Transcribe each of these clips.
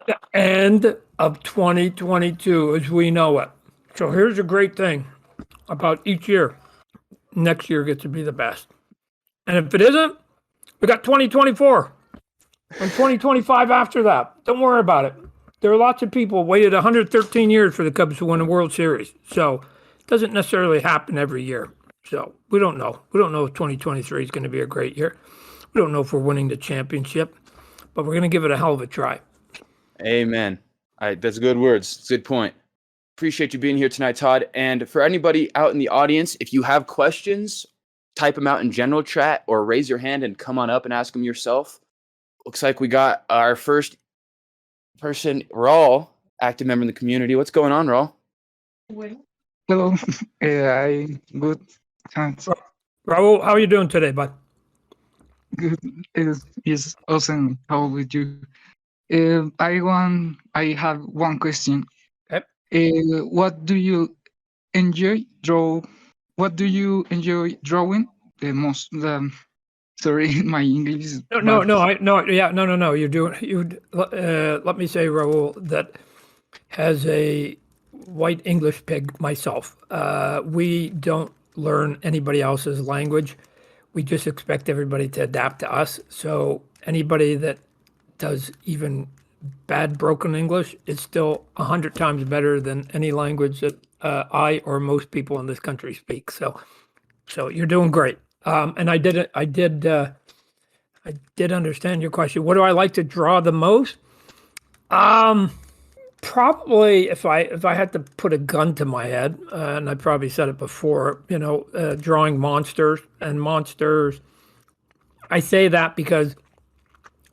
The end of 2022 as we know it. So here's a great thing about each year. Next year gets to be the best. And if it isn't, we got 2024 and 2025 after that. Don't worry about it. There are lots of people waited 113 years for the Cubs to win a World Series. So it doesn't necessarily happen every year. So we don't know. We don't know if 2023 is going to be a great year. We don't know if we're winning the championship, but we're going to give it a hell of a try. Amen. All right, that's good words. Good point. Appreciate you being here tonight, Todd. And for anybody out in the audience, if you have questions, type them out in general chat or raise your hand and come on up and ask them yourself. Looks like we got our first person, Raul, active member in the community. What's going on, Raul? Hello. I good. Thanks. Raul, how are you doing today, bud? Good. It's awesome. How with you? I have one question. Okay. What do you enjoy draw? What do you enjoy drawing the most? Sorry, my English is bad. No. You're doing. Let me say, Raul, that as a white English pig myself, we don't learn anybody else's language. We just expect everybody to adapt to us. So anybody that does even bad broken English is still 100 times better than any language that I or most people in this country speak. So you're doing great. And I did understand your question. What do I like to draw the most? Probably if I had to put a gun to my head, and I probably said it before, drawing monsters and monsters. I say that because,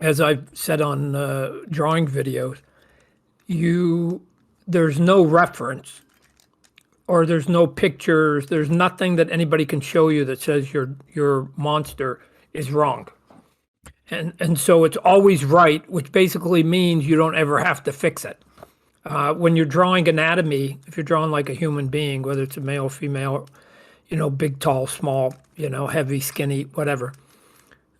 as I've said on drawing videos, there's no reference or there's no pictures. There's nothing that anybody can show you that says your monster is wrong. And so it's always right, which basically means you don't ever have to fix it. When you're drawing anatomy, if you're drawing like a human being, whether it's a male, female, big, tall, small, heavy, skinny, whatever,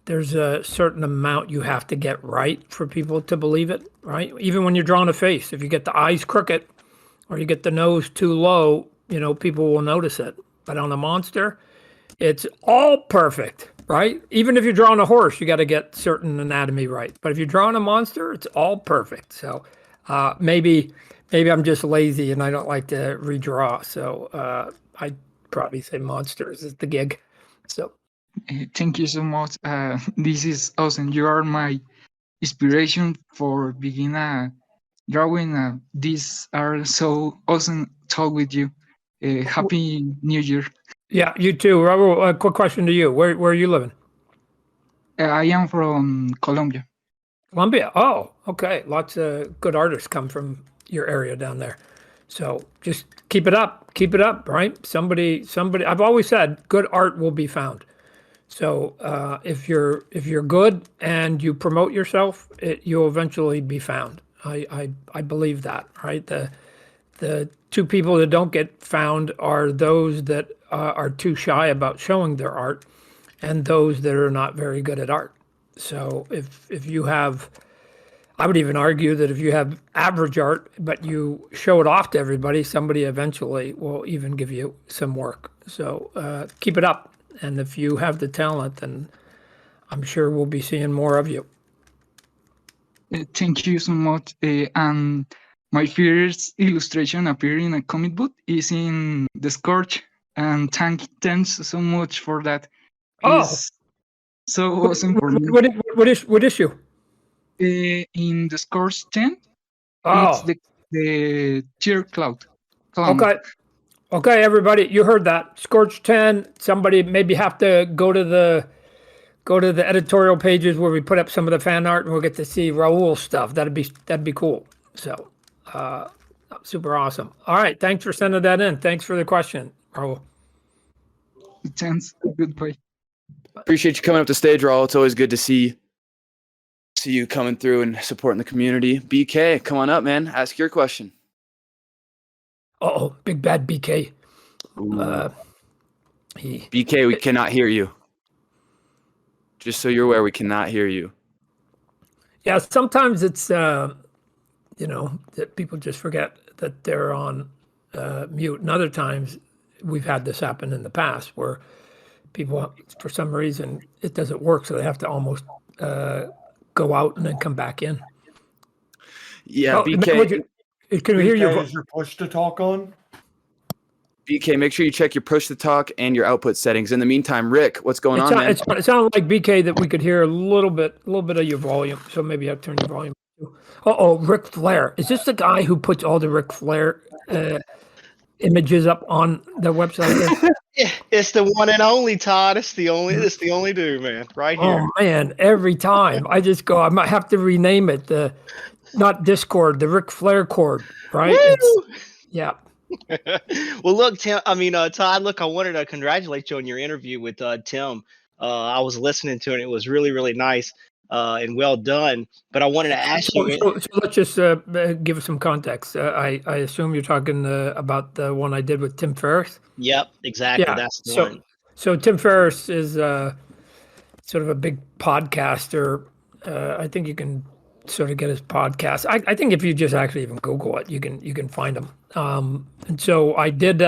there's a certain amount you have to get right for people to believe it, right? Even when you're drawing a face, if you get the eyes crooked or you get the nose too low, people will notice it. But on a monster, it's all perfect, right? Even if you're drawing a horse, you got to get certain anatomy right. But if you're drawing a monster, it's all perfect. So maybe I'm just lazy and I don't like to redraw. So I'd probably say monsters is the gig. So. Thank you so much. This is awesome. You are my inspiration for begin drawing. These are so awesome talk with you. Happy New Year. Yeah, you too. Raul, a quick question to you. Where are you living? I am from Colombia. Colombia. Oh, okay. Lots of good artists come from your area down there. So just keep it up. Keep it up, right? Somebody. I've always said good art will be found. So if you're good and you promote yourself, you'll eventually be found. I believe that, right? The two people that don't get found are those that are too shy about showing their art, and those that are not very good at art. So if you have, I would even argue that if you have average art, but you show it off to everybody, somebody eventually will even give you some work. So keep it up. And if you have the talent, then I'm sure we'll be seeing more of you. Thank you so much. And my first illustration appearing in a comic book is in The Scourge. And thanks so much for that. It's so awesome for me. What issue? In The Scourge 10, it's the Cheer Cloud. Okay, everybody, you heard that. Scorch 10, somebody maybe have to go to the editorial pages where we put up some of the fan art and we'll get to see Raul's stuff. That'd be cool. So super awesome. All right, thanks for sending that in. Thanks for the question, Raul. Thanks. Goodbye. Appreciate you coming up to stage, Raul. It's always good to see you coming through and supporting the community. BK, come on up, man. Ask your question. Big bad BK. BK, we cannot hear you. Just so you're aware, we cannot hear you. Yeah, sometimes it's that people just forget that they're on mute. And other times we've had this happen in the past where people, for some reason, it doesn't work. So they have to almost go out and then come back in. Yeah, BK. Can we hear your BK, is your push to talk on? BK, make sure you check your push to talk and your output settings. In the meantime, Rick, what's going on, man? It sounded like BK that we could hear a little bit of your volume. So maybe I'll turn your volume. Ric Flair. Is this the guy who puts all the Ric Flair images up on the website? It's the one and only, Todd. It's the only dude, man. Right here. Oh man, every time I just go, I might have to rename it not Discord, the Ric Flair cord, right? Yeah. Well, look, Tim. Todd. Look, I wanted to congratulate you on your interview with Tim. I was listening to it. It was really, really nice and well done. But I wanted to ask you. So let's just give some context. I assume you're talking about the one I did with Tim Ferriss. Yep, exactly. Yeah. That's the one. So Tim Ferriss is sort of a big podcaster. I think you can sort of get his podcast. I think if you just actually even Google it, you can find him. And so I did.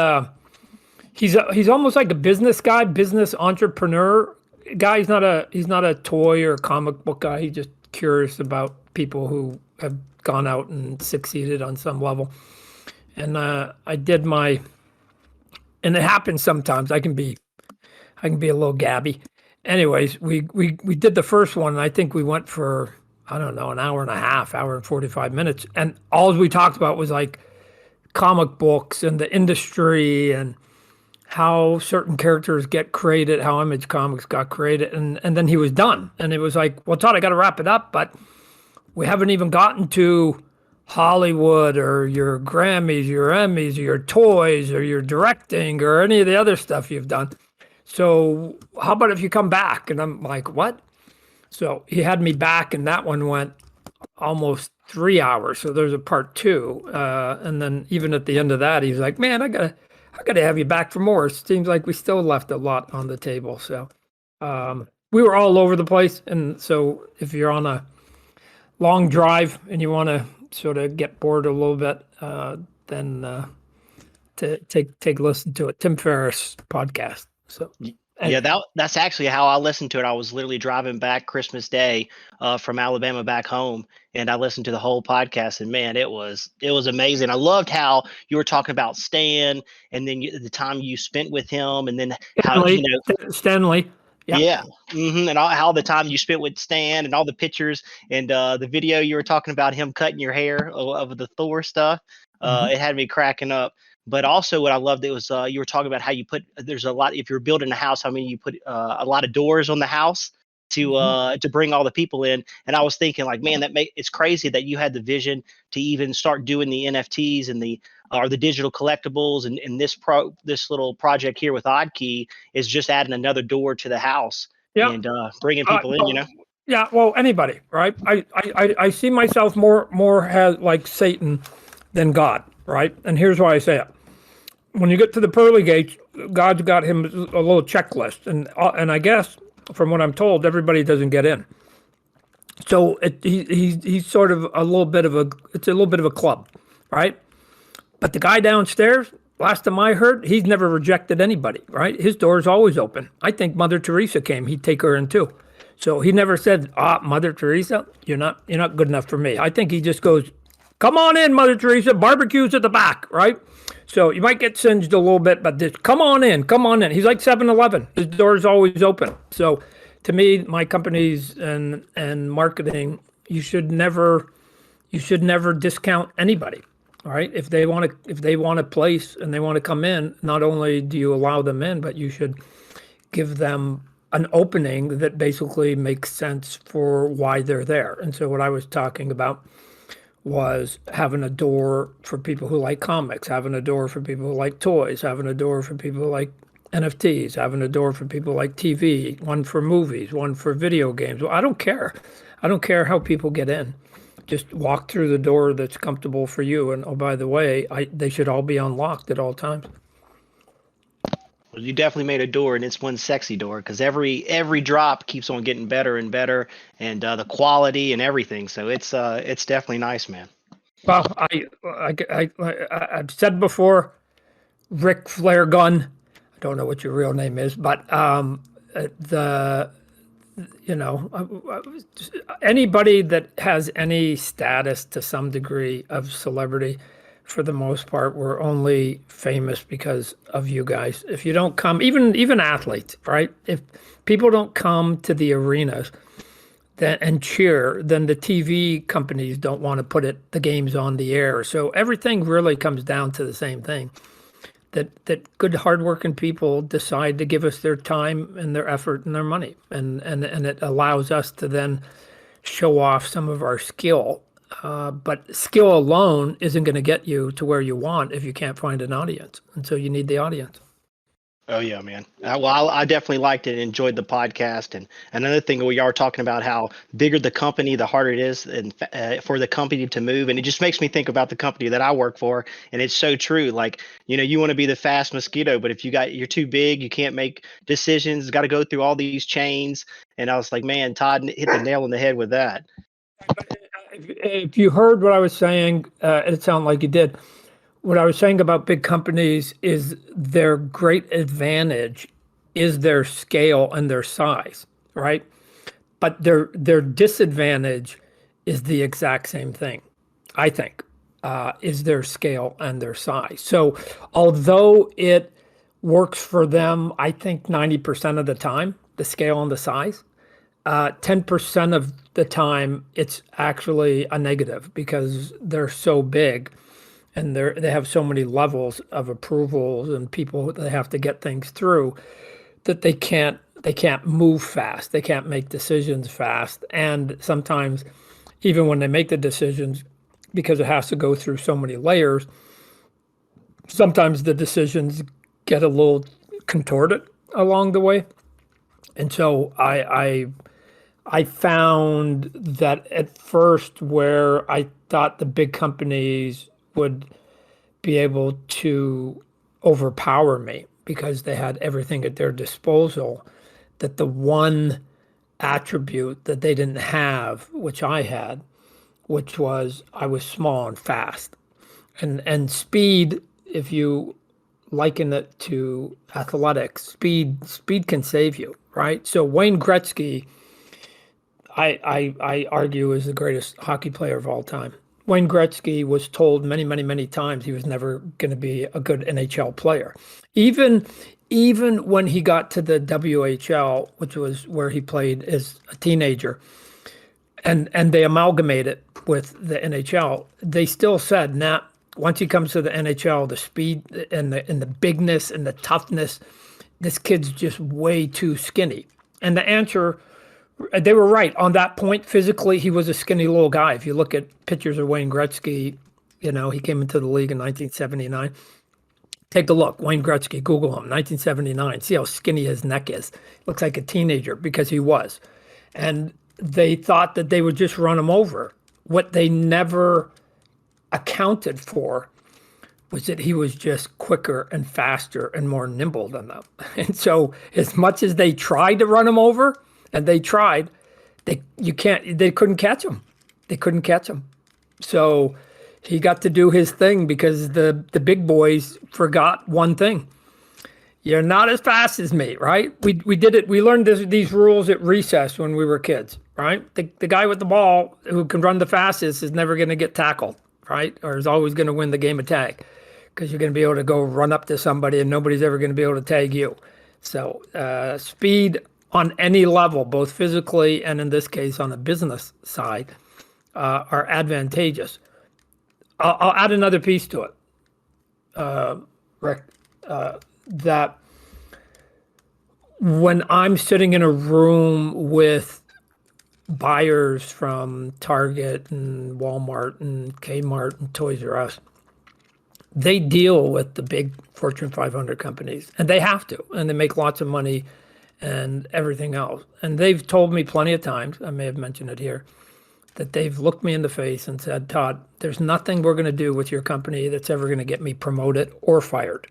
He's almost like a business guy, business entrepreneur guy. He's not a toy or comic book guy. He's just curious about people who have gone out and succeeded on some level. And I did and it happens sometimes. I can be a little gabby. Anyways, we did the first one, and I think we went for, I don't know, an hour and a half, hour and 45 minutes. And all we talked about was like comic books and the industry and how certain characters get created, how Image Comics got created. And then he was done. And it was like, well, Todd, I got to wrap it up, but we haven't even gotten to Hollywood or your Grammys, your Emmys, or your toys or your directing or any of the other stuff you've done. So how about if you come back? And I'm like, what? So he had me back, and that one went almost 3 hours. So there's a part 2. And then even at the end of that, he's like, man, I gotta have you back for more. It seems like we still left a lot on the table. So we were all over the place. And so if you're on a long drive and you want to sort of get bored a little bit, then to take a listen to it. Tim Ferriss podcast. So yeah, that's actually how I listened to it. I was literally driving back Christmas Day from Alabama back home, and I listened to the whole podcast. And man, it was amazing. I loved how you were talking about Stan, and then the time you spent with him, and then how Stanley. Yeah. Mm-hmm. And how the time you spent with Stan, and all the pictures, and the video you were talking about him cutting your hair of the Thor stuff. It had me cracking up. But also what I loved, it was you were talking about how you there's a lot, if you're building a house, you put a lot of doors on the house to bring all the people in. And I was thinking, like, man, it's crazy that you had the vision to even start doing the NFTs and the digital collectibles, and this little project here with OddKey is just adding another door to the house and bringing people in, Yeah, well, anybody, right? I see myself more as like Satan than God, right? And here's why I say it. When you get to the pearly gates, God's got him a little checklist, and I guess from what I'm told, everybody doesn't get in. So he's sort of a little bit of a club, right? But the guy downstairs, last time I heard, he's never rejected anybody, right? His door is always open. I think Mother Teresa came, he'd take her in too. So he never said, Mother Teresa, you're not good enough for me. I think he just goes, come on in, Mother Teresa, barbecue's at the back, right? So you might get singed a little bit, but just come on in. He's like 7-Eleven. His door is always open. So to me, my companies and marketing, you should never discount anybody. All right. If they want a place and they want to come in, not only do you allow them in, but you should give them an opening that basically makes sense for why they're there. And so what I was talking about was having a door for people who like comics, having a door for people who like toys, having a door for people who like NFTs, having a door for people who like TV, one for movies, one for video games. Well, I don't care. I don't care how people get in. Just walk through the door that's comfortable for you. And oh, by the way, they should all be unlocked at all times. Well, you definitely made a door, and it's one sexy door, because every drop keeps on getting better and better, and the quality and everything. So it's definitely nice, man. Well, I've said before, Rick Flare Gun. I don't know what your real name is, but the you know anybody that has any status to some degree of celebrity, for the most part, we're only famous because of you guys. If you don't come, even athletes, right? If people don't come to the arenas and cheer, then the TV companies don't want to put the games on the air. So everything really comes down to the same thing. That good, hardworking people decide to give us their time and their effort and their money, and it allows us to then show off some of our skill. But skill alone isn't going to get you to where you want if you can't find an audience, and so you need the audience. Oh yeah, man. Well, I definitely liked it and enjoyed the podcast. And another thing, we are talking about how bigger the company, the harder it is and for the company to move. And it just makes me think about the company that I work for. And it's so true. Like, you want to be the fast mosquito, but if you're too big, you can't make decisions. Got to go through all these chains. And I was like, man, Todd hit the nail on the head with that. If you heard what I was saying, it sounded like you did. What I was saying about big companies is their great advantage is their scale and their size, right? But their disadvantage is the exact same thing, I think, is their scale and their size. So although it works for them, I think 90% of the time, the scale and the size, 10% of the time, it's actually a negative because they're so big. And they have so many levels of approvals and people they have to get things through that they can't move fast. They can't make decisions fast. And sometimes even when they make the decisions, because it has to go through so many layers, sometimes the decisions get a little contorted along the way. And so I found that at first where I thought the big companies would be able to overpower me because they had everything at their disposal, that the one attribute that they didn't have, which I had, which was I was small and fast. And speed, if you liken it to athletics, speed can save you, right? So Wayne Gretzky, I argue, is the greatest hockey player of all time. Wayne Gretzky was told many, many, many times he was never going to be a good NHL player. Even when he got to the WHL, which was where he played as a teenager, and they amalgamated with the NHL, they still said, nah, once he comes to the NHL, the speed and the bigness and the toughness, this kid's just way too skinny. And the answer, they were right on that point. Physically, he was a skinny little guy. If you look at pictures of Wayne Gretzky, he came into the league in 1979. Take a look, Wayne Gretzky, Google him, 1979. See how skinny his neck is. Looks like a teenager because he was. And they thought that they would just run him over. What they never accounted for was that he was just quicker and faster and more nimble than them. And so as much as they tried to run him over, and they tried, they couldn't catch him. They couldn't catch him. So he got to do his thing because the big boys forgot one thing. You're not as fast as me, right? We did it. We learned these rules at recess when we were kids, right? The guy with the ball who can run the fastest is never going to get tackled, right? Or is always going to win the game of tag because you're going to be able to go run up to somebody and nobody's ever going to be able to tag you. So speed on any level, both physically and in this case on a business side, are advantageous. I'll add another piece to it, Rick, that when I'm sitting in a room with buyers from Target and Walmart and Kmart and Toys R Us, they deal with the big Fortune 500 companies, and they have to, and they make lots of money and everything else. And they've told me plenty of times, I may have mentioned it here, that they've looked me in the face and said, Todd, there's nothing we're going to do with your company that's ever going to get me promoted or fired.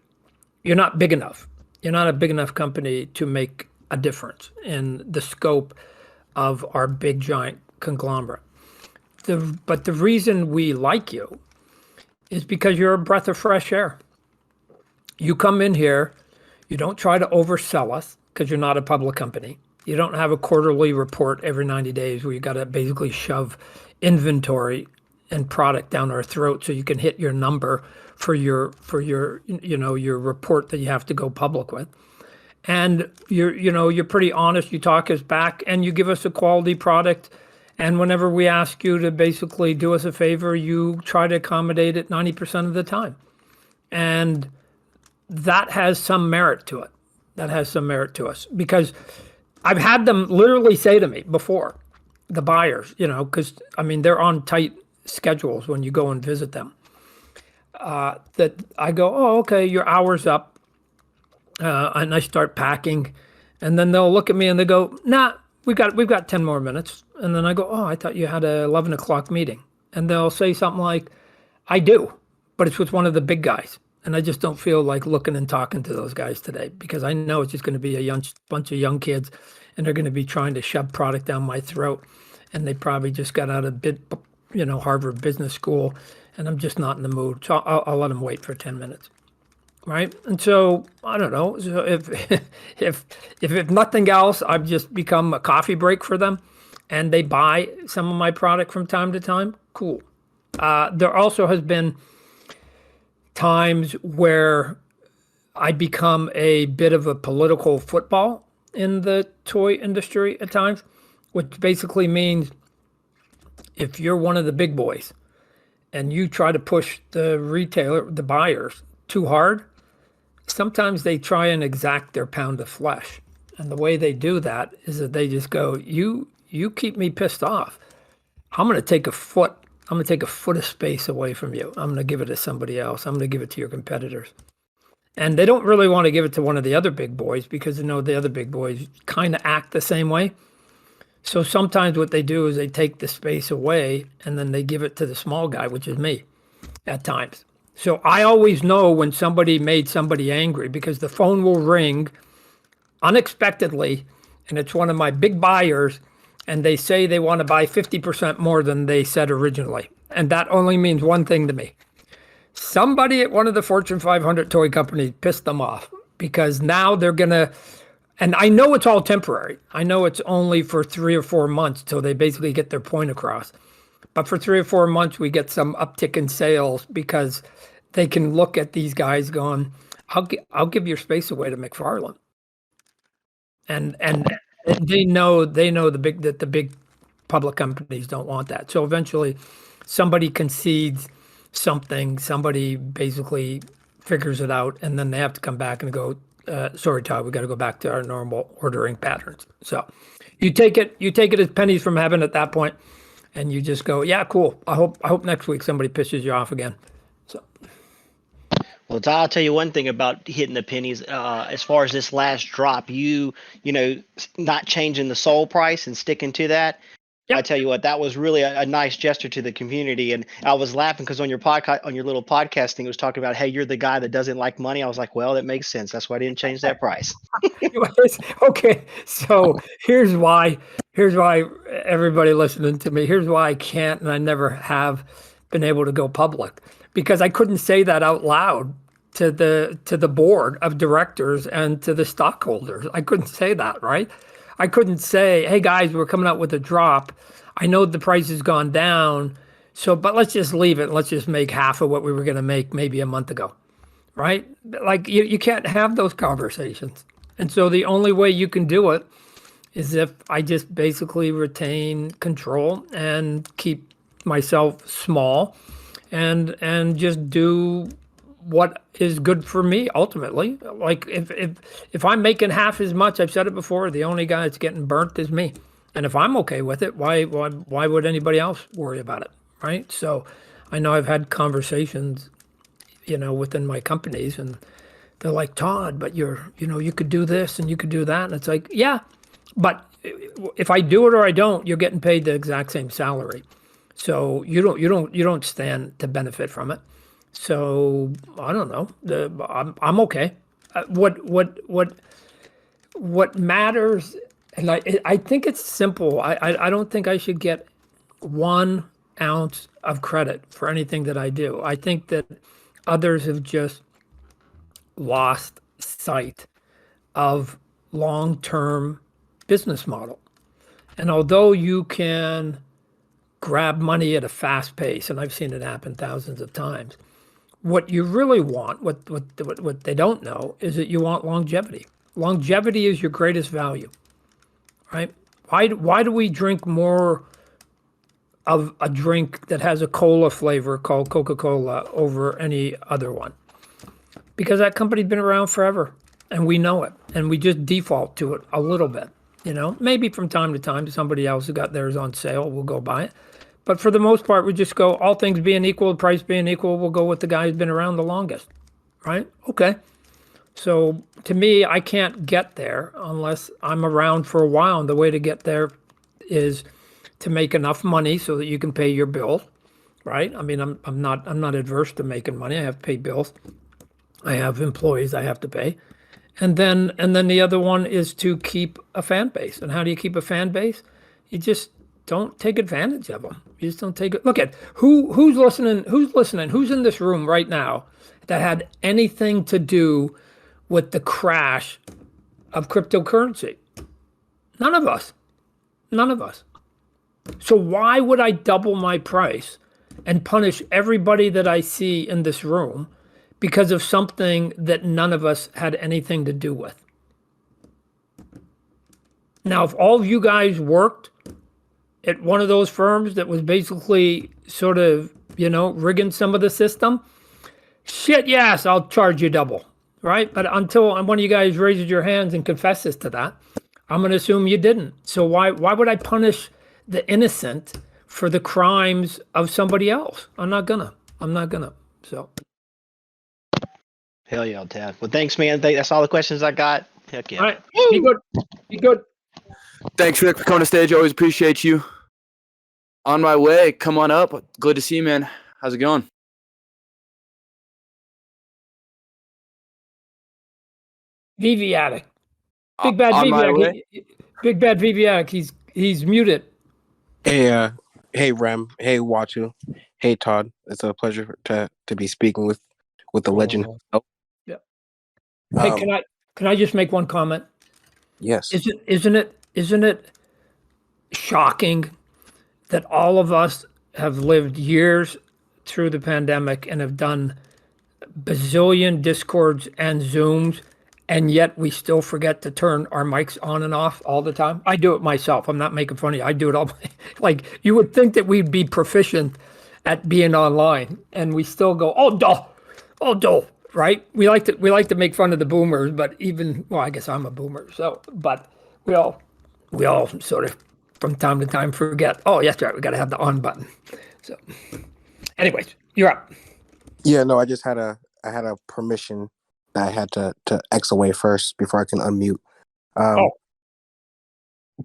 You're not big enough. You're not a big enough company to make a difference in the scope of our big giant conglomerate. the reason we like you is because you're a breath of fresh air. You come in here, you don't try to oversell us because you're not a public company. You don't have a quarterly report every 90 days where you got to basically shove inventory and product down our throat so you can hit your number for your your report that you have to go public with. And you're pretty honest. You talk us back and you give us a quality product. And whenever we ask you to basically do us a favor, you try to accommodate it 90% of the time. And that has some merit to it. That has some merit to us because I've had them literally say to me before, the buyers, because I mean, they're on tight schedules when you go and visit them. That I go, oh, okay, your hour's up. And I start packing. And then they'll look at me and they go, nah, we've got 10 more minutes. And then I go, oh, I thought you had a 11 o'clock meeting. And they'll say something like, I do, but it's with one of the big guys. And I just don't feel like looking and talking to those guys today because I know it's just going to be a bunch of young kids and they're going to be trying to shove product down my throat. And they probably just got out of Harvard Business School and I'm just not in the mood. So I'll let them wait for 10 minutes. Right. And so I don't know. So if nothing else, I've just become a coffee break for them and they buy some of my product from time to time. Cool. There also has been times where I become a bit of a political football in the toy industry at times, which basically means if you're one of the big boys and you try to push the retailer, the buyers too hard, sometimes they try and exact their pound of flesh. And the way they do that is that they just go, you keep me pissed off. I'm going to take a foot of space away from you. I'm going to give it to somebody else. I'm going to give it to your competitors. And they don't really want to give it to one of the other big boys because they know the other big boys kind of act the same way. So sometimes what they do is they take the space away and then they give it to the small guy, which is me at times. So I always know when somebody made somebody angry because the phone will ring unexpectedly and it's one of my big buyers and they say they want to buy 50% more than they said originally. And that only means one thing to me. Somebody at one of the Fortune 500 toy companies pissed them off because now they're going to, and I know it's all temporary. I know it's only for 3 or 4 months till they basically get their point across. But for 3 or 4 months, we get some uptick in sales because they can look at these guys going, I'll give your space away to McFarlane. And they know that the big public companies don't want that. So eventually somebody concedes something, somebody basically figures it out, and then they have to come back and go, sorry, Todd, we got to go back to our normal ordering patterns. So you take it as pennies from heaven at that point, and you just go, yeah, cool. I hope next week somebody pisses you off again. So. Well, Todd, I'll tell you one thing about hitting the pennies. As far as this last drop, you not changing the sold price and sticking to that. Yep. I tell you what, that was really a nice gesture to the community. And I was laughing because on your podcast, on your little podcast thing, it was talking about, hey, you're the guy that doesn't like money. I was like, well, that makes sense. That's why I didn't change that price. Okay, so here's why everybody listening to me, here's why I can't and I never have been able to go public. Because I couldn't say that out loud to the board of directors and to the stockholders. I couldn't say that, right? I couldn't say, hey guys, we're coming out with a drop. I know the price has gone down, but let's just leave it. Let's just make half of what we were going to make maybe a month ago, right? Like you can't have those conversations. And so the only way you can do it is if I just basically retain control and keep myself small and just do what is good for me ultimately. Like if I'm making half as much, I've said it before, the only guy that's getting burnt is me. And if I'm okay with it, why would anybody else worry about it, right? So I know I've had conversations, within my companies, and they're like, Todd, but you could do this and you could do that, and it's like, yeah, but if I do it or I don't, you're getting paid the exact same salary. So you don't stand to benefit from it. So I don't know. I'm okay. What matters, and I think it's simple. I don't think I should get one ounce of credit for anything that I do. I think that others have just lost sight of long-term business model. And although you can grab money at a fast pace, and I've seen it happen thousands of times, what you really want, what they don't know, is that you want longevity. Longevity is your greatest value, right? Why do we drink more of a drink that has a cola flavor called Coca-Cola over any other one? Because that company's been around forever, and we know it, and we just default to it a little bit. You know, maybe from time to time, somebody else who got theirs on sale will go buy it. But for the most part, we just go, all things being equal, price being equal, we'll go with the guy who's been around the longest, right? Okay. So to me, I can't get there unless I'm around for a while. And the way to get there is to make enough money so that you can pay your bills, right? I mean, I'm not adverse to making money. I have to pay bills. I have employees I have to pay. And then the other one is to keep a fan base. And how do you keep a fan base? You just don't take advantage of them. You just don't take it. Look at who's listening. Who's in this room right now that had anything to do with the crash of cryptocurrency? None of us. None of us. So why would I double my price and punish everybody that I see in this room because of something that none of us had anything to do with? Now, if all of you guys worked at one of those firms that was basically sort of, rigging some of the system, shit, yes, I'll charge you double, right? But until one of you guys raises your hands and confesses to that, I'm going to assume you didn't. So why would I punish the innocent for the crimes of somebody else? I'm not gonna. So. Hell yeah, Tad. Well, thanks, man. That's all the questions I got. Heck yeah. All right. Be good. Be good. Thanks, Rick, for coming to stage. Always appreciate you. On my way. Come on up. Good to see you, man. How's it going? VV Addict. Big bad On VV my way. Addict. Big bad VV Addict. He's muted. Hey, Rem. Hey, Watu. Hey, Todd. It's a pleasure to be speaking with the legend. Yeah. Hey, can I just make one comment? Yes. Isn't it shocking that all of us have lived years through the pandemic and have done bazillion Discords and Zooms, and yet we still forget to turn our mics on and off all the time? I do it myself. I'm not making fun of you. I do it all. Like, you would think that we'd be proficient at being online, and we still go, oh, duh, right? We like to make fun of the boomers, but I guess I'm a boomer. So, but we all sort of from time to time forget, oh, yes, right, we got to have the on button. So anyways, you're up. Yeah, no, I had a permission that I had to X away first before I can unmute.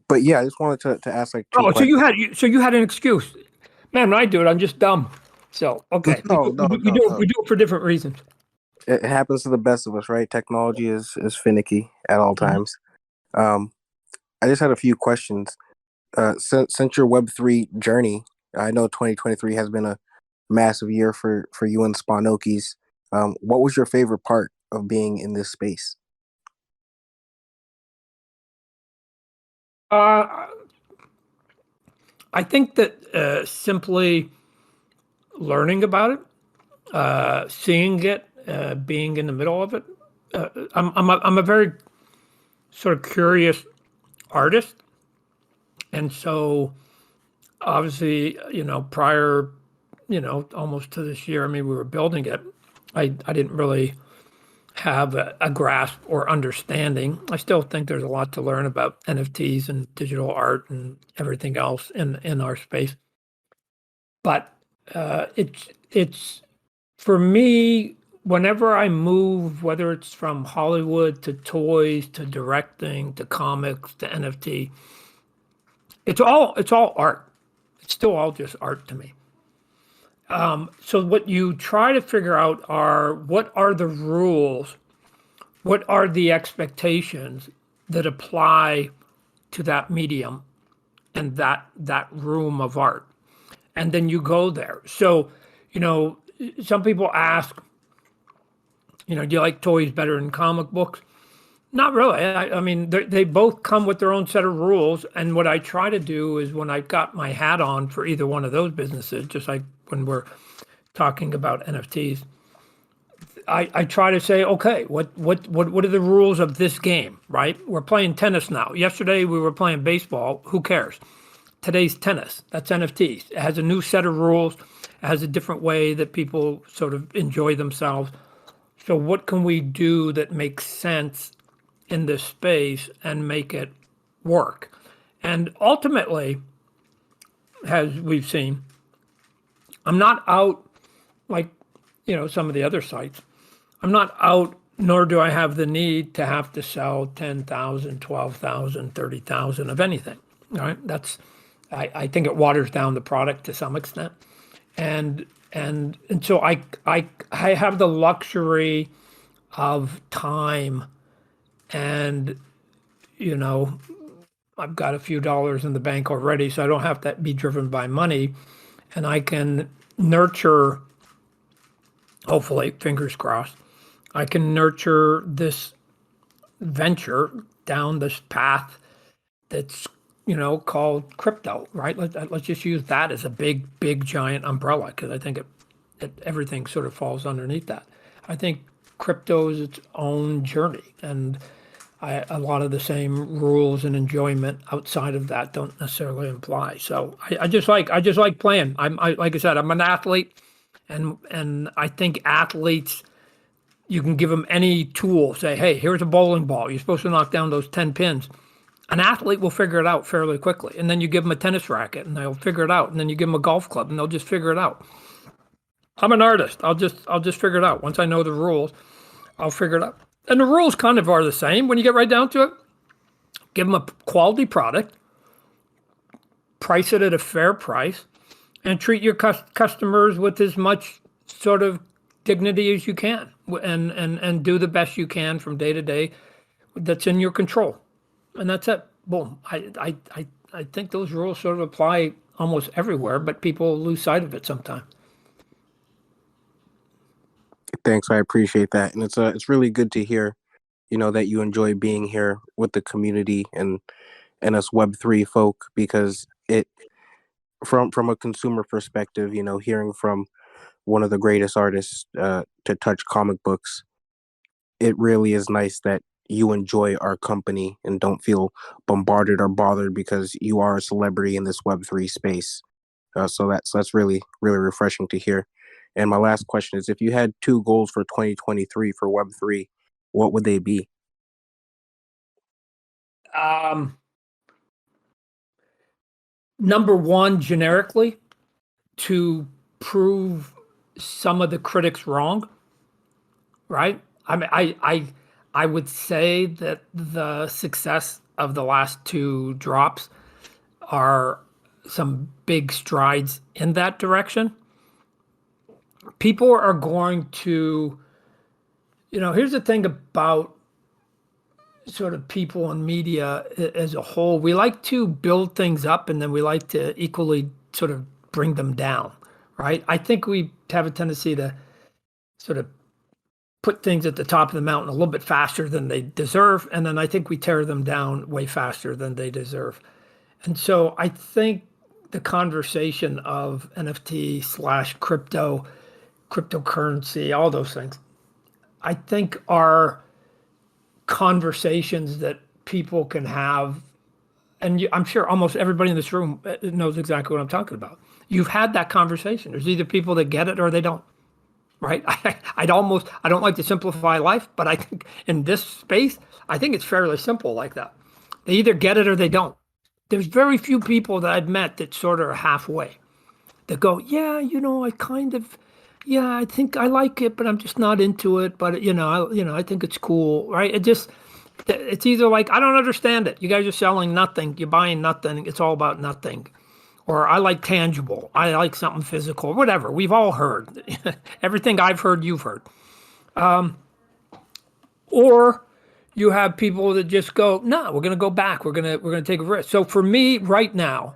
But yeah, I just wanted to ask like two questions. So you had an excuse. Man, when I do it, I'm just dumb. So, okay. No. We do it for different reasons. It happens to the best of us, right? Technology is finicky at all times. I just had a few questions. Since your Web3 journey, I know 2023 has been a massive year for you and Spanokis. What was your favorite part of being in this space? I think that simply learning about it, seeing it, being in the middle of it. I'm a very sort of curious artist, and so obviously, prior, almost to this year, I mean, we were building it. I didn't really have a grasp or understanding. I still think there's a lot to learn about NFTs and digital art and everything else in our space. But it's for me, whenever I move, whether it's from Hollywood to toys to directing to comics to NFT, it's all art. It's still all just art to me. So what you try to figure out are, what are the rules, what are the expectations that apply to that medium and that room of art. and then you go there. So, some people ask, do you like toys better than comic books? Not really. I mean, they both come with their own set of rules. And what I try to do is when I've got my hat on for either one of those businesses, just like when we're talking about NFTs, I try to say, okay, what are the rules of this game, right? We're playing tennis now. Yesterday we were playing baseball. Who cares? Today's tennis. That's NFTs. It has a new set of rules. It has a different way that people sort of enjoy themselves. So what can we do that makes sense in this space and make it work? And ultimately, as we've seen, I'm not out like, some of the other sites. I'm not out, nor do I have the need to have to sell 10,000, 12,000, 30,000 of anything. All right. I think it waters down the product to some extent. And so I have the luxury of time, and I've got a few dollars in the bank already, so I don't have to be driven by money, and I can nurture, hopefully, fingers crossed, I can nurture this venture down this path that's called crypto, right? Let's just use that as a big giant umbrella, because I think everything sort of falls underneath that. I think crypto is its own journey, and a lot of the same rules and enjoyment outside of that don't necessarily apply. So I just like playing. Like I said, I'm an athlete, and I think athletes, you can give them any tool. Say, hey, here's a bowling ball. You're supposed to knock down those 10 pins. An athlete will figure it out fairly quickly. And then you give them a tennis racket and they'll figure it out. And then you give them a golf club and they'll just figure it out. I'm an artist. I'll just figure it out. Once I know the rules, I'll figure it out. And the rules kind of are the same when you get right down to it. Give them a quality product, price it at a fair price, and treat your customers with as much sort of dignity as you can, and do the best you can from day to day that's in your control. And that's it. Boom. I think those rules sort of apply almost everywhere, but people lose sight of it sometimes. Thanks, I appreciate that, and it's really good to hear, that you enjoy being here with the community and us Web3 folk, because it, from a consumer perspective, hearing from one of the greatest artists to touch comic books, it really is nice that you enjoy our company and don't feel bombarded or bothered because you are a celebrity in this Web3 space. So that's really, really refreshing to hear. And my last question is, if you had 2 goals for 2023 for Web3, what would they be? Number one, generically, to prove some of the critics wrong, right? I mean, I would say that the success of the last 2 drops are some big strides in that direction. People are going to, here's the thing about sort of people and media as a whole. We like to build things up and then we like to equally sort of bring them down, right? I think we have a tendency to sort of put things at the top of the mountain a little bit faster than they deserve. And then I think we tear them down way faster than they deserve. And so I think the conversation of NFT / cryptocurrency, all those things, I think are conversations that people can have. And I'm sure almost everybody in this room knows exactly what I'm talking about. You've had that conversation. There's either people that get it or they don't. Right? I don't like to simplify life, but I think in this space, I think it's fairly simple like that. They either get it or they don't. There's very few people that I've met that sort of are halfway. That go, yeah, I think I like it, but I'm just not into it. But I think it's cool, right? It's either like, I don't understand it. You guys are selling nothing. You're buying nothing. It's all about nothing. Or I like tangible. I like something physical. Whatever. We've all heard everything I've heard. You've heard. Or you have people that just go, no, we're going to go back. We're going to take a risk. So for me right now,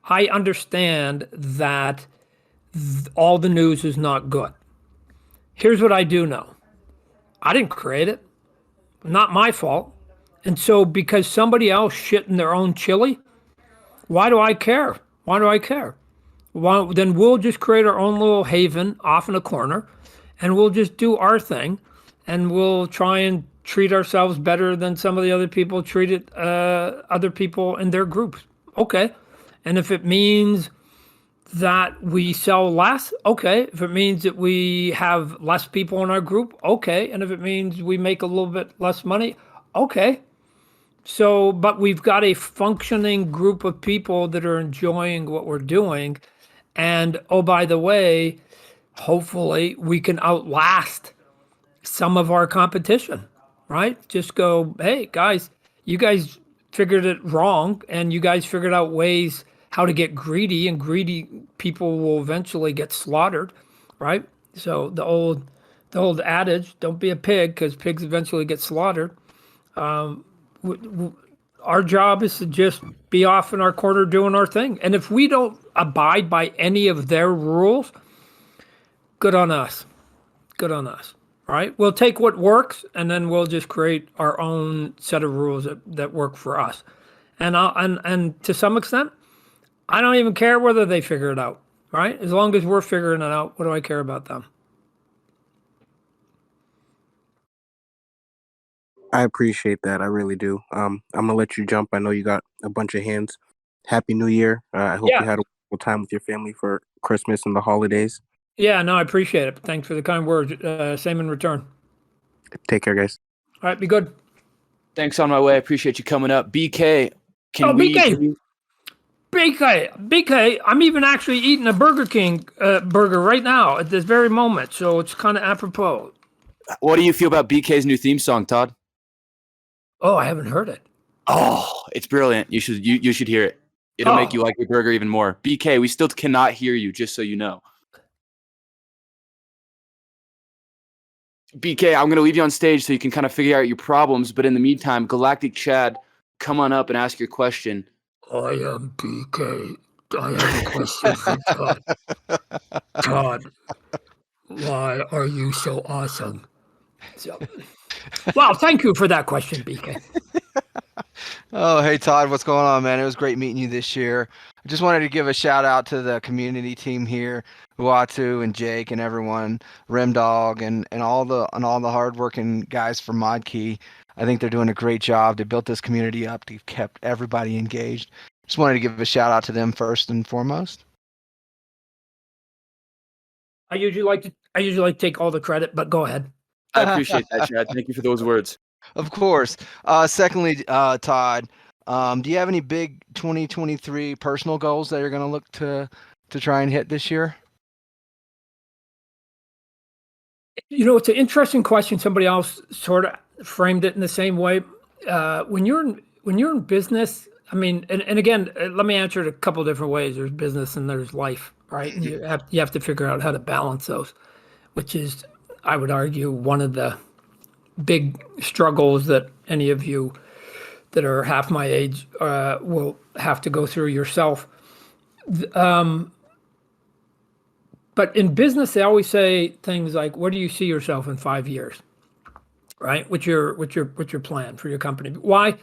I understand that all the news is not good. Here's what I do know. I didn't create it. Not my fault. And so because somebody else shit in their own chili, why do I care? Why do I care? Well, then we'll just create our own little haven off in a corner, and we'll just do our thing, and we'll try and treat ourselves better than some of the other people treated other people in their groups. Okay. And if it means that we sell less, okay. If it means that we have less people in our group, okay. And if it means we make a little bit less money, okay. So, but we've got a functioning group of people that are enjoying what we're doing. And oh, by the way, hopefully we can outlast some of our competition, right? Just go, hey, guys, you guys figured it wrong, and you guys figured out ways how to get greedy, and greedy people will eventually get slaughtered, right? So the old adage, don't be a pig, because pigs eventually get slaughtered. Our job is to just be off in our corner doing our thing. And if we don't abide by any of their rules, good on us. Good on us. All right. We'll take what works, and then we'll just create our own set of rules that work for us. And to some extent, I don't even care whether they figure it out. Right? As long as we're figuring it out, what do I care about them? I appreciate that. I really do. I'm gonna let you jump. I know you got a bunch of hands. Happy New Year. I hope you had a wonderful time with your family for Christmas and the holidays. Yeah, no, I appreciate it. Thanks for the kind words. Same in return. Take care, guys. All right, be good. Thanks on my way. I appreciate you coming up. BK, BK, I'm even actually eating a Burger King burger right now at this very moment, so it's kind of apropos. What do you feel about BK's new theme song, Todd? Oh, I haven't heard it. Oh, it's brilliant. You should hear it. It'll make you like your burger even more. BK, we still cannot hear you, just so you know. BK, I'm going to leave you on stage so you can kind of figure out your problems. But in the meantime, Galactic Chad, come on up and ask your question. I am BK. I have a question for Todd. Todd, why are you so awesome? So, wow, thank you for that question, BK. Oh, hey, Todd, what's going on, man? It was great meeting you this year. I just wanted to give a shout out to the community team here, Uatu and Jake and everyone, Rimdog and all the hardworking guys from OddKey. I think they're doing a great job. They built this community up. They've kept everybody engaged. Just wanted to give a shout out to them first and foremost. I usually like to take all the credit, but go ahead. I appreciate that, Chad. Thank you for those words. Of course. Secondly, Todd, do you have any big 2023 personal goals that you're going to look to try and hit this year? You know, it's an interesting question. Somebody else sort of framed it in the same way. When you're in business, I mean, and again, let me answer it a couple different ways. There's business and there's life, right? And you have to figure out how to balance those, which is, I would argue, one of the big struggles that any of you that are half my age will have to go through yourself. But in business, they always say things like, "Where do you see yourself in 5 years?" Right? What's your plan for your company? Why?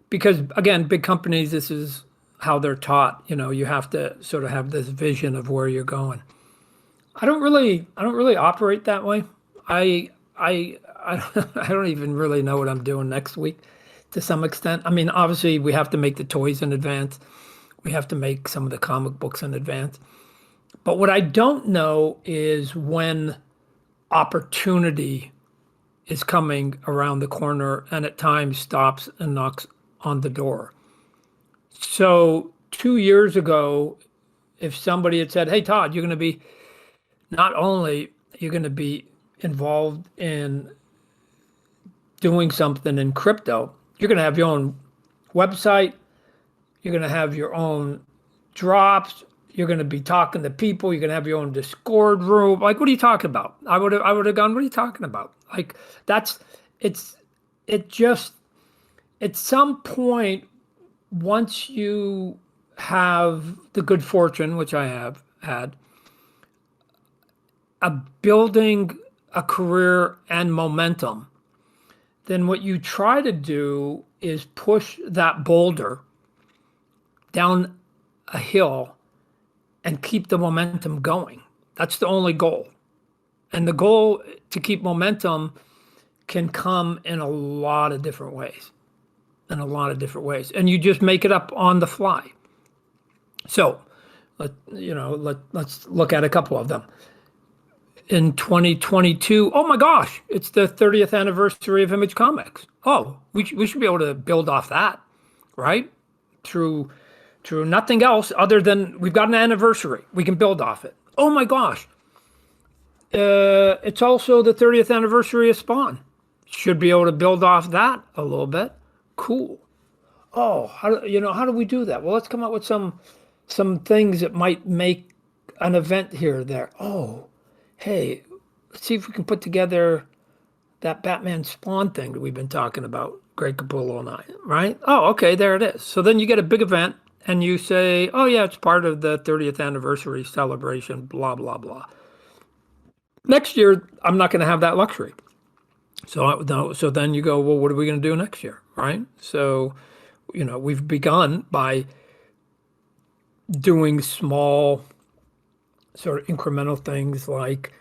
Because again, big companies, this is how they're taught. You know, you have to sort of have this vision of where you're going. I don't really operate that way. I don't even really know what I'm doing next week to some extent. I mean, obviously we have to make the toys in advance. We have to make some of the comic books in advance. But what I don't know is when opportunity is coming around the corner and at times stops and knocks on the door. So 2 years ago, if somebody had said, "Hey, Todd, you're going to be involved in doing something in crypto. You're going to have your own website. You're going to have your own drops. You're going to be talking to people. You're going to have your own Discord room." Like, what are you talking about? I would have gone, "What are you talking about?" Like, it just, at some point, once you have the good fortune, which I have had, of building a career and momentum, then what you try to do is push that boulder down a hill and keep the momentum going. That's the only goal. And the goal to keep momentum can come in a lot of different ways. And you just make it up on the fly. So, let's look at a couple of them. In 2022, oh my gosh, it's the 30th anniversary of Image Comics. Oh, we should be able to build off that, right? Through nothing else other than we've got an anniversary. We can build off it. Oh my gosh. It's also the 30th anniversary of Spawn. Should be able to build off that a little bit. Cool. Oh, how do we do that? Well, let's come up with some things that might make an event here or there. Oh, hey, let's see if we can put together that Batman Spawn thing that we've been talking about, Greg Capullo and I, right? Oh, okay, there it is. So then you get a big event and you say, oh yeah, it's part of the 30th anniversary celebration, blah, blah, blah. Next year, I'm not going to have that luxury. So then you go, well, what are we going to do next year, right? So, we've begun by doing small sort of incremental things like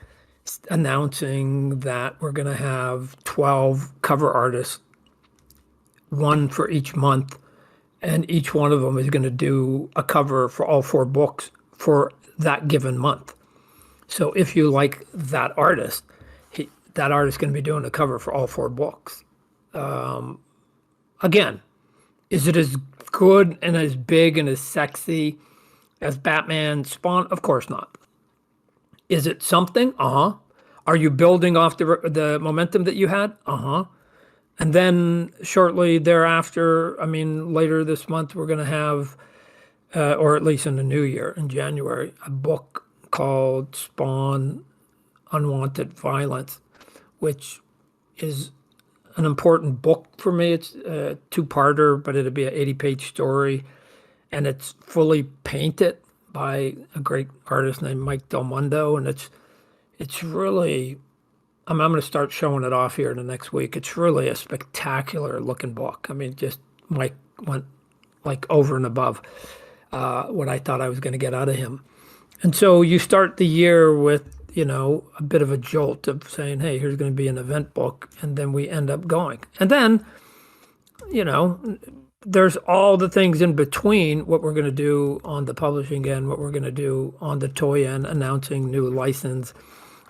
announcing that we're going to have 12 cover artists, one for each month, and each one of them is going to do a cover for all 4 books for that given month. So if you like that artist, that artist is going to be doing a cover for all 4 books. Again, is it as good and as big and as sexy as Batman Spawn? Of course not. Is it something? Uh-huh. Are you building off the momentum that you had? Uh-huh. And then shortly thereafter, later this month, we're going to have, or at least in the new year, in January, a book called Spawn Unwanted Violence, which is an important book for me. It's a 2-parter, but it'll be an 80-page story, and it's fully painted by a great artist named Mike Del Mundo, and it's really, I'm going to start showing it off here in the next week. It's really a spectacular looking book. Just Mike went like over and above what I thought I was going to get out of him. And so you start the year with, a bit of a jolt of saying, hey, here's going to be an event book. And then we end up going. And then, there's all the things in between what we're going to do on the publishing end, what we're going to do on the toy end, announcing new license,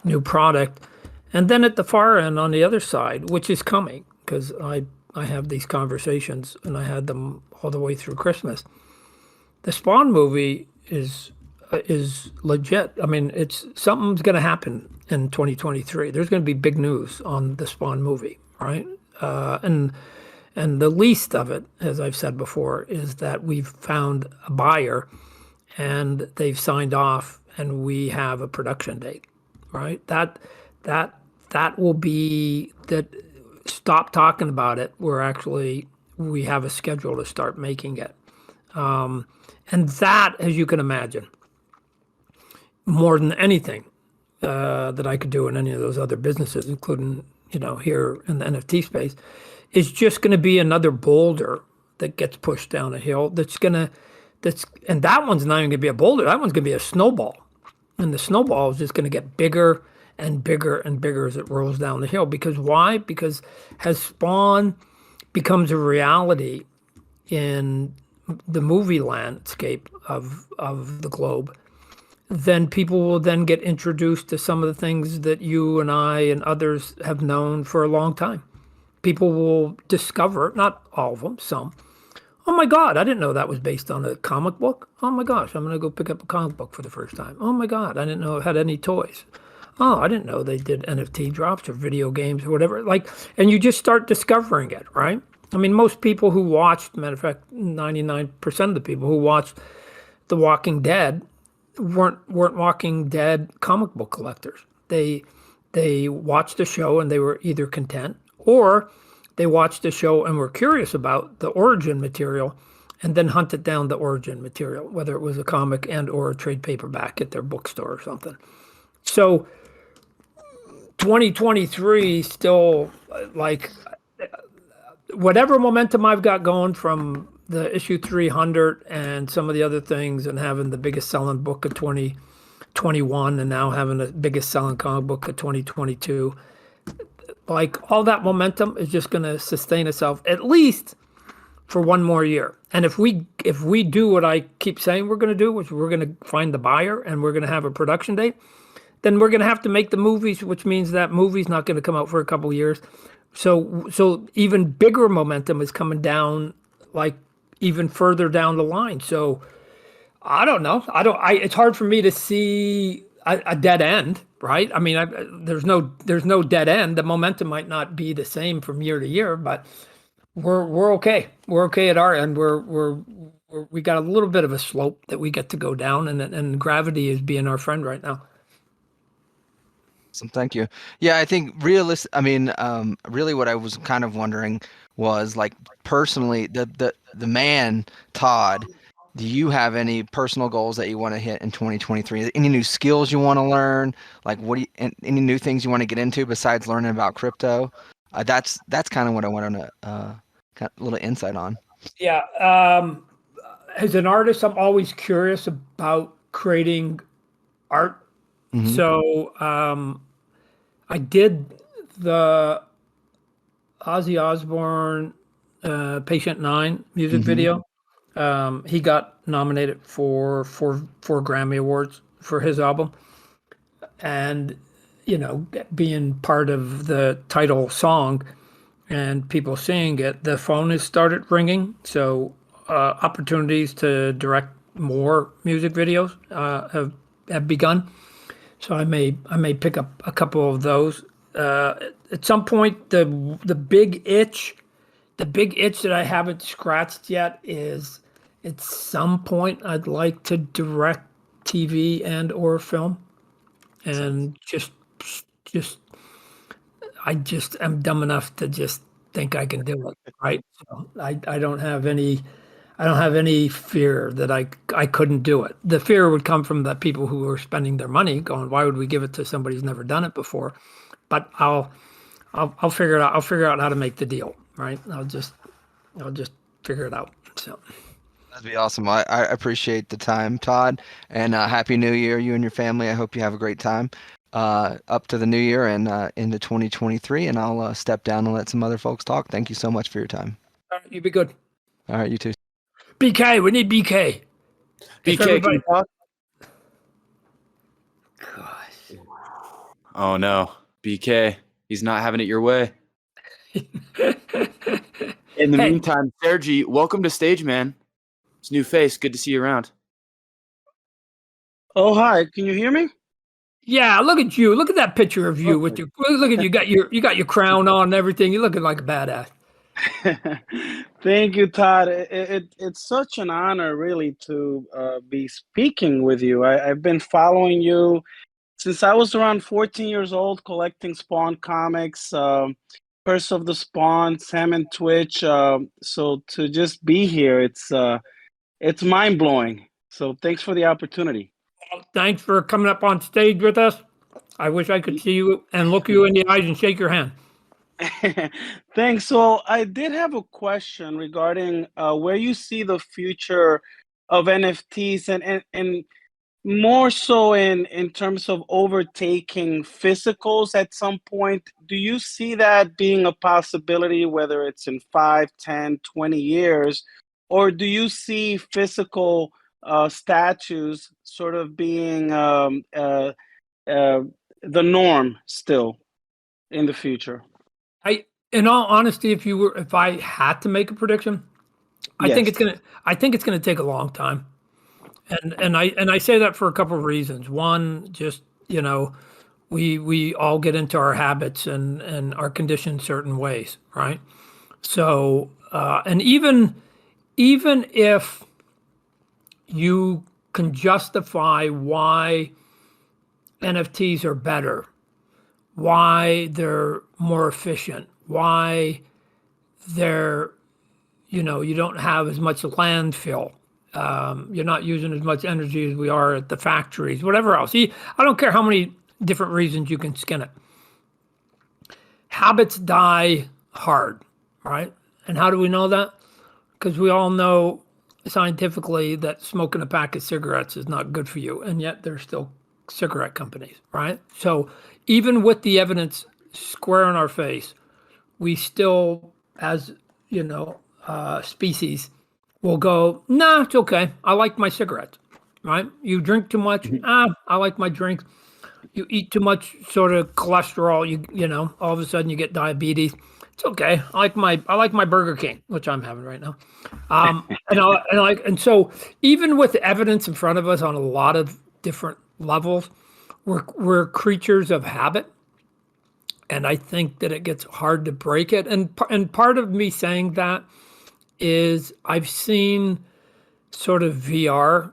new product. And then at the far end on the other side, which is coming, because I have these conversations and I had them all the way through Christmas. The Spawn movie is legit. It's something's going to happen in 2023. There's going to be big news on the Spawn movie, right? And the least of it, as I've said before, is that we've found a buyer and they've signed off and we have a production date, right? That will be that. Stop talking about it. We have a schedule to start making it. And that, as you can imagine, more than anything that I could do in any of those other businesses, including, here in the NFT space, is just going to be another boulder that gets pushed down a hill. And that one's not even going to be a boulder. That one's going to be a snowball. And the snowball is just going to get bigger and bigger and bigger as it rolls down the hill. Because why? Because as Spawn becomes a reality in the movie landscape of the globe, then people will then get introduced to some of the things that you and I and others have known for a long time. People will discover, not all of them, some. Oh my God, I didn't know that was based on a comic book. Oh my gosh, I'm going to go pick up a comic book for the first time. Oh my God, I didn't know it had any toys. Oh, I didn't know they did NFT drops or video games or whatever. And you just start discovering it, right? Most people who watched, matter of fact, 99% of the people who watched The Walking Dead weren't Walking Dead comic book collectors. They watched the show and they were either content, or they watched the show and were curious about the origin material and then hunted down the origin material, whether it was a comic and or a trade paperback at their bookstore or something. So 2023 still, like, whatever momentum I've got going from the issue 300 and some of the other things, and having the biggest selling book of 2021 and now having the biggest selling comic book of 2022, like, all that momentum is just going to sustain itself at least for one more year. And if we do what I keep saying we're going to do, which we're going to find the buyer and we're going to have a production date, then we're going to have to make the movies, which means that movie's not going to come out for a couple of years. So even bigger momentum is coming down, like, even further down the line. So I don't know. It's hard for me to see a dead end, right? I mean, there's no dead end. The momentum might not be the same from year to year, but we're okay. We're okay at our end. We got a little bit of a slope that we get to go down, and gravity is being our friend right now. Awesome, thank you. Yeah, I think really what I was kind of wondering was, like, personally, the man, Todd, do you have any personal goals that you want to hit in 2023? Any new skills you want to learn? Like, any new things you want to get into besides learning about crypto? That's kind of what I want to a little insight on. Yeah. As an artist, I'm always curious about creating art. Mhm. So I did the Ozzy Osbourne Patient 9 music Mhm. video. He got nominated for four Grammy Awards for his album. And, being part of the title song and people seeing it, the phone has started ringing. So opportunities to direct more music videos have begun. So I may pick up a couple of those. At some point, the big itch that I haven't scratched yet is, at some point I'd like to direct TV and or film, and I just am dumb enough to just think I can do it, right? So I don't have any fear that I couldn't do it. The fear would come from the people who are spending their money going, why would we give it to somebody who's never done it before? But I'll figure it out. I'll figure out how to make the deal, right? I'll just figure it out. So That'd be awesome. I appreciate the time, Todd, and Happy New Year, you and your family. I hope you have a great time up to the new year and into 2023, and I'll step down and let some other folks talk. Thank you so much for your time. all right, you be good. All right, you too. BK, we need BK. If BK, can everybody- you talk? Gosh. Oh no, BK, he's not having it your way. In the Hey. meantime, Sergi, welcome to stage, man. It's a new face. Good to see you around. Oh, hi. Can you hear me? Yeah, look at you. Look at that picture of you with Okay. your look at you got your crown on and everything. You're looking like a badass. Thank you, Todd. It's such an honor, really, to be speaking with you. I've been following you since I was around 14 years old, collecting Spawn comics, Curse of the Spawn, Sam and Twitch. So to just be here, it's mind blowing. So thanks for the opportunity. Thanks for coming up on stage with us. I wish I could see you and look you in the eyes and shake your hand. Thanks. So I did have a question regarding where you see the future of NFTs and more so in terms of overtaking physicals at some point. Do you see that being a possibility, whether it's in 5, 10, 20 years, or do you see physical statues sort of being the norm still in the future? In all honesty, if I had to make a prediction, I think Yes. it's gonna take a long time. And I say that for a couple of reasons. One, just, we all get into our habits and are conditioned certain ways, right? So and even if you can justify why NFTs are better, why they're more efficient, why they're you don't have as much landfill. You're not using as much energy as we are at the factories, whatever else. I don't care how many different reasons you can skin it. Habits die hard, right? And how do we know that? Because we all know scientifically that smoking a pack of cigarettes is not good for you, and yet there's still cigarette companies, right? So even with the evidence square in our face, we still, as species, will go, nah, it's okay. I like my cigarettes, right? You drink too much, I like my drinks. You eat too much sort of cholesterol, all of a sudden you get diabetes. It's okay. I like my Burger King, which I'm having right now. And so even with evidence in front of us on a lot of different levels, we're creatures of habit. And I think that it gets hard to break it. And part of me saying that is I've seen sort of VR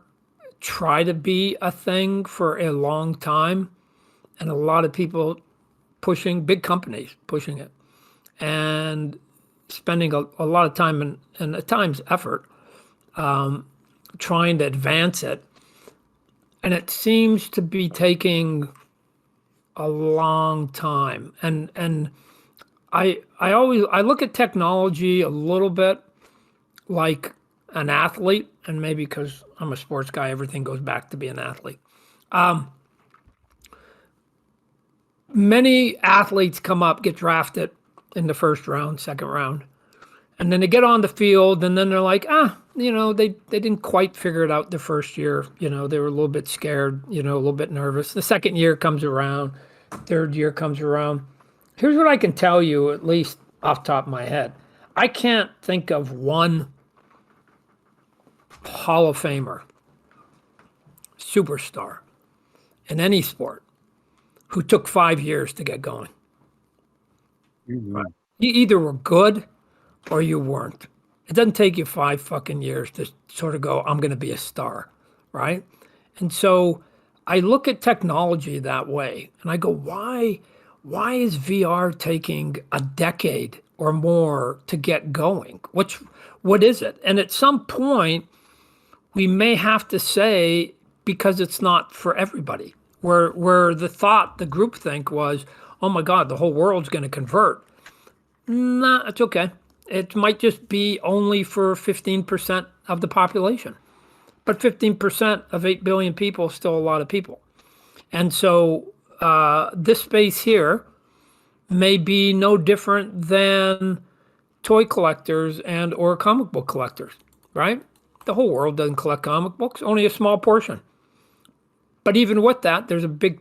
try to be a thing for a long time, and a lot of people big companies pushing it, and spending a lot of time and at times effort trying to advance it. And it seems to be taking a long time. And I look at technology a little bit like an athlete, and maybe because I'm a sports guy, everything goes back to be an athlete. Many athletes come up, get drafted in the first round, second round, and then they get on the field, and then they're like, they didn't quite figure it out the first year. They were a little bit scared, a little bit nervous. The second year comes around, third year comes around. Here's what I can tell you, at least off the top of my head. I can't think of one Hall of Famer, superstar in any sport who took 5 years to get going. Mm-hmm. You either were good or you weren't. It doesn't take you 5 fucking years to sort of go, I'm going to be a star, right? And so I look at technology that way, and I go, why is VR taking a decade or more to get going? What is it? And at some point, we may have to say, because it's not for everybody, where the groupthink was, oh my God, the whole world's going to convert. Nah, it's okay. It might just be only for 15% of the population. But 15% of 8 billion people is still a lot of people. And so this space here may be no different than toy collectors and or comic book collectors, right? The whole world doesn't collect comic books, only a small portion. But even with that, there's a big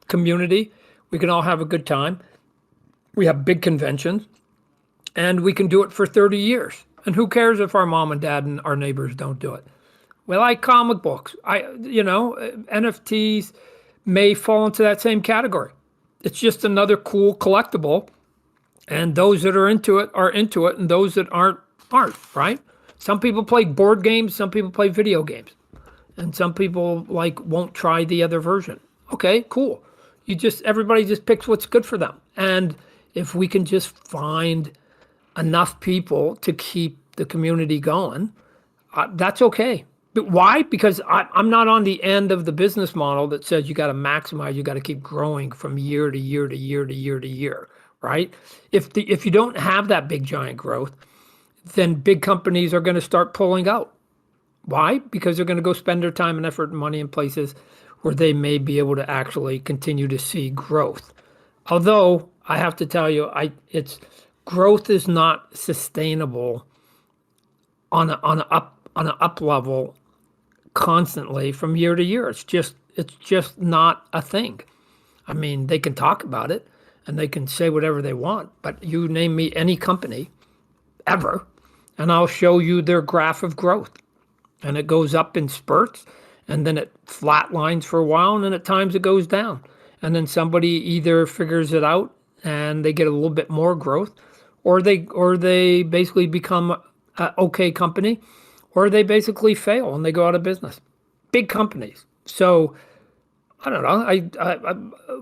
community. We can all have a good time. We have big conventions, and we can do it for 30 years. And who cares if our mom and dad and our neighbors don't do it? We like comic books. NFTs may fall into that same category. It's just another cool collectible, and those that are into it, and those that aren't, right? Some people play board games, some people play video games, and some people won't try the other version. Okay, cool. Everybody just picks what's good for them. And if we can just find enough people to keep the community going, that's okay. But why? Because I'm not on the end of the business model that says you got to maximize, you got to keep growing from year to year to year to year to year, right? If you don't have that big giant growth, then big companies are going to start pulling out. Why? Because they're going to go spend their time and effort and money in places where they may be able to actually continue to see growth. Although I have to tell you, growth is not sustainable on an up level constantly from year to year. It's just not a thing. I mean, they can talk about it and they can say whatever they want, but you name me any company ever, and I'll show you their graph of growth. And it goes up in spurts, and then it flatlines for a while, and then at times it goes down. And then somebody either figures it out and they get a little bit more growth, or they basically become an okay company, or they basically fail and they go out of business. Big companies. So I don't know.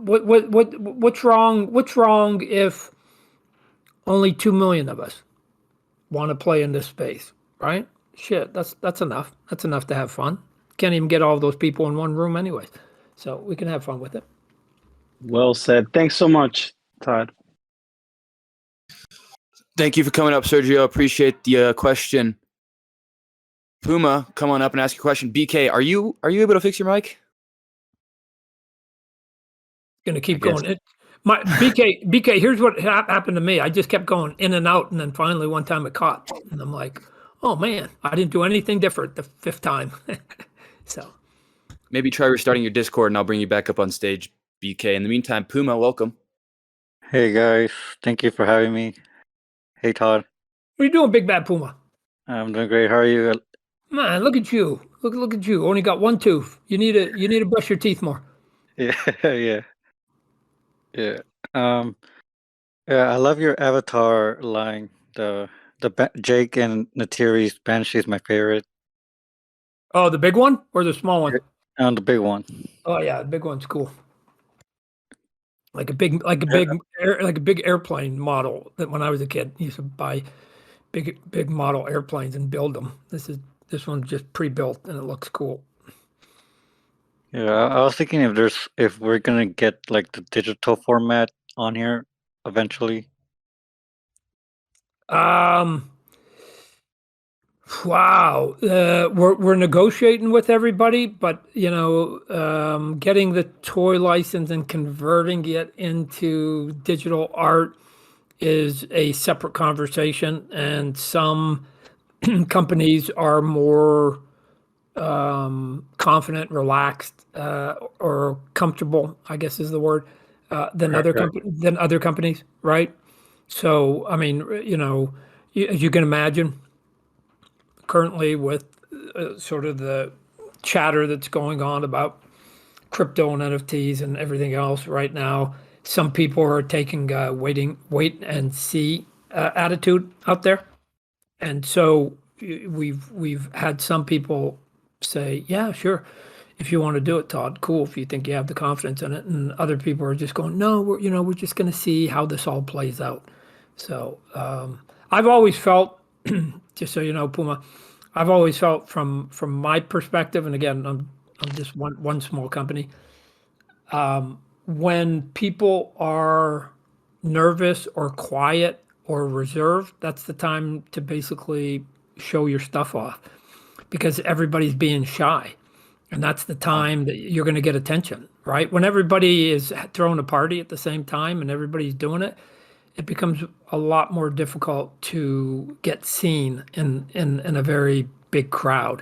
What's wrong if only 2 million of us want to play in this space, right? Shit, that's enough. That's enough to have fun. Can't even get all those people in one room anyway, so we can have fun with it. Well said. Thanks so much, Todd. Thank you for coming up, Sergio. Appreciate the question. Puma, come on up and ask your question. BK, are you able to fix your mic? Going to keep going. My BK. Here's what happened to me. I just kept going in and out, and then finally one time it caught, and I'm like, "Oh man, I didn't do anything different the fifth time." So maybe try restarting your Discord, and I'll bring you back up on stage, BK. In the meantime, Puma, welcome. Hey guys, thank you for having me. Hey Todd. What are you doing, Big Bad Puma? I'm doing great. How are you? Man, look at you. Look at you. Only got one tooth. You need to brush your teeth more. Yeah, yeah. Yeah. Yeah, I love your avatar line. The Jake and Natiri's Banshee is my favorite. Oh, the big one or the small one? The big one. Oh yeah, the big one's cool. Like a big airplane model that when I was a kid, I used to buy big model airplanes and build them. This one's just pre-built and it looks cool. Yeah, I was thinking if we're gonna get like the digital format on here eventually. Wow. We're negotiating with everybody, but getting the toy license and converting it into digital art is a separate conversation, and some companies are more confident, relaxed, or comfortable, I guess is the word, than other companies, right? So, I mean, as you can imagine, currently with sort of the chatter that's going on about crypto and NFTs and everything else right now, some people are taking wait and see attitude out there, and so we've had some people say, yeah, sure, if you want to do it, Todd, cool, if you think you have the confidence in it, and other people are just going, no, we're just going to see how this all plays out. So I've always felt, just so you know, Puma, I've always felt from my perspective, and again, I'm just one small company. When people are nervous or quiet or reserved, that's the time to basically show your stuff off, because everybody's being shy, and that's the time that you're going to get attention, right? When everybody is throwing a party at the same time and everybody's doing it, it becomes a lot more difficult to get seen in a very big crowd,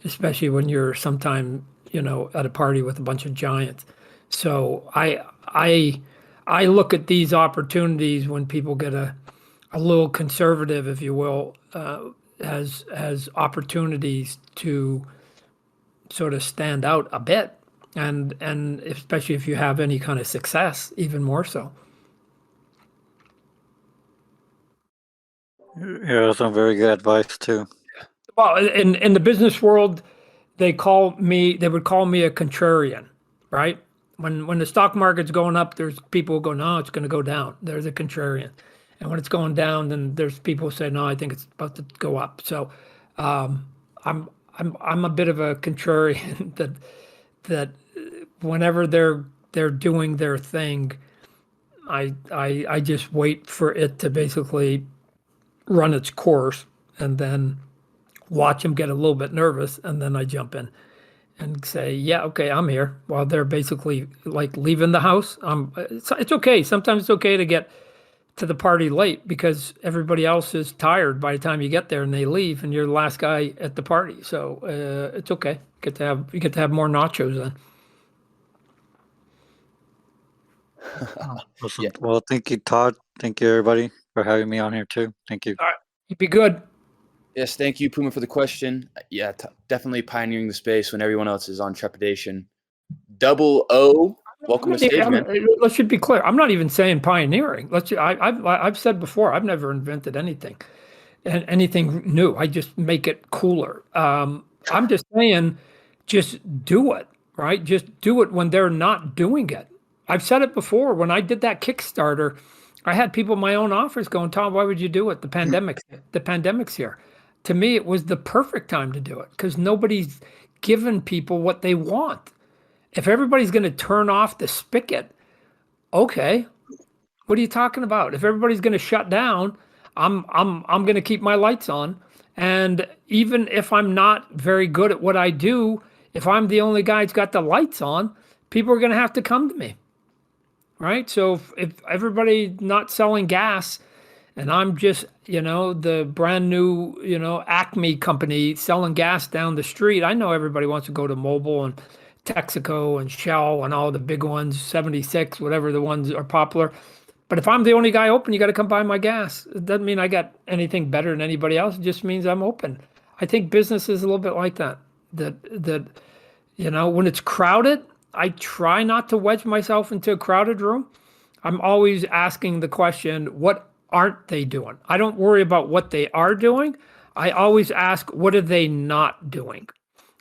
especially when you're sometime, at a party with a bunch of giants. So I look at these opportunities when people get a little conservative, if you will, as opportunities to sort of stand out a bit, and especially if you have any kind of success, even more so. Yeah, that's some very good advice too. Well, in the business world, they would call me a contrarian, right? When the stock market's going up, there's people who go, no, it's going to go down. There's a contrarian. And when it's going down, then there's people who say, no, I think it's about to go up. So I'm a bit of a contrarian that whenever they're doing their thing, I just wait for it to basically run its course and then watch them get a little bit nervous, and then I jump in and say, yeah, okay, I'm here, while they're basically like leaving the house. It's okay. Sometimes it's okay to get to the party late because everybody else is tired by the time you get there and they leave and you're the last guy at the party. So it's okay. You get to have more nachos then. Awesome. Yeah. Well, thank you, Todd. Thank you, everybody, for having me on here too. Thank you. All right. You be good. Yes, thank you, Puma, for the question. Yeah, definitely pioneering the space when everyone else is on trepidation. Double O, welcome to stage, man. Let's should be clear. I'm not even saying pioneering. I've said before, I've never invented anything new. I just make it cooler. I'm just saying, just do it, right? Just do it when they're not doing it. I've said it before. When I did that Kickstarter, I had people in my own office going, Tom, why would you do it? The pandemic's here. To me, it was the perfect time to do it because nobody's given people what they want. If everybody's going to turn off the spigot, okay, what are you talking about? If everybody's going to shut down, I'm going to keep my lights on. And even if I'm not very good at what I do, if I'm the only guy who's got the lights on, people are going to have to come to me. Right? So if everybody not selling gas and I'm just, the brand new, Acme company selling gas down the street, I know everybody wants to go to Mobil and Texaco and Shell and all the big ones, 76, whatever the ones are popular. But if I'm the only guy open, you got to come buy my gas. It doesn't mean I got anything better than anybody else. It just means I'm open. I think business is a little bit like that. That when it's crowded, I try not to wedge myself into a crowded room. I'm always asking the question, what aren't they doing? I don't worry about what they are doing. I always ask, what are they not doing?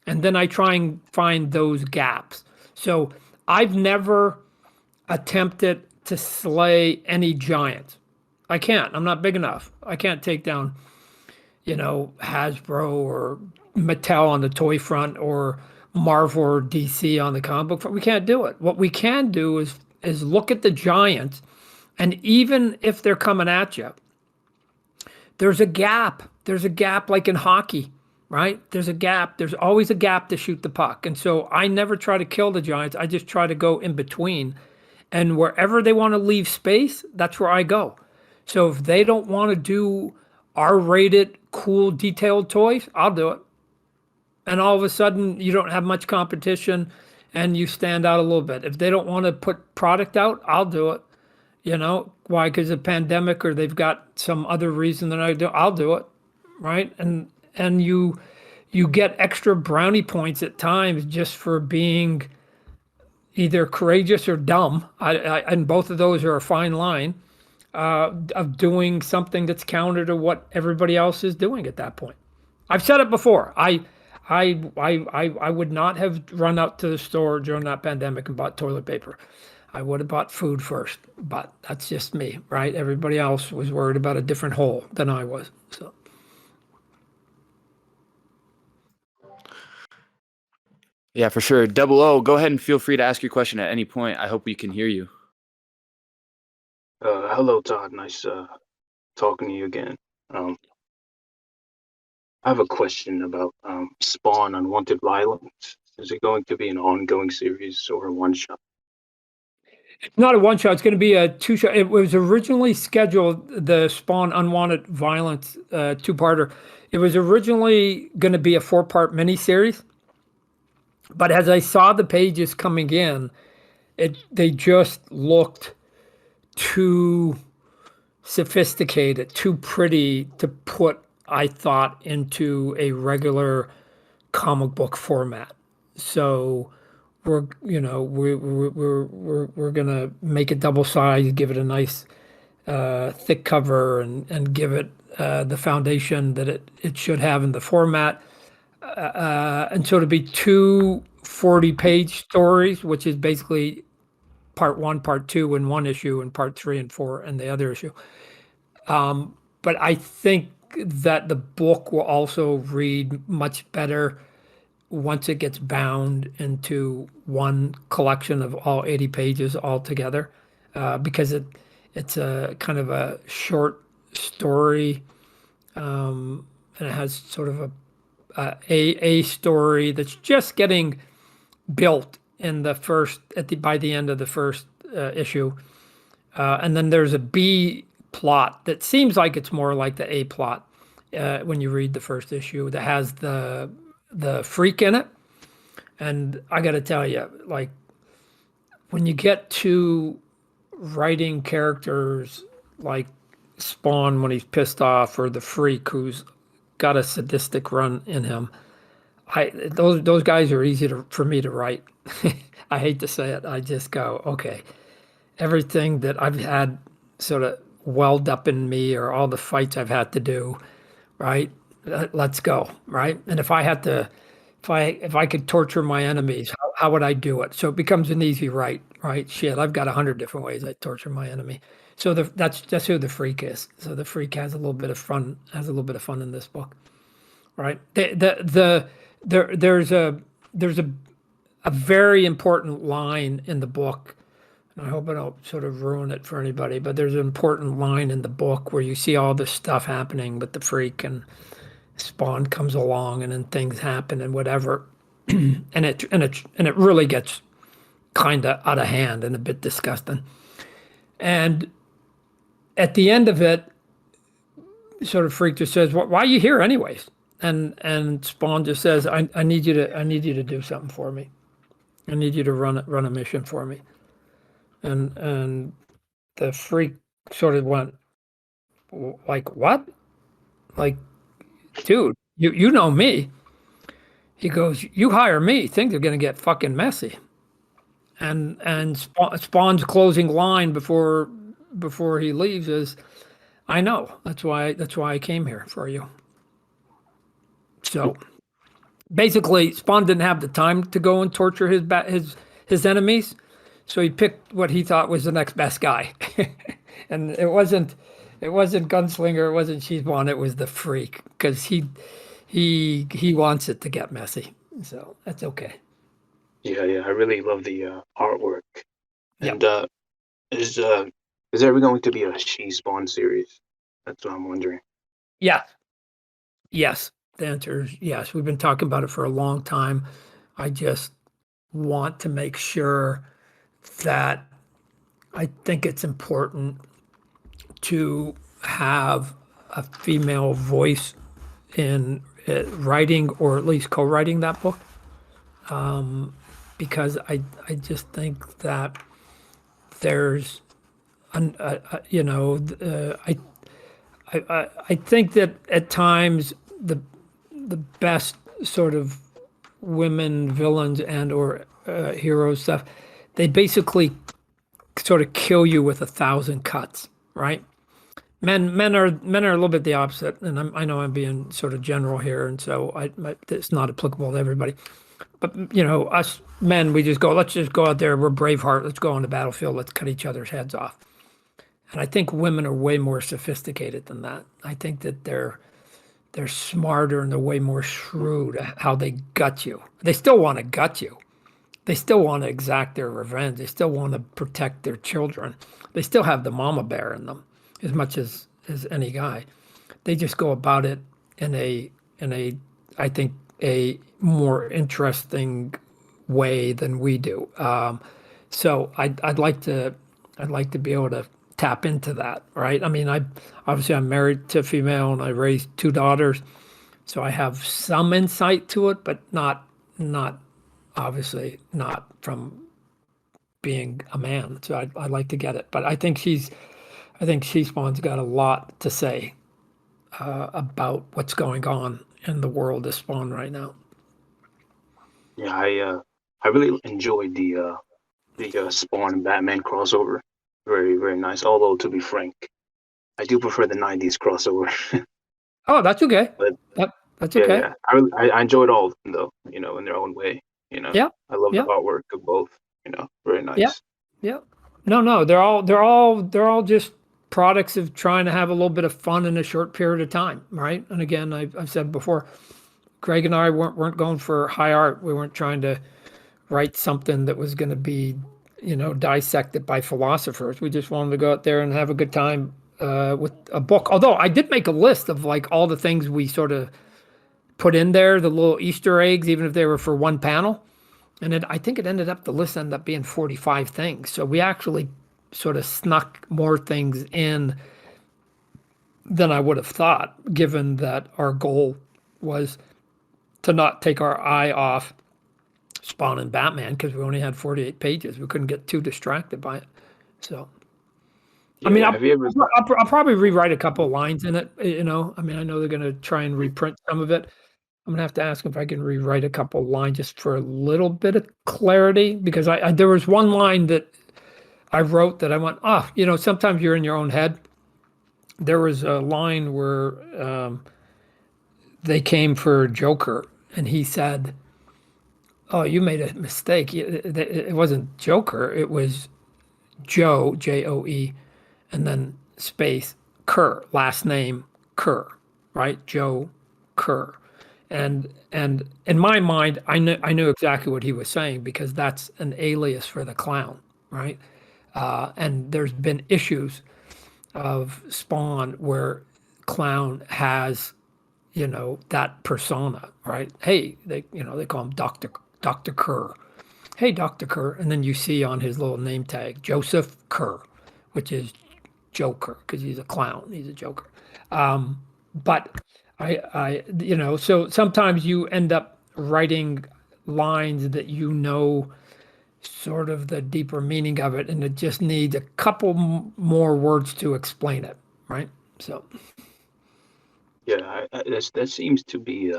And then I try and find those gaps. So I've never attempted to slay any giants. I can't. I'm not big enough. I can't take down, Hasbro or Mattel on the toy front or Marvel or DC on the comic book front. We can't do it. What we can do is look at the giants, and even if they're coming at you, there's a gap. There's a gap like in hockey, right? There's a gap. There's always a gap to shoot the puck. And so I never try to kill the giants. I just try to go in between. And wherever they want to leave space, that's where I go. So if they don't want to do R-rated, cool, detailed toys, I'll do it. And all of a sudden, you don't have much competition and you stand out a little bit. If they don't want to put product out, I'll do it. Why? Because of the pandemic or they've got some other reason that I'll do it, right? And you get extra brownie points at times just for being either courageous or dumb. And both of those are a fine line of doing something that's counter to what everybody else is doing at that point. I've said it before. I would not have run out to the store during that pandemic and bought toilet paper. I would have bought food first, but that's just me, right? Everybody else was worried about a different hole than I was. So. Yeah, for sure. Double O, go ahead and feel free to ask your question at any point. I hope we can hear you. Hello, Todd. Nice talking to you again. I have a question about Spawn Unwanted Violence. Is it going to be an ongoing series or a one-shot? It's not a one-shot. It's going to be a two-shot. It was originally scheduled, the Spawn Unwanted Violence two-parter. It was originally going to be a 4-part miniseries. But as I saw the pages coming in, they just looked too sophisticated, too pretty to put, I thought, into a regular comic book format. So we're gonna make it double sized, give it a nice thick cover, and give it the foundation that it should have in the format. And so to be 2 40-page stories, which is basically part 1, part 2 in one issue, and part 3 and 4 in the other issue. But I think that the book will also read much better once it gets bound into one collection of all 80 pages all together, because it's a kind of a short story, and it has sort of a story that's just getting built in the by the end of the first issue, and then there's a B plot that seems like it's more like the A plot when you read the first issue, that has the freak in it. And I got to tell you, like, when you get to writing characters like Spawn when he's pissed off, or the freak who's got a sadistic run in him, those guys are easy for me to write. I hate to say it. I just go, okay, everything that I've had sort of welled up in me, or all the fights I've had to do, right? Let's go, right? And if I could torture my enemies, how would I do it? So it becomes an easy right? Shit, I've got 100 different ways I torture my enemy. So that's who the freak is. So the freak has a little bit of fun. In this book, right? There's a very important line in the book. And I hope I don't sort of ruin it for anybody, but there's an important line in the book where you see all this stuff happening with the freak, and Spawn comes along, and then things happen and whatever, and it really gets kind of out of hand and a bit disgusting. And at the end of it, sort of freak just says, "Why are you here anyways?" And Spawn just says, "I need you to do something for me. I need you to run a mission for me." And the freak sort of went, like, "What? Like, dude, you know me." He goes, "You hire me, things are gonna get fucking messy." And Spawn's closing line before he leaves is, "I know. That's why I came here for you." So basically, Spawn didn't have the time to go and torture his enemies, so he picked what he thought was the next best guy. And it wasn't Gunslinger, it wasn't Spawn, it was the freak, because he wants it to get messy. So that's okay. Yeah, I really love the artwork. Yep. And is there ever going to be a She Spawn series? That's what I'm wondering. Yeah. Yes. The answer is yes. We've been talking about it for a long time. I just want to make sure that I think it's important to have a female voice in writing, or at least co-writing that book, because I just think that there's I think that at times the best sort of women villains and or heroes stuff, they basically sort of kill you with 1,000 cuts, right? Men are a little bit the opposite, and I know I'm being sort of general here, and so it's not applicable to everybody. But us men, we just go, let's just go out there. We're Braveheart. Let's go on the battlefield. Let's cut each other's heads off. And I think women are way more sophisticated than that. I think that they're smarter, and they're way more shrewd at how they gut you. They still want to gut you. They still want to exact their revenge. They still want to protect their children. They still have the mama bear in them as much as any guy. They just go about it in a I think a more interesting way than we do. So I'd like to be able to tap into that, right? I mean, I'm married to a female, and I raised 2 daughters, so I have some insight to it, but not obviously not from being a man. So I'd like to get it, but I think She Spawn's got a lot to say about what's going on in the world of Spawn right now. Yeah, I really enjoyed the Spawn and Batman crossover. Very, very nice. Although, to be frank, I do prefer the '90s crossover. Oh, that's okay. But that's okay. Yeah. I enjoyed all of them, though. In their own way. Yeah. I love the artwork of both. Very nice. Yeah. No, they're all just products of trying to have a little bit of fun in a short period of time, right? And again, I've said before, Greg and I weren't going for high art. We weren't trying to write something that was going to be, dissected by philosophers. We just wanted to go out there and have a good time with a book. Although I did make a list of like all the things we sort of put in there, the little Easter eggs, even if they were for one panel. And I think the list ended up being 45 things. So we actually sort of snuck more things in than I would have thought, given that our goal was to not take our eye off Spawn and Batman, because we only had 48 pages. We couldn't get too distracted by it. So, Yeah, I mean, I'll probably rewrite a couple of lines in it. I mean, I know they're going to try and reprint some of it. I'm gonna have to ask if I can rewrite a couple of lines just for a little bit of clarity, because there was one line that I wrote that I went, sometimes you're in your own head. There was a line where they came for Joker, and he said, Oh, you made a mistake. It wasn't Joker. It was Joe, Joe, and then space Kerr, last name Kerr, right? Joe Kerr. And in my mind, I knew exactly what he was saying because that's an alias for the clown, right? And there's been issues of Spawn where clown has, that persona, right? Hey, they call him Dr. Kerr. Hey, Dr. Kerr. And then you see on his little name tag, Joseph Kerr, which is Joker, because he's a clown. He's a Joker. But so sometimes you end up writing lines that sort of the deeper meaning of it, and it just needs a couple more words to explain it, right? So. Yeah, that seems to be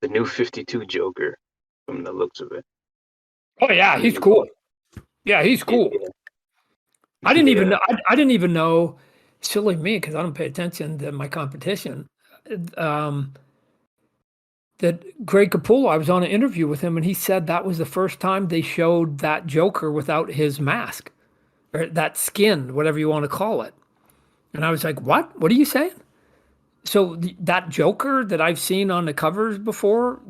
the new 52 Joker from the looks of it. Oh yeah, he's cool. Yeah, he's cool. Yeah. I didn't even know. I didn't even know. Silly me, because I don't pay attention to my competition. That Greg Capullo, I was on an interview with him, and he said that was the first time they showed that Joker without his mask, or that skin, whatever you want to call it. And I was like, "What? What are you saying?" So that Joker that I've seen on the covers before,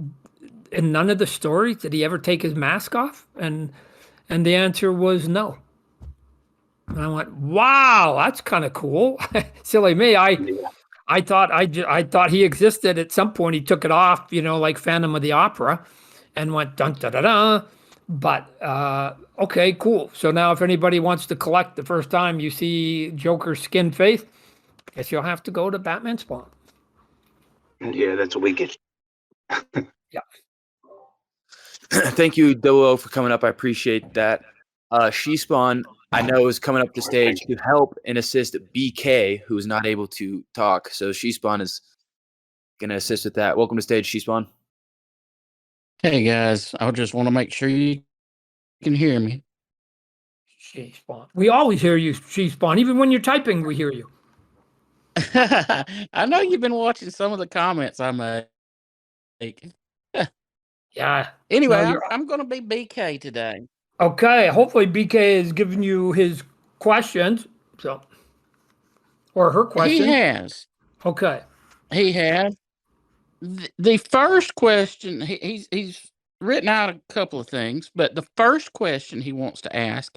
in none of the stories did he ever take his mask off, and the answer was no. And I went, wow, that's kind of cool. Silly me. I thought he existed at some point. He took it off, like Phantom of the Opera, and went dun da da da. But okay, cool. So now, if anybody wants to collect the first time you see Joker's skin face, guess you'll have to go to Batman Spawn. Yeah, that's wicked. Yeah. Thank you, Dolo, for coming up. I appreciate that. She Spawn, I know, is coming up the stage to help and assist BK, who is not able to talk. So She Spawn is going to assist with that. Welcome to stage, She Spawn. Hey guys, I just want to make sure you can hear me. She Spawn. We always hear you, She Spawn. Even when you're typing, we hear you. I know you've been watching some of the comments I make. Yeah. Anyway, No, I'm going to be BK today. Okay. Hopefully BK has given you his questions. So, or her questions. He has. Okay. He has. The first question, he's written out a couple of things, but the first question he wants to ask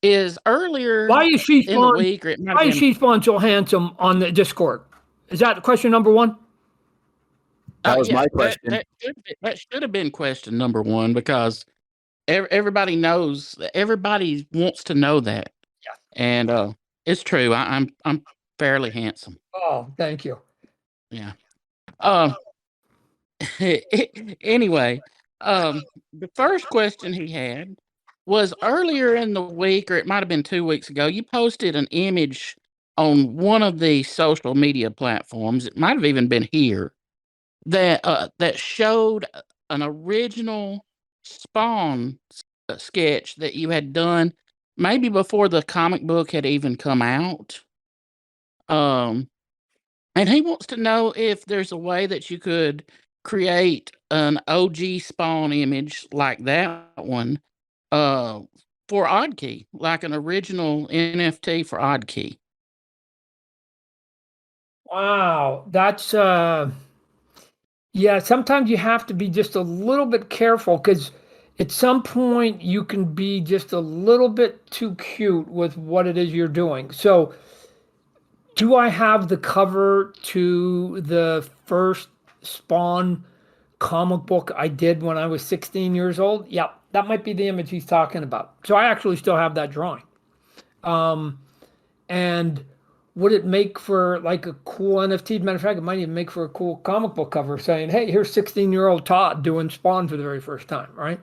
is earlier Why is She in the Spawn? week, or it might Why have is been, She Spawn so handsome on the Discord? Is that question number one? That was yeah, my question. That should have been question number one, because everybody knows, everybody wants to know that. Yeah. And it's true. I'm fairly handsome. Oh, thank you. Yeah. Anyway, the first question he had was earlier in the week, or it might have been 2 weeks ago. You posted an image on one of the social media platforms. It might have even been here, that showed an original Spawn sketch that you had done maybe before the comic book had even come out. And he wants to know if there's a way that you could create an OG Spawn image like that one for OddKey, like an original NFT for OddKey. Wow. That's yeah, sometimes you have to be just a little bit careful, because at some point you can be just a little bit too cute with what it is you're doing. So, do I have the cover to the first Spawn comic book I did when I was 16 years old? Yeah, that might be the image he's talking about. So I actually still have that drawing. And would it make for like a cool NFT? Matter of fact, it might even make for a cool comic book cover saying, hey, here's 16-year-old Todd doing Spawn for the very first time, right?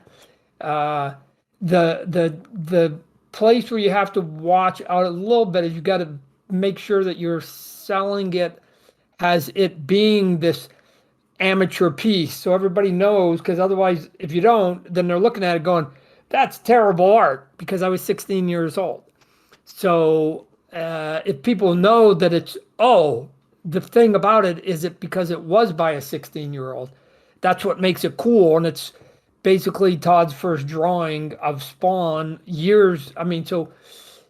The place where you have to watch out a little bit is you got to make sure that you're selling it as it being this amateur piece, so everybody knows, because otherwise, if you don't, then they're looking at it going, that's terrible art, because I was 16 years old. So if people know that it's, the thing about it is it because it was by a 16-year-old, that's what makes it cool, and it's basically Todd's first drawing of Spawn years. I mean, so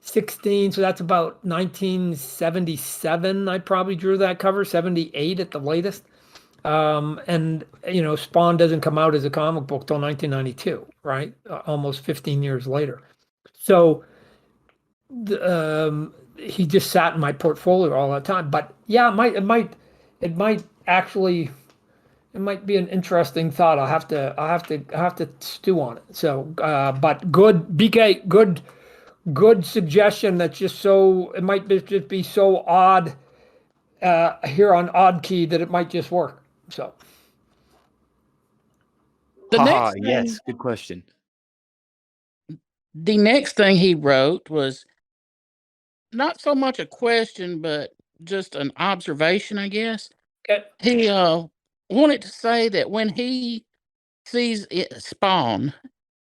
16, so that's about 1977. I probably drew that cover, 78 at the latest. And you know, Spawn doesn't come out as a comic book till 1992, right? Almost 15 years later. So he just sat in my portfolio all that time. But yeah, it might actually, it might be an interesting thought. I'll have to stew on it. So, but good, BK, good suggestion. That's just so, it might just be so odd here on OddKey that it might just work. So. Yes, good question. The next thing he wrote was not so much a question, but just an observation, I guess. Okay. He wanted to say that when he sees it Spawn,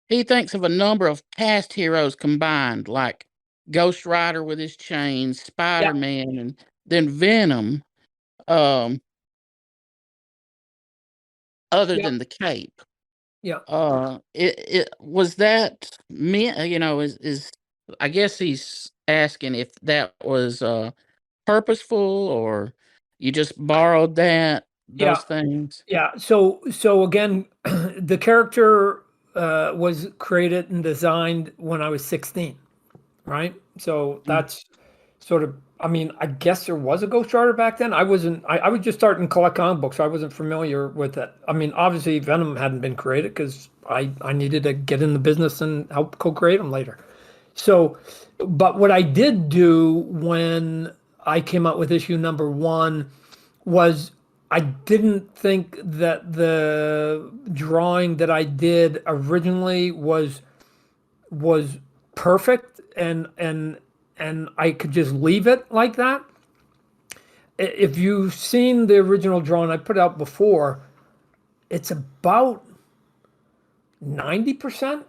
he thinks of a number of past heroes combined, like Ghost Rider with his chains, Spider-Man, and then Venom, other than the cape. Yeah. It was that meant, you know, is I guess he's asking if that was purposeful or you just borrowed those things. Yeah. So again, the character was created and designed when I was 16, right? So that's sort of, I mean, I guess there was a Ghost Rider back then. I was just starting to collect comic books. So I wasn't familiar with it. I mean, obviously Venom hadn't been created because I needed to get in the business and help co-create them later. So, but what I did do when I came out with issue number 1 was I didn't think that the drawing that I did originally was perfect and I could just leave it like that. If you've seen the original drawing I put out before, it's about 90%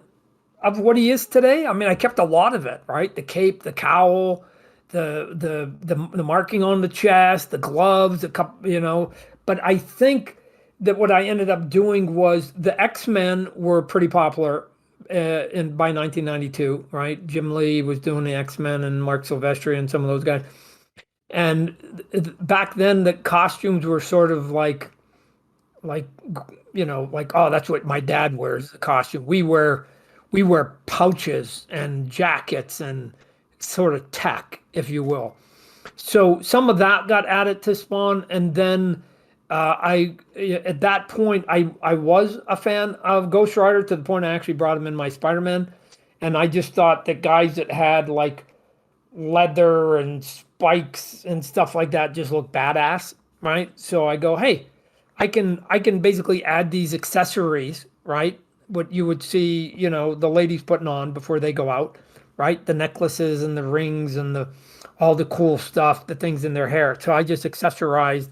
of what he is today. I mean, I kept a lot of it, right? The cape, the cowl, the marking on the chest, the gloves, the cup, you know. But I think that what I ended up doing was the X-Men were pretty popular by 1992, right? Jim Lee was doing the X-Men and Mark Silvestri and some of those guys. And back then the costumes were sort of like, you know, like, oh, that's what my dad wears, the costume. We wear pouches and jackets and sort of tech, if you will. So some of that got added to Spawn, and then at that point I was a fan of Ghost Rider to the point I actually brought him in my Spider-Man, and I just thought that guys that had like leather and spikes and stuff like that just looked badass, right? So I go, hey, I can basically add these accessories, right? What you would see, you know, the ladies putting on before they go out, right? The necklaces and the rings and all the cool stuff, the things in their hair. So I just accessorized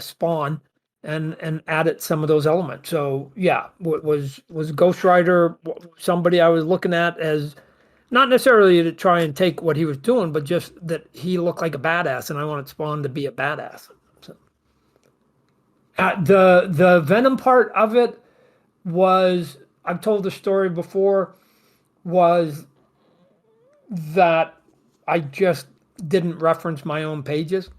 Spawn and added some of those elements. So yeah, was Ghost Rider somebody I was looking at as not necessarily to try and take what he was doing, but just that he looked like a badass, and I wanted Spawn to be a badass. So, the Venom part of it was, I've told the story before, was that I just didn't reference my own pages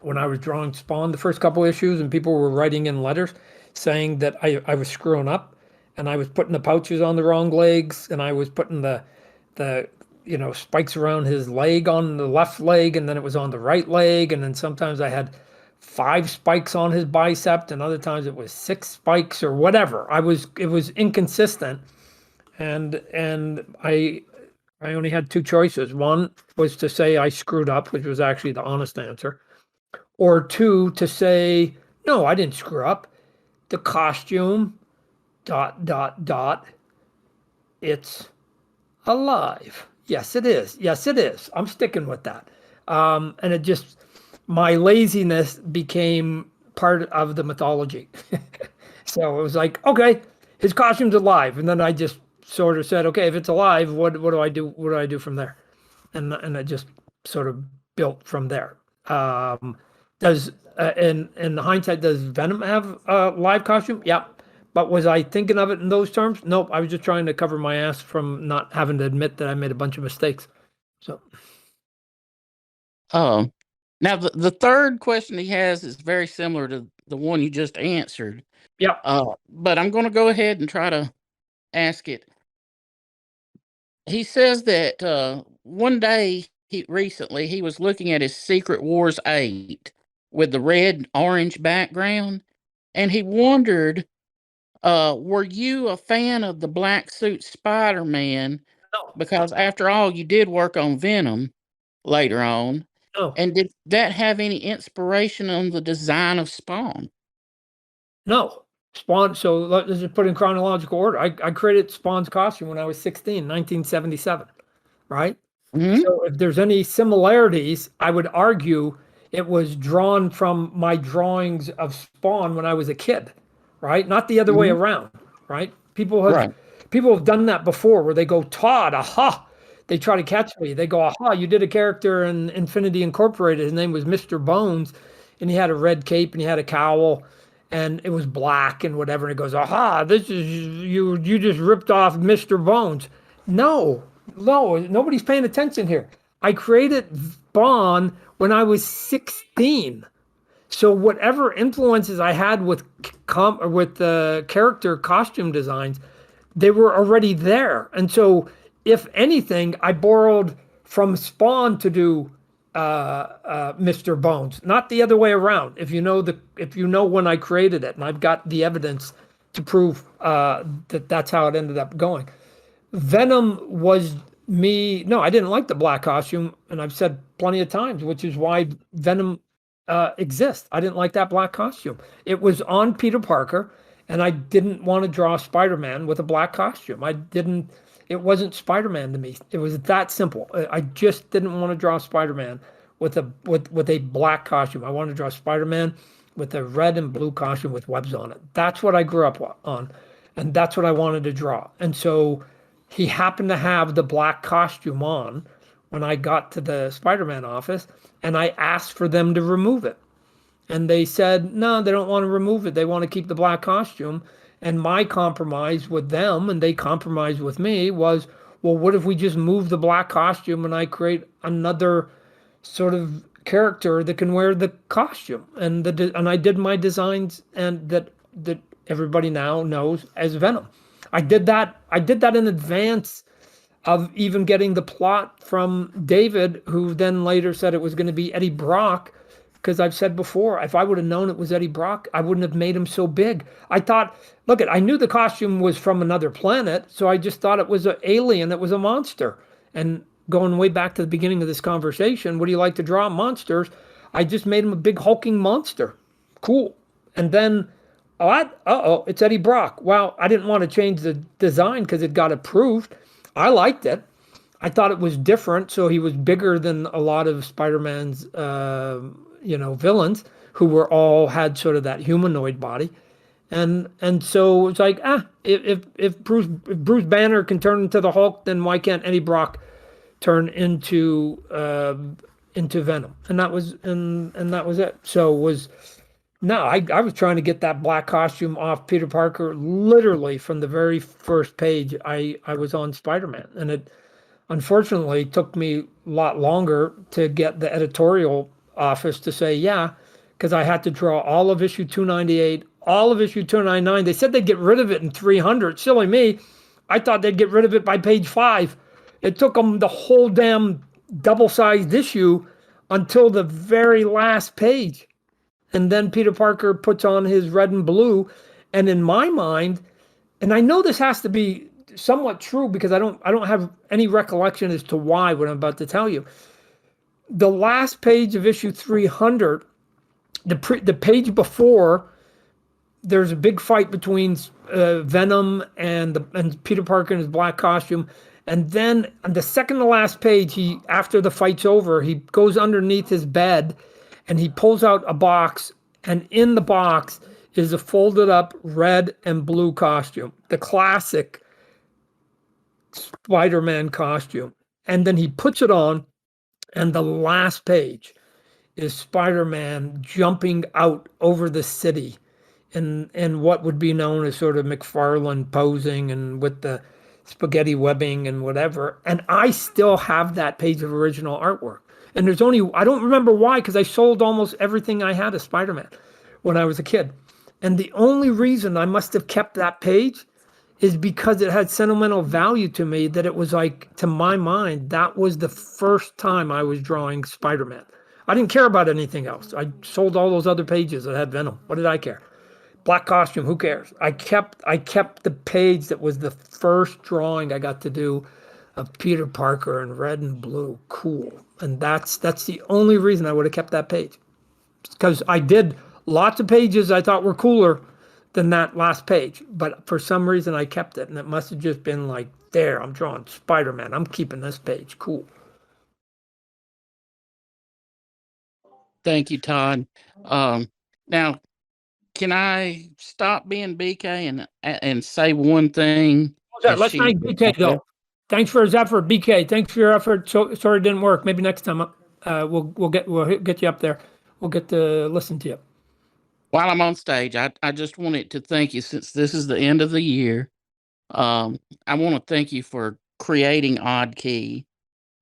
when I was drawing Spawn the first couple issues, and people were writing in letters saying that I was screwing up and I was putting the pouches on the wrong legs, and I was putting the you know, spikes around his leg on the left leg, and then it was on the right leg, and then sometimes I had 5 spikes on his bicep, and other times it was 6 spikes or whatever. It was inconsistent, and I only had 2 choices. One was to say I screwed up, which was actually the honest answer, or 2 to say no, I didn't screw up. The costume ... it's alive. Yes, it is. Yes, it is. I'm sticking with that. And it just, my laziness became part of the mythology. So it was like, okay, his costume's alive. And then I just sort of said, okay, if it's alive, what do I do? What do I do from there? And I just sort of built from there. In hindsight, does Venom have a live costume? Yeah. But was I thinking of it in those terms? Nope. I was just trying to cover my ass from not having to admit that I made a bunch of mistakes. So, now the third question he has is very similar to the one you just answered. yeah. But I'm going to go ahead and try to ask it. He says that one day recently he was looking at his Secret Wars 8 with the red orange background, and he wondered, were you a fan of the black suit Spider-Man? No. Because after all, you did work on Venom later on. No. And did that have any inspiration on the design of Spawn? No. Spawn, so let's just put in chronological order. I created Spawn's costume when I was 16, 1977, right? Mhm. So if there's any similarities, I would argue it was drawn from my drawings of Spawn when I was a kid, right? Not the other way around, right? People have done that before where they go, Todd, aha. They try to catch me. They go, aha, you did a character in Infinity Incorporated. His name was Mr. Bones, and he had a red cape and he had a cowl, and it was black and whatever. And it goes, aha, this is you just ripped off Mr. Bones. No, nobody's paying attention here. I created Spawn when I was 16. So whatever influences I had with the character costume designs, they were already there. And so if anything, I borrowed from Spawn to do Mr. Bones, not the other way around. If you know when I created it, and I've got the evidence to prove that's how it ended up going. Venom was me. No, I didn't like the black costume, and I've said plenty of times, which is why Venom exists. I didn't like that black costume. It was on Peter Parker, and I didn't want to draw Spider-Man with a black costume. It wasn't Spider-Man to me. It was that simple. I just didn't want to draw Spider-Man with a black costume. I wanted to draw Spider-Man with a red and blue costume with webs on it. That's what I grew up on, and that's what I wanted to draw. And so he happened to have the black costume on when I got to the Spider-Man office, and I asked for them to remove it. And they said, no, they don't want to remove it. They want to keep the black costume. And my compromise with them, and they compromised with me, was, well, what if we just move the black costume and I create another sort of character that can wear the costume? And I did my designs, and that everybody now knows as Venom. I did that in advance of even getting the plot from David, who then later said it was going to be Eddie Brock. Because I've said before, if I would have known it was Eddie Brock, I wouldn't have made him so big. I thought, I knew the costume was from another planet, so I just thought it was an alien, it was a monster. And going way back to the beginning of this conversation, what do you like to draw? Monsters. I just made him a big hulking monster. Cool. And then, it's Eddie Brock. Well, I didn't want to change the design because it got approved. I liked it. I thought it was different, so he was bigger than a lot of Spider-Man's villains, who were all had sort of that humanoid body. And so it's like, if Bruce Banner can turn into the Hulk, then why can't Eddie Brock turn into Venom? And that was it. So I was trying to get that black costume off Peter Parker literally from the very first page I was on Spider-Man. And it unfortunately took me a lot longer to get the editorial office to say, yeah, because I had to draw all of issue 298, all of issue 299. They said they'd get rid of it in 300. Silly me. I thought they'd get rid of it by page 5. It took them the whole damn double-sized issue until the very last page. And then Peter Parker puts on his red and blue. And in my mind, and I know this has to be somewhat true because I don't have any recollection as to why, what I'm about to tell you. The last page of issue 300, the page before, there's a big fight between Venom and Peter Parker in his black costume. And then on the second to last page, after the fight's over, he goes underneath his bed and he pulls out a box. And in the box is a folded up red and blue costume, the classic Spider-Man costume. And then he puts it on. And the last page is Spider-Man jumping out over the city in what would be known as sort of McFarlane posing and with the spaghetti webbing and whatever. And I still have that page of original artwork. And there's only, I don't remember why, because I sold almost everything I had of Spider-Man when I was a kid. And the only reason I must have kept that page is because it had sentimental value to me, that it was like, to my mind, that was the first time I was drawing Spider-Man. I didn't care about anything else. I sold all those other pages that had Venom. What did I care? Black costume, who cares? I kept the page that was the first drawing I got to do of Peter Parker in red and blue. Cool. And that's the only reason I would have kept that page. Because I did lots of pages I thought were cooler than that last page. But for some reason I kept it. And it must have just been like, there, I'm drawing Spider-Man. I'm keeping this page. Cool. Thank you, Todd. Now, can I stop being BK and say one thing? Let's thank BK though. Thanks for his effort, BK. Thanks for your effort. So sorry it didn't work. Maybe next time we'll get you up there. We'll get to listen to you. While I'm on stage, I just wanted to thank you, since this is the end of the year. I want to thank you for creating OddKey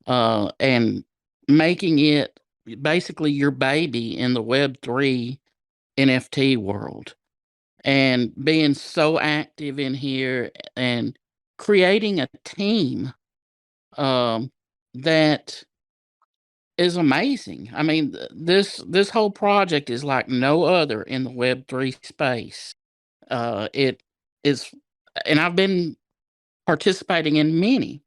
and making it basically your baby in the Web3 NFT world, and being so active in here and creating a team that is amazing. I mean, this whole project is like no other in the Web3 space. It is, and I've been participating in many,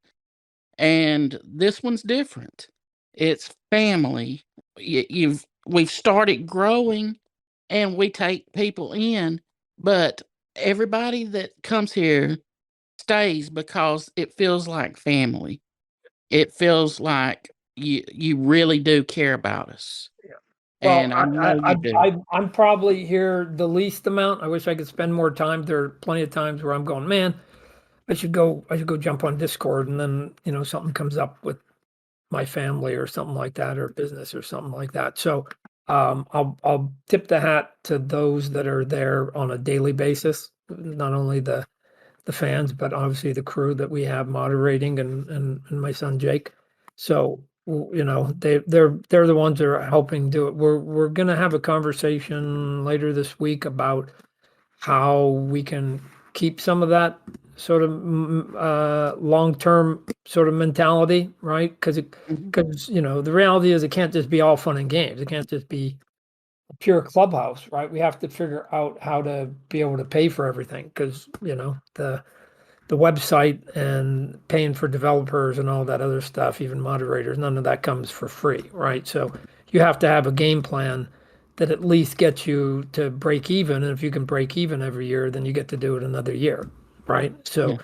and this one's different. It's family. We've started growing, and we take people in, but everybody that comes here stays because it feels like family. It feels like you really do care about us. Yeah. And Well, I know you do. I'm probably here the least amount. I wish I could spend more time. There are plenty of times where I'm going, man, I should go jump on Discord, and then, something comes up with my family or something like that, or business or something like that. So I'll tip the hat to those that are there on a daily basis, not only the fans, but obviously the crew that we have moderating, and my son Jake. So they're the ones that are helping do it. We're gonna have a conversation later this week about how we can keep some of that sort of long-term sort of mentality, right? Because the reality is, it can't just be all fun and games. It can't just be a pure clubhouse, right? We have to figure out how to be able to pay for everything, because the website and paying for developers and all that other stuff, even moderators, none of that comes for free, right? So you have to have a game plan that at least gets you to break even. And if you can break even every year, then you get to do it another year, right? So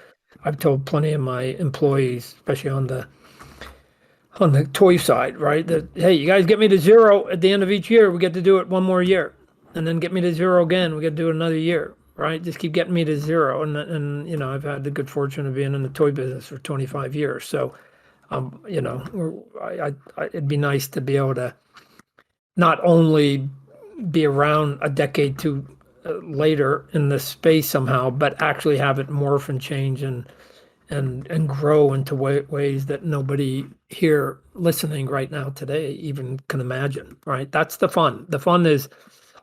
I've told plenty of my employees, especially on the toy side, right, that, hey, you guys get me to zero at the end of each year, we get to do it one more year, and then get me to zero again, we get to do it another year, right? Just keep getting me to zero. And I've had the good fortune of being in the toy business for 25 years. So, it'd be nice to be able to not only be around a decade to later in this space somehow, but actually have it morph and change and grow into ways that nobody here listening right now today even can imagine, right? That's the fun. The fun is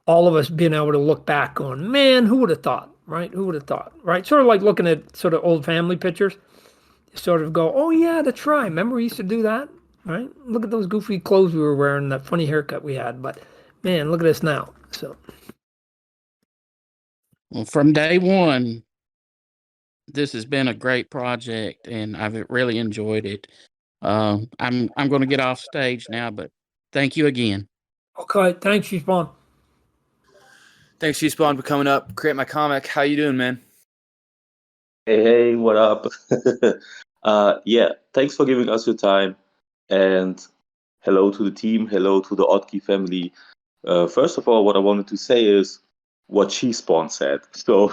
all of us being able to look back on, man, who would have thought, right? Who would have thought, right? Sort of like looking at sort of old family pictures. You sort of go, oh yeah, that's right. Remember we used to do that, right? Look at those goofy clothes we were wearing, that funny haircut we had, but man, look at us now. So, well, from day one, this has been a great project, and I've really enjoyed it. I'm going to get off stage now, but thank you again. Okay, thanks, Spawn. Thanks, Spawn, for coming up. Create my comic. How you doing, man? Hey, what up? Yeah, thanks for giving us your time, and hello to the team, hello to the OddKey family. First of all, what I wanted to say is what Spawn said. So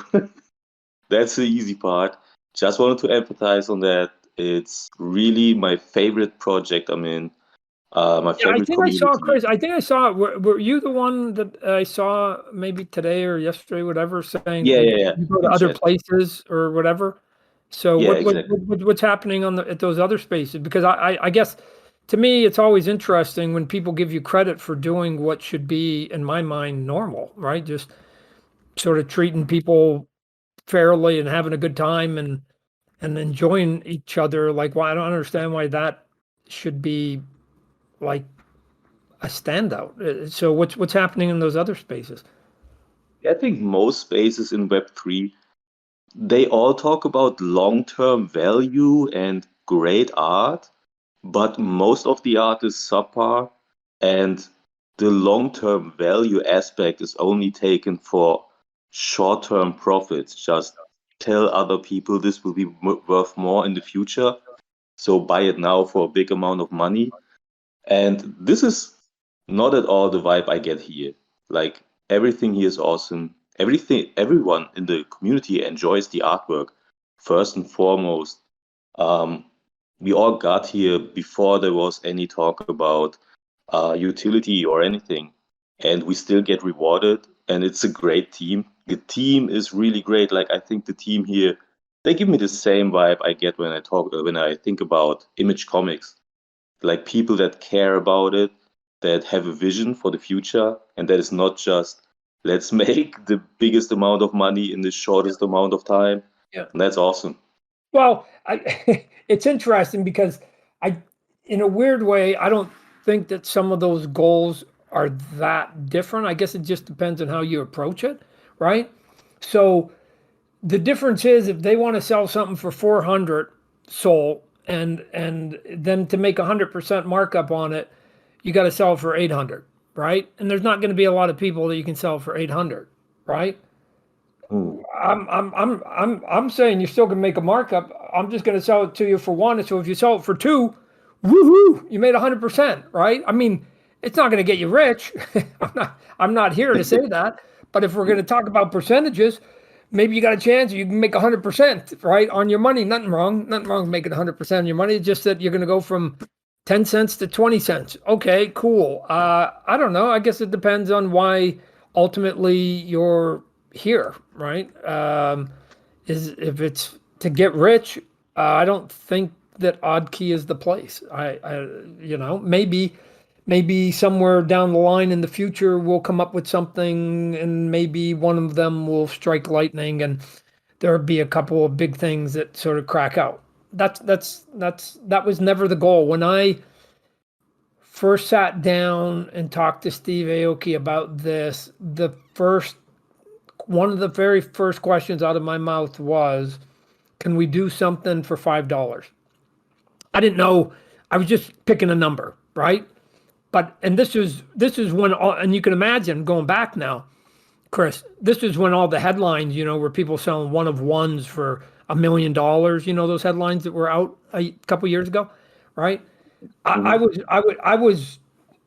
that's the easy part. Just wanted to emphasize on that. It's really my favorite project I'm in. my Yeah, I favorite think I saw community. Chris. I think I saw it. Were you the one that I saw maybe today or yesterday, whatever, saying Yeah, that yeah, yeah. you go to In other chat. places or whatever? So Yeah, exactly. what's happening on at those other spaces? Because I guess to me it's always interesting when people give you credit for doing what should be, in my mind, normal, right? Just sort of treating people fairly and having a good time and enjoying each other. Like, why I don't understand why that should be like a standout. So what's happening in those other spaces? I think most spaces in Web3, they all talk about long-term value and great art, but most of the art is subpar, and the long-term value aspect is only taken for short-term profits. Just tell other people this will be worth more in the future, so buy it now for a big amount of money. And this is not at all the vibe I get here. Like, everything here is awesome. Everyone in the community enjoys the artwork. First and foremost, um, we all got here before there was any talk about utility or anything, and we still get rewarded. And it's a great team. The team is really great. Like, I think the team here, they give me the same vibe I get when I think about Image Comics, like people that care about it, that have a vision for the future, and that is not just let's make the biggest amount of money in the shortest amount of time. Yeah. And that's awesome. Well, it's interesting because in a weird way, I don't think that some of those goals are that different. I guess it just depends on how you approach it, right? So the difference is if they want to sell something for 400 SOL and then to make 100% markup on it, you got to sell it for 800, right? And there's not going to be a lot of people that you can sell for 800, right? I'm saying you still can make a markup. I'm just going to sell it to you for one. So if you sell it for two, woohoo, you made 100%, right? I mean, it's not going to get you rich. I'm not here to say that. But if we're going to talk about percentages, maybe you got a chance you can make 100%, right, on your money. Nothing wrong with making 100% on your money. It's just that you're going to go from 10 cents to 20 cents. Okay, cool. I don't know. I guess it depends on why ultimately you're here, right? Is if it's to get rich, I don't think that OddKey is the place. Maybe somewhere down the line in the future we'll come up with something, and maybe one of them will strike lightning, and there'll be a couple of big things that sort of crack out. That was never the goal. When I first sat down and talked to Steve Aoki about this, one of the very first questions out of my mouth was, can we do something for $5? I didn't know. I was just picking a number, right? And this is when and you can imagine going back now, Chris, this is when all the headlines, where people selling one of ones for $1 million, those headlines that were out a couple years ago, right? I was,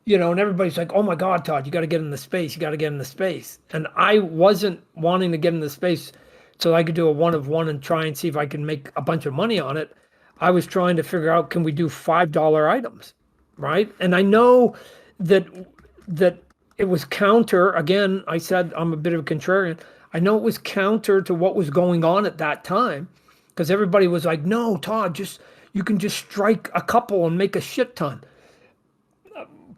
and everybody's like, oh my God, Todd, you got to get in the space. You got to get in the space. And I wasn't wanting to get in the space so I could do a one of one and try and see if I can make a bunch of money on it. I was trying to figure out, can we do $5 items, right? And I know that it was counter. Again, I said I'm a bit of a contrarian. I know it was counter to what was going on at that time, because everybody was like, no, Todd, you can just strike a couple and make a shit ton.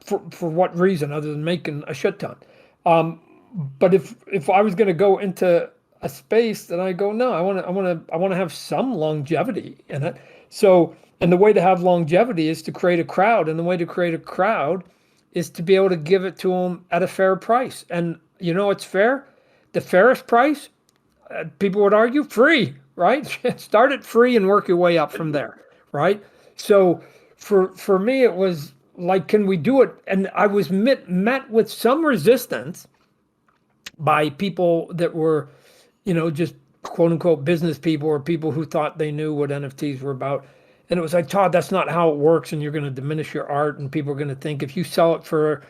For what reason other than making a shit ton? But if I was going to go into a space, then I go, no, I want to have some longevity in it. So, and the way to have longevity is to create a crowd, and the way to create a crowd is to be able to give it to them at a fair price. And it's fair. The fairest price, people would argue, free, right? Start it free and work your way up from there, right? So for me, it was like, can we do it? And I was met with some resistance by people that were, just quote unquote business people, or people who thought they knew what NFTs were about. And it was like, Todd, that's not how it works. And you're going to diminish your art. And people are going to think if you sell it for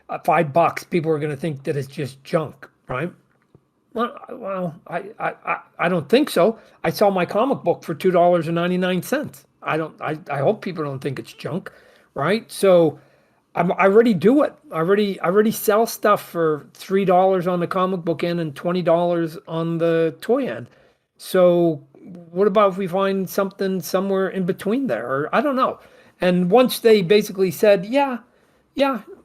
$5, people are going to think that it's just junk, right? Well, I don't think so. I sell my comic book for $2.99. I hope people don't think it's junk, right? So I already do it. I already sell stuff for $3 on the comic book end and $20 on the toy end. So what about if we find something somewhere in between there? Or I don't know. And once they basically said, yeah,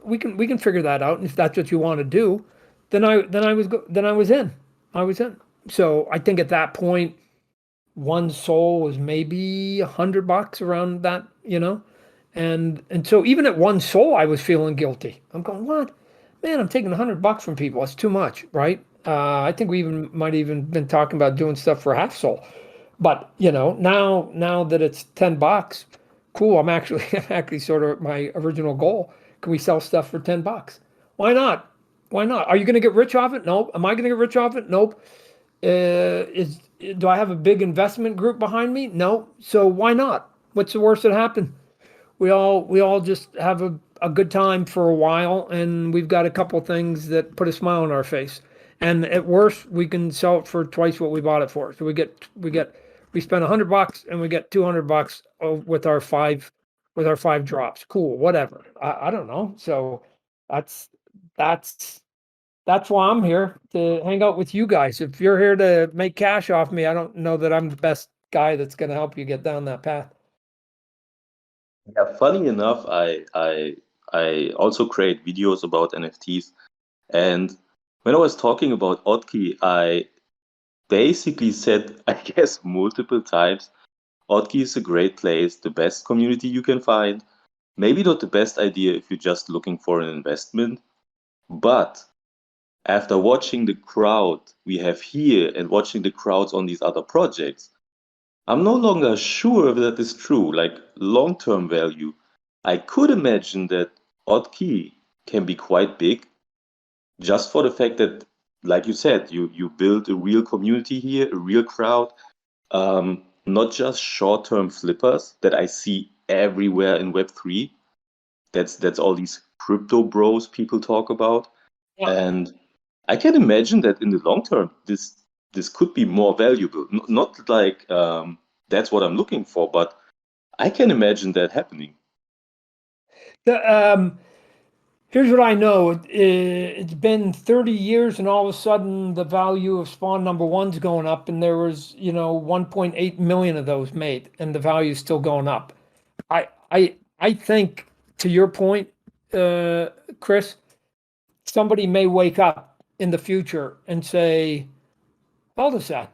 we can figure that out, and if that's what you want to do, then I was in. I was in. So I think at that point, one soul was maybe $100 around that, and so even at one soul, I was feeling guilty. I'm going, what? Man, I'm taking $100 from people. It's too much, right? I think we might even been talking about doing stuff for half soul. But now that it's $10, cool. I'm actually sort of my original goal. Can we sell stuff for $10? Why not? Why not? Are you going to get rich off it? Nope. Am I going to get rich off it? Nope. Do I have a big investment group behind me? No. So why not? What's the worst that happened? We all just have a good time for a while, and we've got a couple things that put a smile on our face. And at worst, we can sell it for twice what we bought it for. So we spend $100 and we get $200 with our five drops. Cool, whatever. I don't know. So that's why I'm here, to hang out with you guys. If you're here to make cash off me, I don't know that I'm the best guy that's going to help you get down that path. Yeah, funny enough, I also create videos about NFTs, and when I was talking about OddKey, I basically said, I guess multiple times, OddKey is a great place, the best community you can find. Maybe not the best idea if you're just looking for an investment, but after watching the crowd we have here and watching the crowds on these other projects, I'm no longer sure if that is true. Like long-term value, I could imagine that OddKey can be quite big, just for the fact that, like you said, you build a real community here, a real crowd, not just short-term flippers that I see everywhere in Web3. That's all these crypto bros people talk about. Yeah. And I can imagine that in the long term, this could be more valuable. Not like that's what I'm looking for, but I can imagine that happening. Here's what I know. It's been 30 years, and all of a sudden the value of Spawn #1's going up, and there was 1.8 million of those made, and the value is still going up. I think, to your point, Chris, somebody may wake up in the future and say, hold a sec.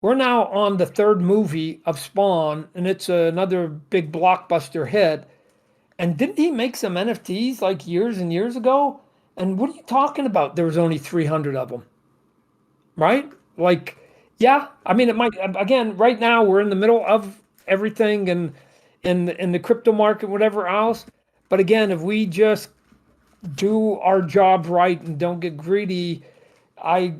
We're now on the third movie of Spawn, and it's another big blockbuster hit. And didn't he make some NFTs like years and years ago? And what are you talking about? There was only 300 of them, right? Like, yeah, I mean, it might, again, right now we're in the middle of everything and in the crypto market, whatever else. But again, if we just do our job right and don't get greedy, I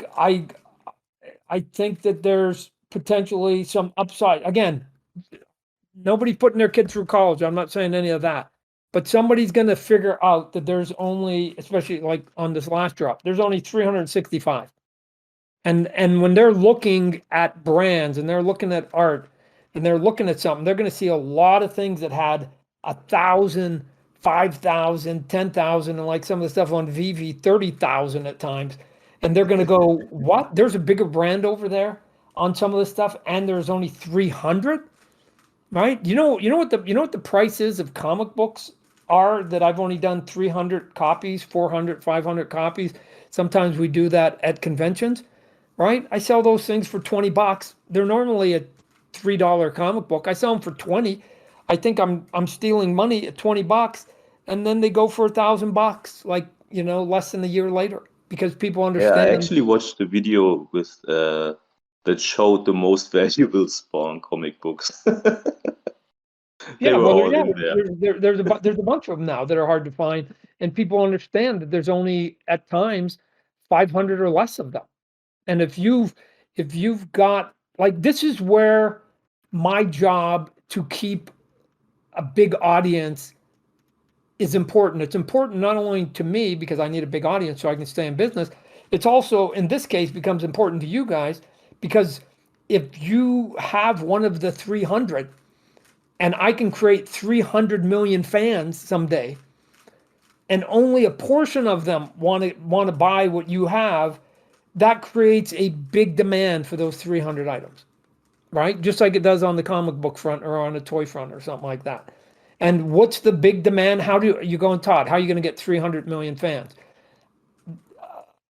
think that there's potentially some upside. Again, nobody's putting their kids through college. I'm not saying any of that. But somebody's going to figure out that there's only, especially like on this last drop, there's only 365. And when they're looking at brands and they're looking at art and they're looking at something, they're going to see a lot of things that had 1,000, 5,000, 10,000, and like some of the stuff on VV, 30,000 at times. And they're going to go, what? There's a bigger brand over there on some of this stuff, and there's only 300, right? You know what the price is of comic books are that I've only done 300 copies, 400, 500 copies. Sometimes we do that at conventions, right? I sell those things for $20. They're normally a $3 comic book. I sell them for 20. I think I'm stealing money at $20, and then they go for $1,000, like less than a year later, because people understand. Yeah, I actually watched the video with that showed the most valuable Spawn comic books. They were all in there. There's a bunch of them now that are hard to find, and people understand that there's only at times 500 or less of them. And if you've got, like, this is where my job to keep a big audience is important. It's important not only to me because I need a big audience so I can stay in business. It's also, in this case, becomes important to you guys because if you have one of the 300 and I can create 300 million fans someday, and only a portion of them want to buy what you have, that creates a big demand for those 300 items, right? Just like it does on the comic book front or on a toy front or something like that. And what's the big demand? How do you going, Todd? How are you going to get 300 million fans?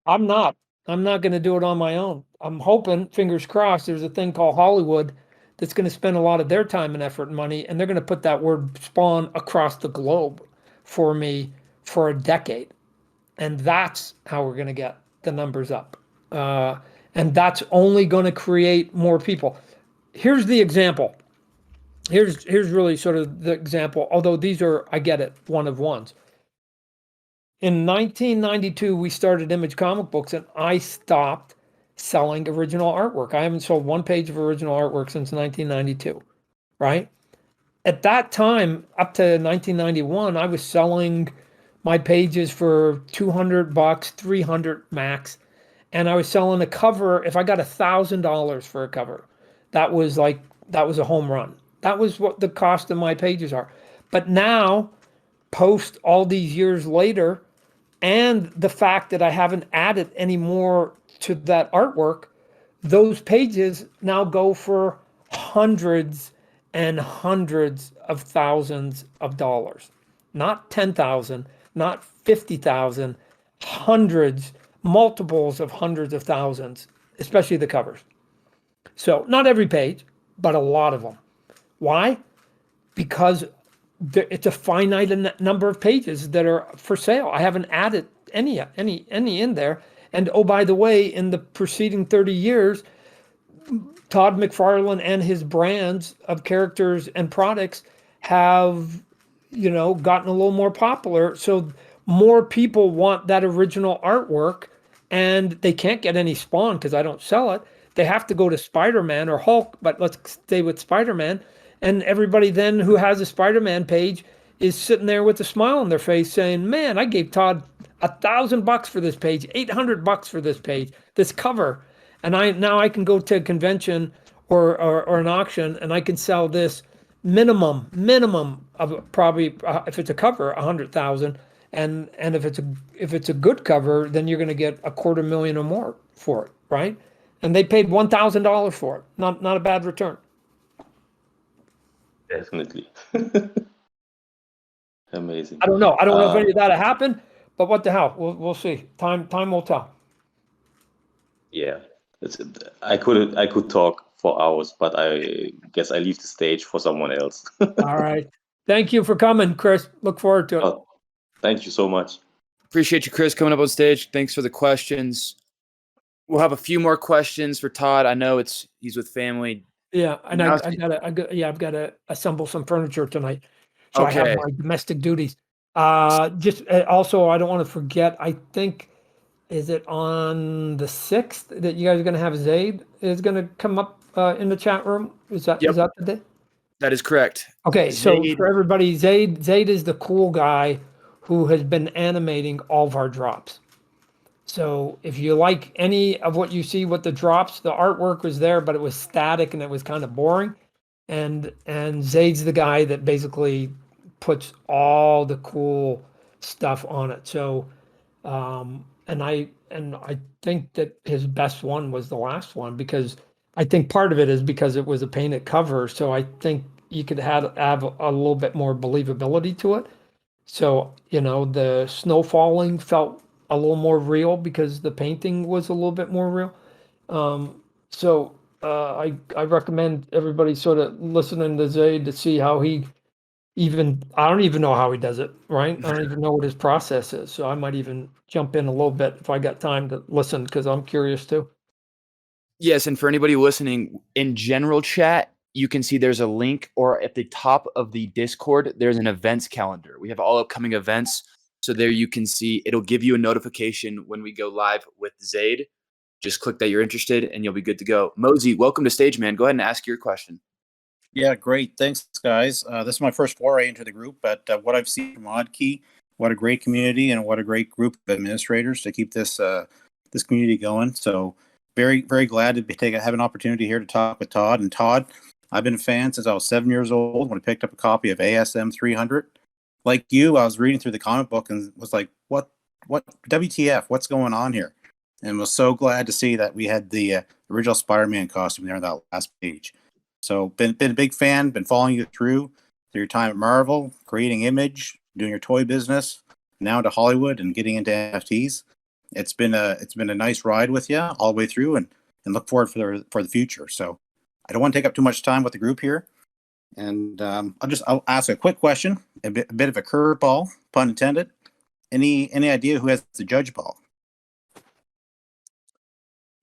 I'm not going to do it on my own. I'm hoping, fingers crossed, there's a thing called Hollywood that's going to spend a lot of their time and effort and money, and they're going to put that word Spawn across the globe for me for a decade. And that's how we're going to get the numbers up. And that's only going to create more people. Here's the example. Here's really sort of the example, although these are, I get it, one of ones. In 1992, we started Image Comic Books, and I stopped selling original artwork. I haven't sold one page of original artwork since 1992, right? At that time, up to 1991, I was selling my pages for $200, 300 max, and I was selling a cover. If I got $1,000 for a cover, that was a home run. That was what the cost of my pages are. But now, post all these years later, and the fact that I haven't added any more to that artwork, those pages now go for hundreds and hundreds of thousands of dollars. Not 10,000, not 50,000, hundreds, multiples of hundreds of thousands, especially the covers. So not every page, but a lot of them. Why? Because it's a finite number of pages that are for sale. I haven't added any in there. And oh, by the way, in the preceding 30 years, Todd McFarlane and his brands of characters and products have, gotten a little more popular. So more people want that original artwork, and they can't get any Spawn because I don't sell it. They have to go to Spider-Man or Hulk, but let's stay with Spider-Man. And everybody then who has a Spider-Man page is sitting there with a smile on their face saying, man, I gave Todd $1,000 for this page, $800 for this page, this cover. And now I can go to a convention or an auction, and I can sell this minimum of probably, if it's a cover, 100,000. And if it's a good cover, then you're going to get $250,000 or more for it, right? And they paid $1,000 for it. Not a bad return. Definitely. Amazing. I don't know if any of that happened, but what the hell? We'll see. Time will tell. Yeah, I could talk for hours, but I guess I leave the stage for someone else. All right. Thank you for coming, Chris. Look forward to it. Oh, thank you so much. Appreciate you, Chris, coming up on stage. Thanks for the questions. We'll have a few more questions for Todd. I know he's with family. Yeah, and I've got to assemble some furniture tonight. So Okay. I have my domestic duties. Also, I don't want to forget, I think, is it on the 6th that you guys are going to have Zaid is going to come up in the chat room? Is that the day? That is correct. Okay, so for everybody, Zaid is the cool guy who has been animating all of our drops. So if you like any of what you see with the drops, the artwork was there, but it was static and it was kind of boring. And Zaid's the guy that basically puts all the cool stuff on it. So and I think that his best one was the last one, because I think part of it is because it was a painted cover. So I think you could have a little bit more believability to it. So, the snow falling felt a little more real because the painting was a little bit more real. I recommend everybody sort of listening to Zaid to see how I don't even know how he does it, right? I don't even know what his process is. So I might even jump in a little bit if I got time to listen, because I'm curious too. Yes, and for anybody listening, in general chat, you can see there's a link, or at the top of the Discord, there's an events calendar. We have all upcoming events. So there you can see, it'll give you a notification when we go live with Zaid. Just click that you're interested and you'll be good to go. Mosey, welcome to stage, man. Go ahead and ask your question. Yeah, great. Thanks, guys. This is my first foray into the group, but what I've seen from OddKey, what a great community and what a great group of administrators to keep this this community going. So very, very glad to have an opportunity here to talk with Todd. And Todd, I've been a fan since I was 7 years old when I picked up a copy of ASM 300. like you, I was reading through the comic book and was like, what WTF? What's going on here? And was so glad to see that we had the original Spider-Man costume there on that last page. So been a big fan, been following you through your time at Marvel, creating Image, doing your toy business, now to Hollywood and getting into NFTs. It's been a nice ride with you all the way through, and look forward for the future. So I don't want to take up too much time with the group here, and I'll ask a quick question, a bit of a curveball, pun intended. Any idea who has the judge ball?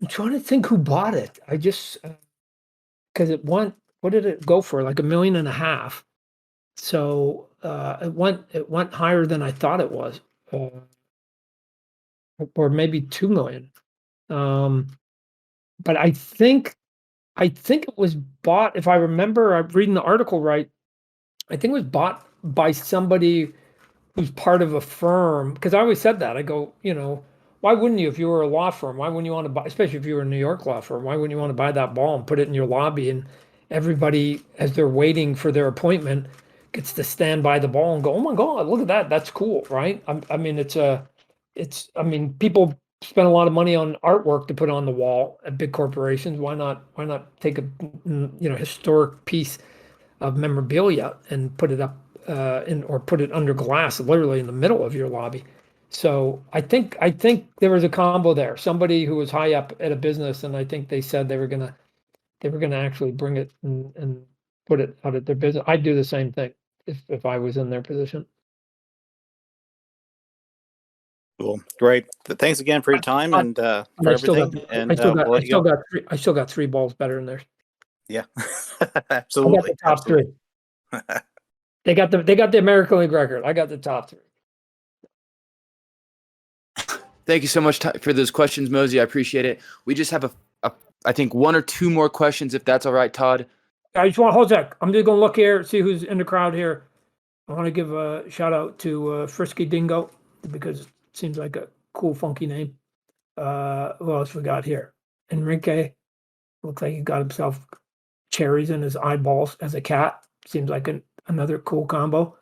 I'm trying to think who bought it. I just because it went. What did it go for? Like $1.5 million. So it went higher than I thought it was, or maybe 2 million. But I think it was bought. If I remember, I'm reading the article right. I think it was bought by somebody who's part of a firm. Because I always said that. I go, why wouldn't you, if you were a law firm? Why wouldn't you want to buy, especially if you were a New York law firm? Why wouldn't you want to buy that ball and put it in your lobby, and everybody, as they're waiting for their appointment, gets to stand by the ball and go, oh my God, look at that. That's cool, right? I mean, people spend a lot of money on artwork to put on the wall at big corporations. Why not take a historic piece of memorabilia and put it up or put it under glass, literally in the middle of your lobby? So I think there was a combo there. Somebody who was high up at a business, and I think they said they were gonna actually bring it and put it out at their business. I'd do the same thing if I was in their position. Cool, great. Thanks again for your time and for everything. I still got 3 balls better than theirs. Yeah, I absolutely. got the top 3. They got the American League record. I got the top 3. Thank you so much for those questions, Mosey. I appreciate it. We just have I think 1 or 2 more questions, if that's all right, Todd. I just want to hold a sec. I'm just going to look here, see who's in the crowd here. I want to give a shout out to Frisky Dingo, because it seems like a cool, funky name. Who else we got here? Enrique. Looks like he got himself cherries in his eyeballs as a cat. Seems like another cool combo.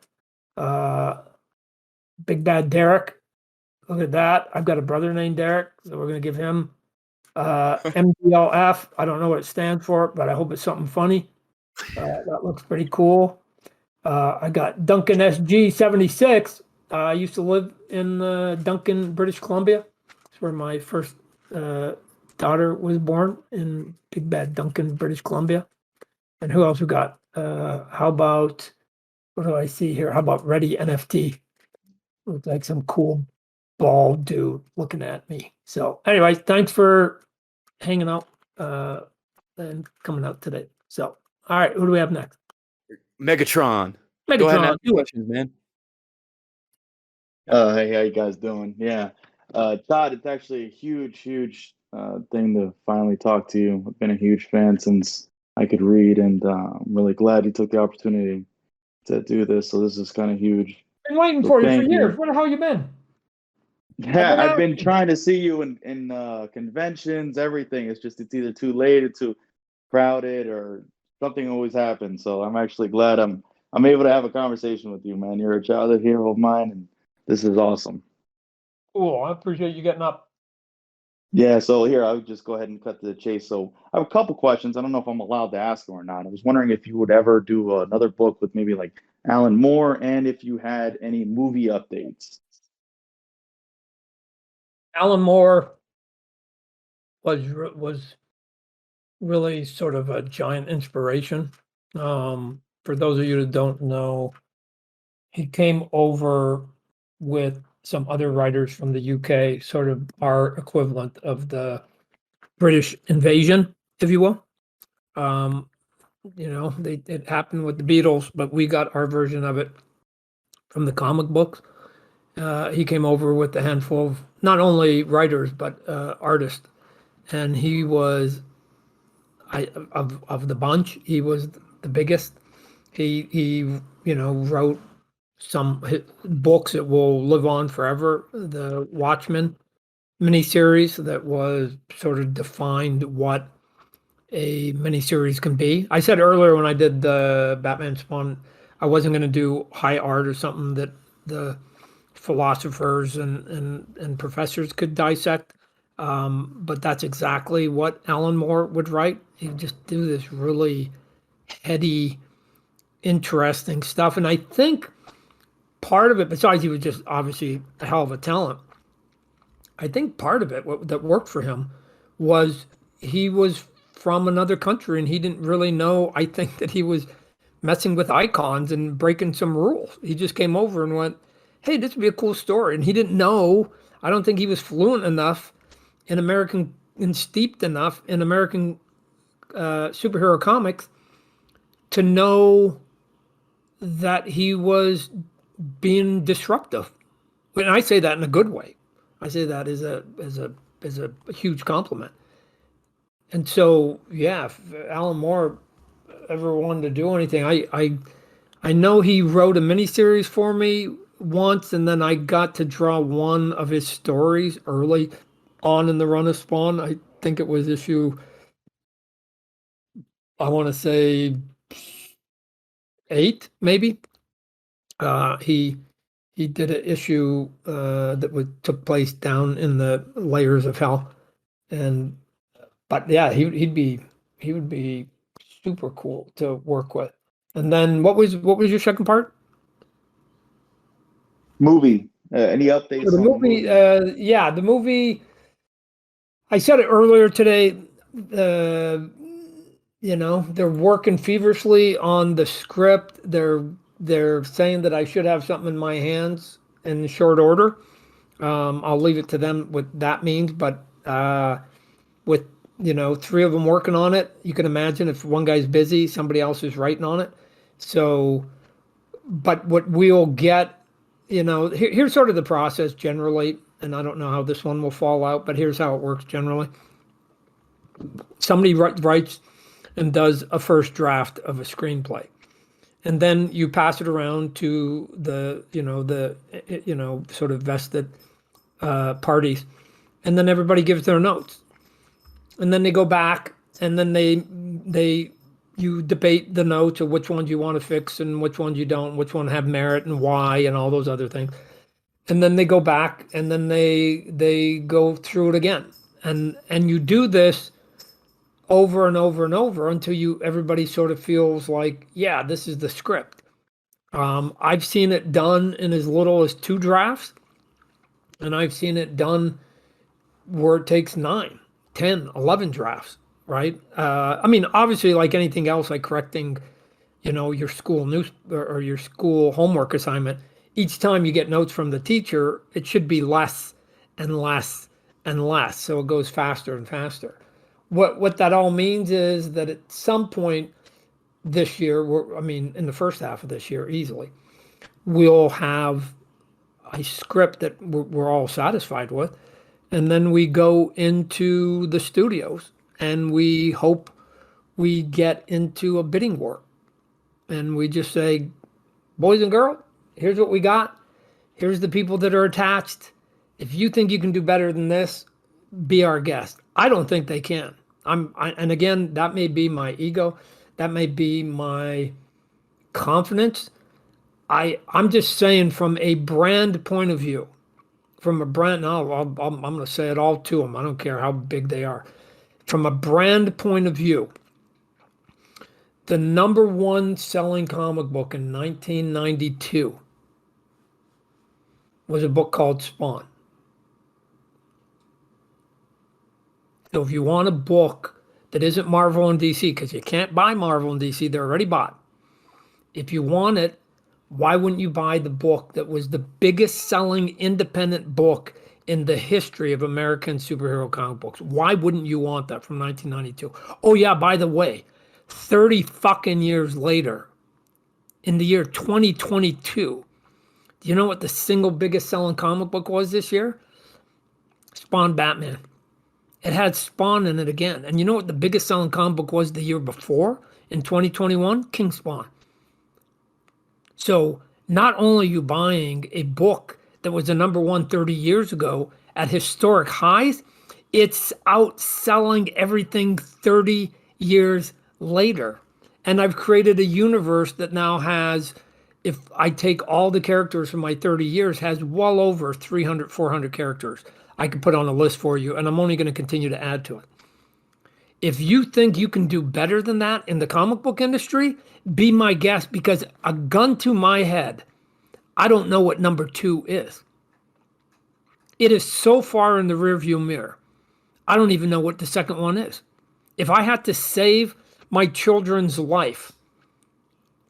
Big Bad Derek. Look at that. I've got a brother named Derek, so we're going to give him MDLF. I don't know what it stands for, but I hope it's something funny. That looks pretty cool. I got Duncan SG76. I used to live in Duncan, British Columbia. That's where my first daughter was born, in Big Bad Duncan, British Columbia. And who else we got? How about, what do I see here? How about Ready NFT? Looks like some cool bald dude looking at me. So anyways, thanks for hanging out and coming out today. So, all right, who do we have next? Megatron. Go ahead and Megatron, ask your questions, man. Hey, how you guys doing? Yeah. Todd, it's actually a huge thing to finally talk to you. I've been a huge fan since I could read, and I'm really glad you took the opportunity to do this. So this is kind of huge. Been waiting So for you for thank you. years. Where the hell you been? Yeah, been I've been asking. trying to see you in conventions, everything. It's either too late or too crowded, or something always happens. So I'm actually glad I'm able to have a conversation with you, man. You're a childhood hero of mine, and this is awesome. Cool. I appreciate you getting up. Yeah, so here, I would just go ahead and cut to the chase. So I have a couple questions. I don't know if I'm allowed to ask them or not. I was wondering if you would ever do another book with maybe like Alan Moore, and if you had any movie updates. Alan Moore was really sort of a giant inspiration. For those of you that don't know, he came over with some other writers from the UK, sort of our equivalent of the British invasion, if you will. It happened with the Beatles, but we got our version of it from the comic books. He came over with a handful of not only writers but artists, and he was of the bunch. He was the biggest. He wrote some books that will live on forever. The Watchmen miniseries that was sort of defined what a miniseries can be. I said earlier when I did the Batman Spawn, I wasn't going to do high art or something that the philosophers and professors could dissect. But that's exactly what Alan Moore would write. He would just do this really heady, interesting stuff. And I think part of it, besides he was just obviously a hell of a talent, I think part of it that worked for him was he was from another country and he didn't really know, I think, that he was messing with icons and breaking some rules. He just came over and went, hey, this would be a cool story. And he didn't know, I don't think he was fluent enough in American and steeped enough in American superhero comics to know that he was being disruptive. And I say that in a good way. I say that as a huge compliment. And so, yeah, if Alan Moore ever wanted to do anything, I know he wrote a miniseries for me once, and then I got to draw one of his stories early on in the run of Spawn. I think it was issue, I want to say 8, maybe. He did an issue that took place down in the layers of hell, but yeah, he would be super cool to work with. And then what was your second part? Movie. Any updates The on movie, the movie? yeah, the movie. I said it earlier today. They're working feverishly on the script. They're saying that I should have something in my hands in short order. I'll leave it to them what that means, but with 3 of them working on it, you can imagine if one guy's busy, somebody else is writing on it. So, but what we'll get, here's sort of the process generally, and I don't know how this one will fall out, but here's how it works generally. Somebody writes and does a first draft of a screenplay. And then you pass it around to the sort of vested parties, and then everybody gives their notes, and then they go back, and then you debate the notes of which ones you want to fix and which ones you don't, which one have merit and why, and all those other things, and then they go back, and then they go through it again, and you do this over and over and over until everybody sort of feels like, yeah, this is the script. I've seen it done in as little as 2 drafts, and I've seen it done where it takes 9, 10, 11 drafts, right? I mean, obviously, like anything else, like correcting, your school news or your school homework assignment, each time you get notes from the teacher, it should be less and less and less. So it goes faster and faster. What that all means is that at some point this year, in the first half of this year, easily, we'll have a script that we're all satisfied with, and then we go into the studios and we hope we get into a bidding war, and we just say, boys and girls, here's what we got. Here's the people that are attached. If you think you can do better than this, be our guest. I don't think they can. And again, that may be my ego, that may be my confidence. I'm just saying, from a brand point of view, I'm going to say it all to them. I don't care how big they are. From a brand point of view, the #1 selling comic book in 1992 was a book called Spawn. So if you want a book that isn't Marvel and DC, because you can't buy Marvel and DC, they're already bought. If you want it, why wouldn't you buy the book that was the biggest selling independent book in the history of American superhero comic books? Why wouldn't you want that, from 1992? Oh yeah, by the way, 30 fucking years later, in the year 2022, do you know what the single biggest selling comic book was this year? Spawn Batman. It had Spawn in it again. And you know what the biggest selling comic book was the year before, in 2021? King Spawn. So not only are you buying a book that was the #1 30 years ago at historic highs, it's outselling everything 30 years later. And I've created a universe that now has if I take all the characters from my 30 years, has well over 300, 400 characters I could put on a list for you, and I'm only going to continue to add to it. If you think you can do better than that in the comic book industry, be my guest, because a gun to my head, I don't know what number 2 is. It is so far in the rearview mirror. I don't even know what the second one is. If I had to save my children's life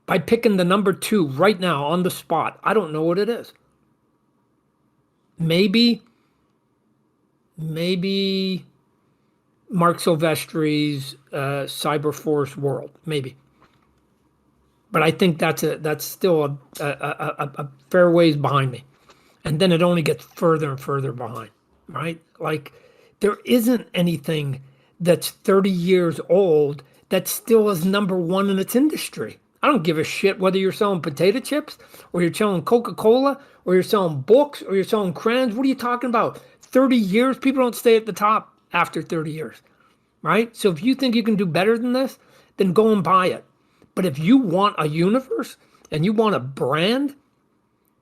by picking the number 2 right now on the spot, I don't know what it is. Maybe Mark Silvestri's Cyberforce World, maybe. But I think that's still a fair ways behind me. And then it only gets further and further behind, right? Like, there isn't anything that's 30 years old that still is number 1 in its industry. I don't give a shit whether you're selling potato chips or you're selling Coca-Cola or you're selling books or you're selling crayons. What are you talking about? 30 years? People don't stay at the top after 30 years, right? So if you think you can do better than this, then go and buy it. But if you want a universe and you want a brand,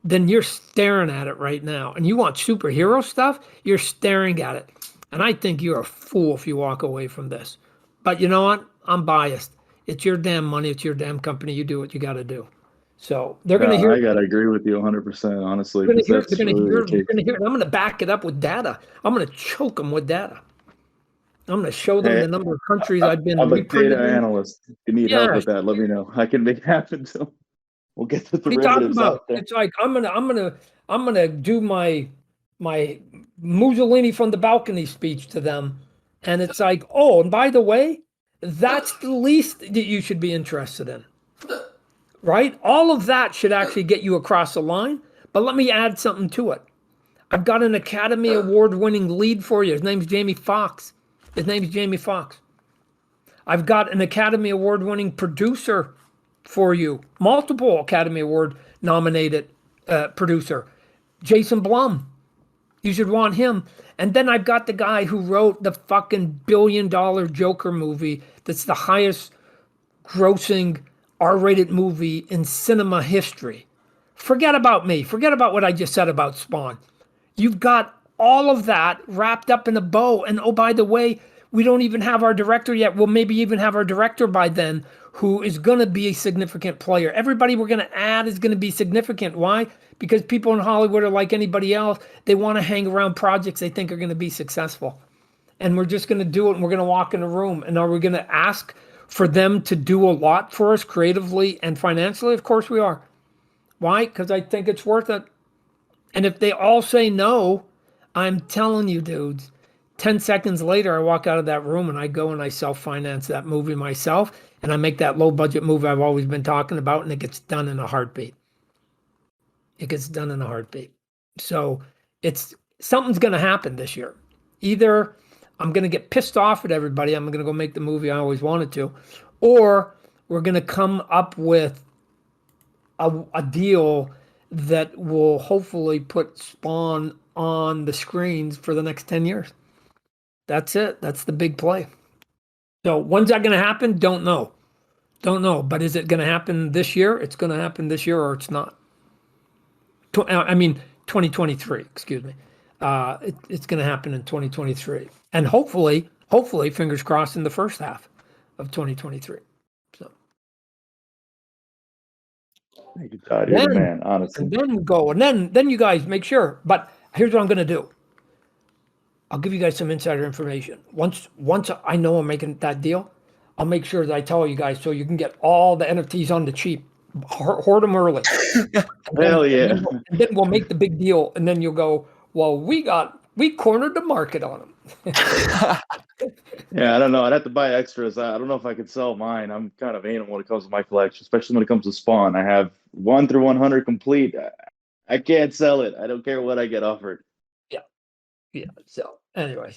then you're staring at it right now. And you want superhero stuff, you're staring at it. And I think you're a fool if you walk away from this. But you know what? I'm biased. It's your damn money. It's your damn company. You do what you got to do. So they're going to hear. I gotta agree with you 100%. Honestly, They're because going to that's really the hear. case. I'm going to back it up with data. I'm going to choke them with data. I'm going to show them Hey, the number of countries I've been I'm a reprinted data in. analyst. If you need help Yeah. with that, let me know. I can make it happen. So we'll get the What are you talking derivatives about? out there. It's like I'm gonna do my Mussolini from the balcony speech to them, and it's like, oh, and by the way, that's the least that you should be interested in, right? All of that should actually get you across the line. But let me add something to it. I've got an Academy Award-winning lead for you. His name's Jamie Foxx. I've got an Academy Award-winning producer for you, multiple Academy Award nominated producer, Jason Blum. You should want him. And then I've got the guy who wrote the fucking billion-dollar Joker movie that's the highest grossing R-rated movie in cinema history. Forget about me. Forget about what I just said about Spawn. You've got all of that wrapped up in a bow. And oh, by the way, we don't even have our director yet. We'll maybe even have our director by then, who is going to be a significant player. Everybody we're going to add is going to be significant. Why? Because people in Hollywood are like anybody else. They want to hang around projects they think are going to be successful. And we're just going to do it, and we're going to walk in a room. And are we going to ask for them to do a lot for us creatively and financially? Of course we are. Why? Because I think it's worth it. And if they all say no, I'm telling you, dudes, 10 seconds later, I walk out of that room and I go and I self-finance that movie myself, and I make that low-budget movie I've always been talking about, and it gets done in a heartbeat. It gets done in a heartbeat. So something's going to happen this year. Either I'm going to get pissed off at everybody, I'm going to go make the movie I always wanted to, or we're going to come up with a deal that will hopefully put Spawn on the screens for the next 10 years. That's it. That's the big play. So when's that going to happen? Don't know. But is it going to happen this year? It's going to happen this year, or it's not. 2023, excuse me. It's going to happen in 2023. And hopefully, fingers crossed, in the first half of 2023. So. Thank you, Todd. You're the man, honestly. And then go, and then you guys make sure. But here's what I'm going to do. I'll give you guys some insider information. Once I know I'm making that deal, I'll make sure that I tell you guys so you can get all the NFTs on the cheap. Hoard them early. Hell yeah. And then we'll make the big deal, and then you'll go, well, we cornered the market on them. Yeah, I don't know. I'd have to buy extras. I don't know if I could sell mine. I'm kind of anal when it comes to my collection, especially when it comes to Spawn. I have 1 through 100 complete. I can't sell it. I don't care what I get offered. Yeah. So anyway.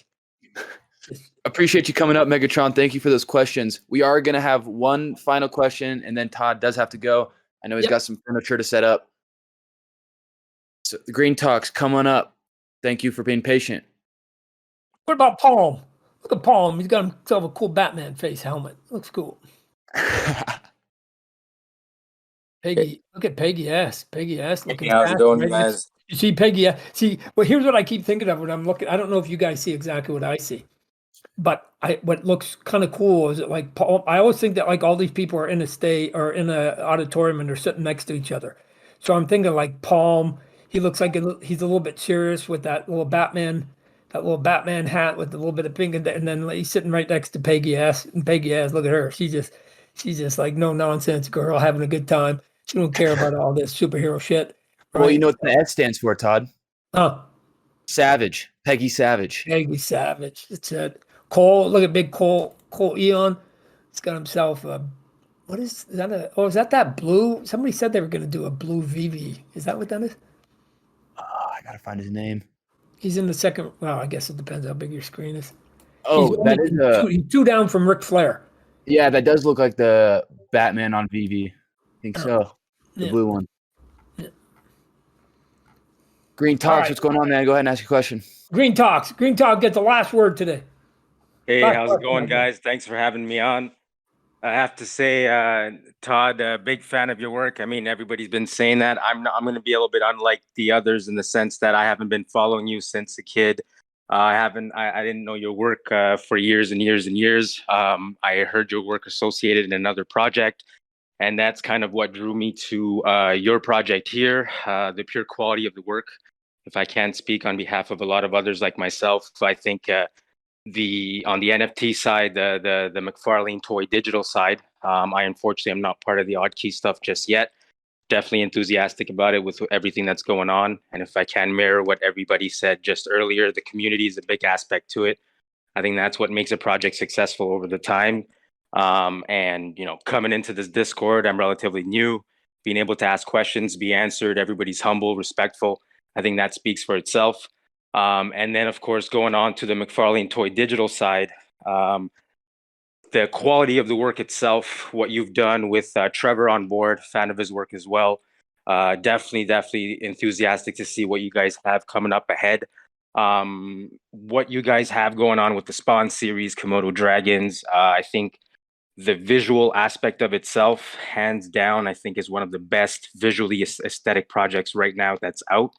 Appreciate you coming up, Megatron. Thank you for those questions. We are going to have one final question, and then Todd does have to go. I know he's got some furniture to set up. So the Green Talks, come on up. Thank you for being patient. What about Palm? Look at Palm. He's got himself a cool Batman face helmet. Looks cool. Peggy, look at Peggy S. Peggy S. Looking How's it fast, going, you right? guys? You see Peggy S. See, well, here's what I keep thinking of when I'm looking. I don't know if you guys see exactly what I see, but what looks kind of cool is that like Paul. I always think that like all these people are in a state or in a auditorium and they're sitting next to each other. So I'm thinking like Palm. He looks like he's a little bit serious with that little Batman hat with a little bit of pink, and then he's sitting right next to Peggy S. And Peggy S. Look at her. She's just like no nonsense girl having a good time. She don't care about all this superhero shit. Right? Well, you know what the S stands for, Todd? Huh. Savage. Peggy Savage. Peggy Savage. That's it. Cole, look at big Cole Eon. He's got himself a what is that? Is that blue? Somebody said they were going to do a blue VV. Is that what that is? I gotta find his name. He's in the second. Well, I guess it depends how big your screen is. Oh, that is he's two down from Ric Flair. Yeah, that does look like the Batman on VV. I think so. The Yeah. blue one. Green Talks, right. what's going on, man? Go ahead and ask your question. Green Talks. Green Talk gets the last word today. Hey, Last how's word, it going, my guys? Thanks for having me on. I have to say, Todd, a big fan of your work. I mean, everybody's been saying that. I'm going to be a little bit unlike the others in the sense that I haven't been following you since a kid. I didn't know your work for years and years and years. I heard your work associated in another project, and that's kind of what drew me to your project here. The pure quality of the work. If I can speak on behalf of a lot of others like myself, I think on the NFT side, the McFarlane toy digital side, I unfortunately am not part of the OddKey stuff just yet. Definitely enthusiastic about it with everything that's going on. And if I can mirror what everybody said just earlier, the community is a big aspect to it. I think that's what makes a project successful over the time. And coming into this Discord, I'm relatively new. Being able to ask questions, be answered, everybody's humble, respectful. I think that speaks for itself. And then, of course, going on to the McFarlane Toy digital side, the quality of the work itself, what you've done with Trevor on board, fan of his work as well. Definitely enthusiastic to see what you guys have coming up ahead. What you guys have going on with the Spawn series, Komodo Dragons. I think the visual aspect of itself, hands down, I think is one of the best visually aesthetic projects right now that's out.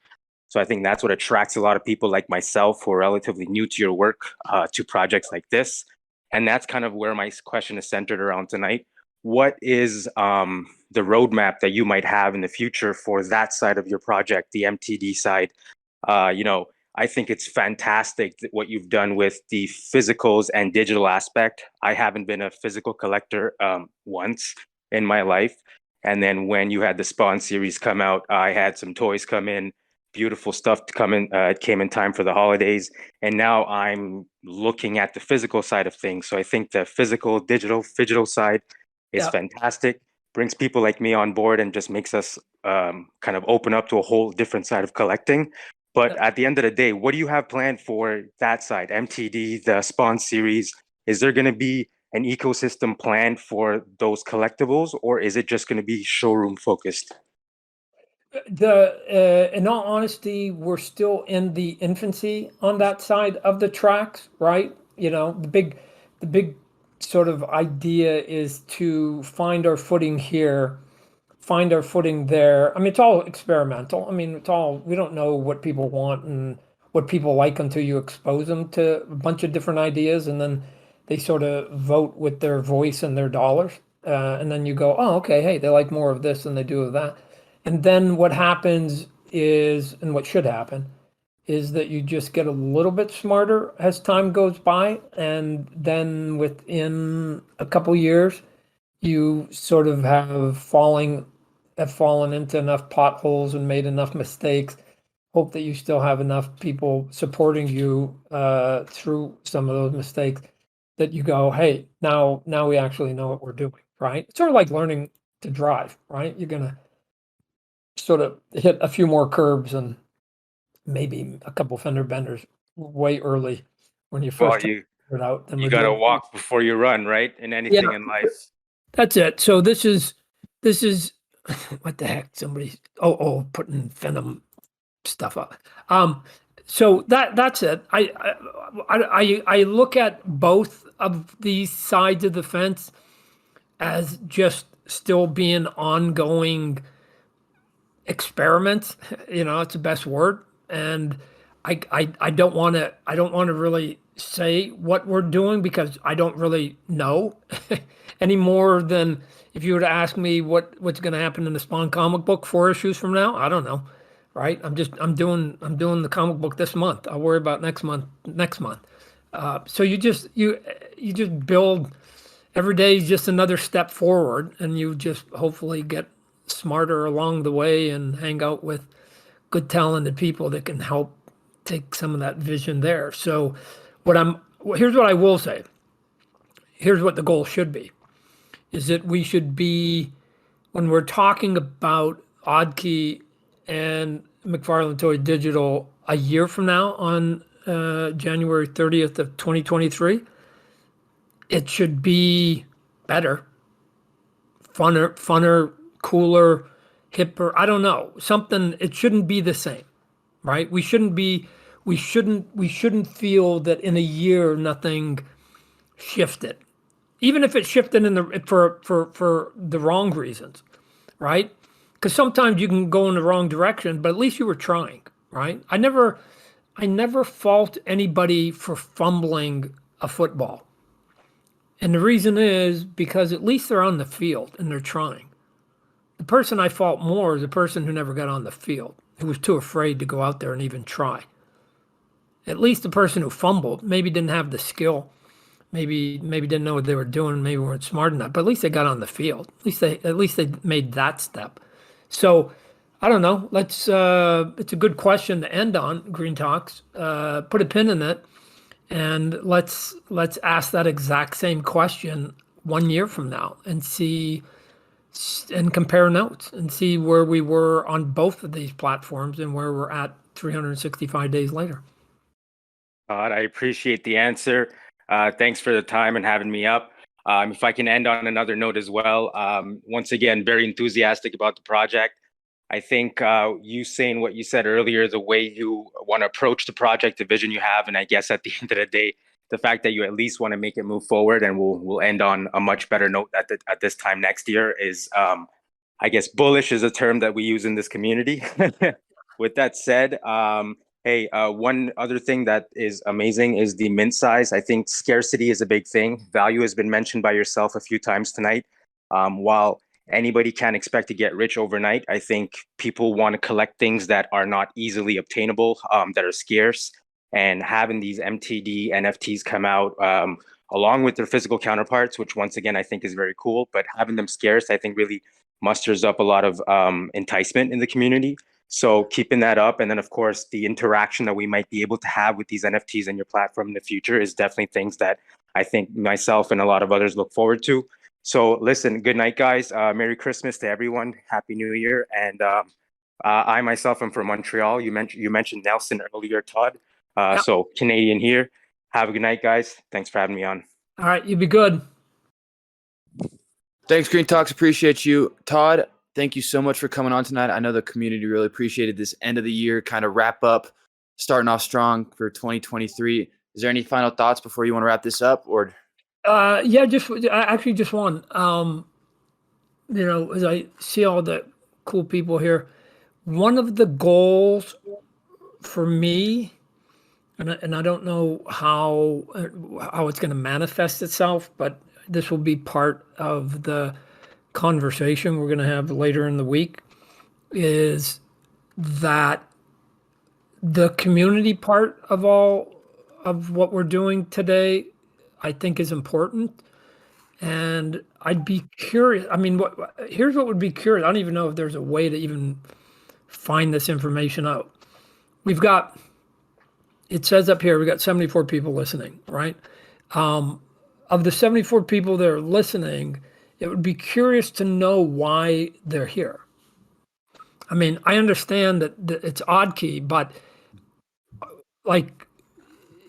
So I think that's what attracts a lot of people like myself who are relatively new to your work to projects like this. And that's kind of where my question is centered around tonight. What is the roadmap that you might have in the future for that side of your project, the MTD side? I think it's fantastic what you've done with the physicals and digital aspect. I haven't been a physical collector once in my life. And then when you had the Spawn series come out, I had some toys come in. Beautiful stuff to come in. It came in time for the holidays, and now I'm looking at the physical side of things. So I think the physical, digital side is fantastic. Brings people like me on board and just makes us kind of open up to a whole different side of collecting. But at the end of the day, what do you have planned for that side? MTD, the Spawn series. Is there going to be an ecosystem planned for those collectibles, or is it just going to be showroom focused? In all honesty, we're still in the infancy on that side of the tracks, right? The big sort of idea is to find our footing here, find our footing there. I mean, it's all experimental. I mean, we don't know what people want and what people like until you expose them to a bunch of different ideas, and then they sort of vote with their voice and their dollars. And then you go, oh, okay, hey, they like more of this than they do of that. And then what happens is, and what should happen, is that you just get a little bit smarter as time goes by. And then within a couple years, you sort of have fallen into enough potholes and made enough mistakes. Hope that you still have enough people supporting you through some of those mistakes that you go, hey, now we actually know what we're doing, right? It's sort of like learning to drive, right? You're going to sort of hit a few more curbs and maybe a couple fender benders way early when you first figure it out. You got to walk before you run, right? In anything in life. That's it. So this is what the heck? Somebody's putting Venom stuff up. So that's it. I look at both of these sides of the fence as just still be an ongoing experiment. It's the best word. And I don't want to really say what we're doing because I don't really know any more than if you were to ask me what's going to happen in the Spawn comic book 4 issues from now. I don't know, right? I'm doing the comic book this month. I'll worry about next month. So you just build. Every day is just another step forward, and you just hopefully get smarter along the way and hang out with good, talented people that can help take some of that vision there. So here's what I will say. Here's what the goal should be, is that we should be, when we're talking about OddKey and McFarlane Toy Digital a year from now on January 30th of 2023, it should be better, funner, cooler, hipper. I don't know, something. It shouldn't be the same, right? We shouldn't feel that in a year nothing shifted, even if it shifted for the wrong reasons, right? Because sometimes you can go in the wrong direction, but at least you were trying, right? I never fault anybody for fumbling a football. And the reason is because at least they're on the field and they're trying. The person I fault more is the person who never got on the field, who was too afraid to go out there and even try. At least the person who fumbled maybe didn't have the skill, maybe didn't know what they were doing, maybe weren't smart enough, but at least they got on the field. At least they made that step. So I don't know. It's a good question to end on, Green Talks. Put a pin in it. And let's ask that exact same question 1 year from now and see and compare notes and see where we were on both of these platforms and where we're at 365 days later. Todd, I appreciate the answer. Thanks for the time and having me up. If I can end on another note as well, once again, very enthusiastic about the project. I think you saying what you said earlier, the way you want to approach the project, the vision you have, and I guess at the end of the day, the fact that you at least want to make it move forward, and we'll end on a much better note at this time next year is, I guess, bullish is a term that we use in this community. With that said, hey, one other thing that is amazing is the mint size. I think scarcity is a big thing. Value has been mentioned by yourself a few times tonight. While anybody can't expect to get rich overnight, I think people want to collect things that are not easily obtainable, that are scarce, and having these MTD NFTs come out along with their physical counterparts, which once again, I think is very cool, but having them scarce, I think really musters up a lot of enticement in the community. So keeping that up. And then of course, the interaction that we might be able to have with these NFTs on your platform in the future is definitely things that I think myself and a lot of others look forward to. So listen, good night, guys. Merry Christmas to everyone. Happy New Year. And I myself am from Montreal. You mentioned Nelson earlier, Todd. Yep. So Canadian here. Have a good night, guys. Thanks for having me on. All right, you be good. Thanks, Green Talks. Appreciate you. Todd, thank you so much for coming on tonight. I know the community really appreciated this end of the year kind of wrap up, starting off strong for 2023. Is there any final thoughts before you want to wrap this up? Or Yeah, just one. As I see all the cool people here, one of the goals for me, and I don't know how it's going to manifest itself, but this will be part of the conversation we're going to have later in the week, is that the community part of all of what we're doing today, I think, is important. And I'd be curious. I mean, here's what would be curious. I don't even know if there's a way to even find this information out. It says up here, we got 74 people listening, right? Of the 74 people that are listening, it would be curious to know why they're here. I mean, I understand that it's OddKey, but like,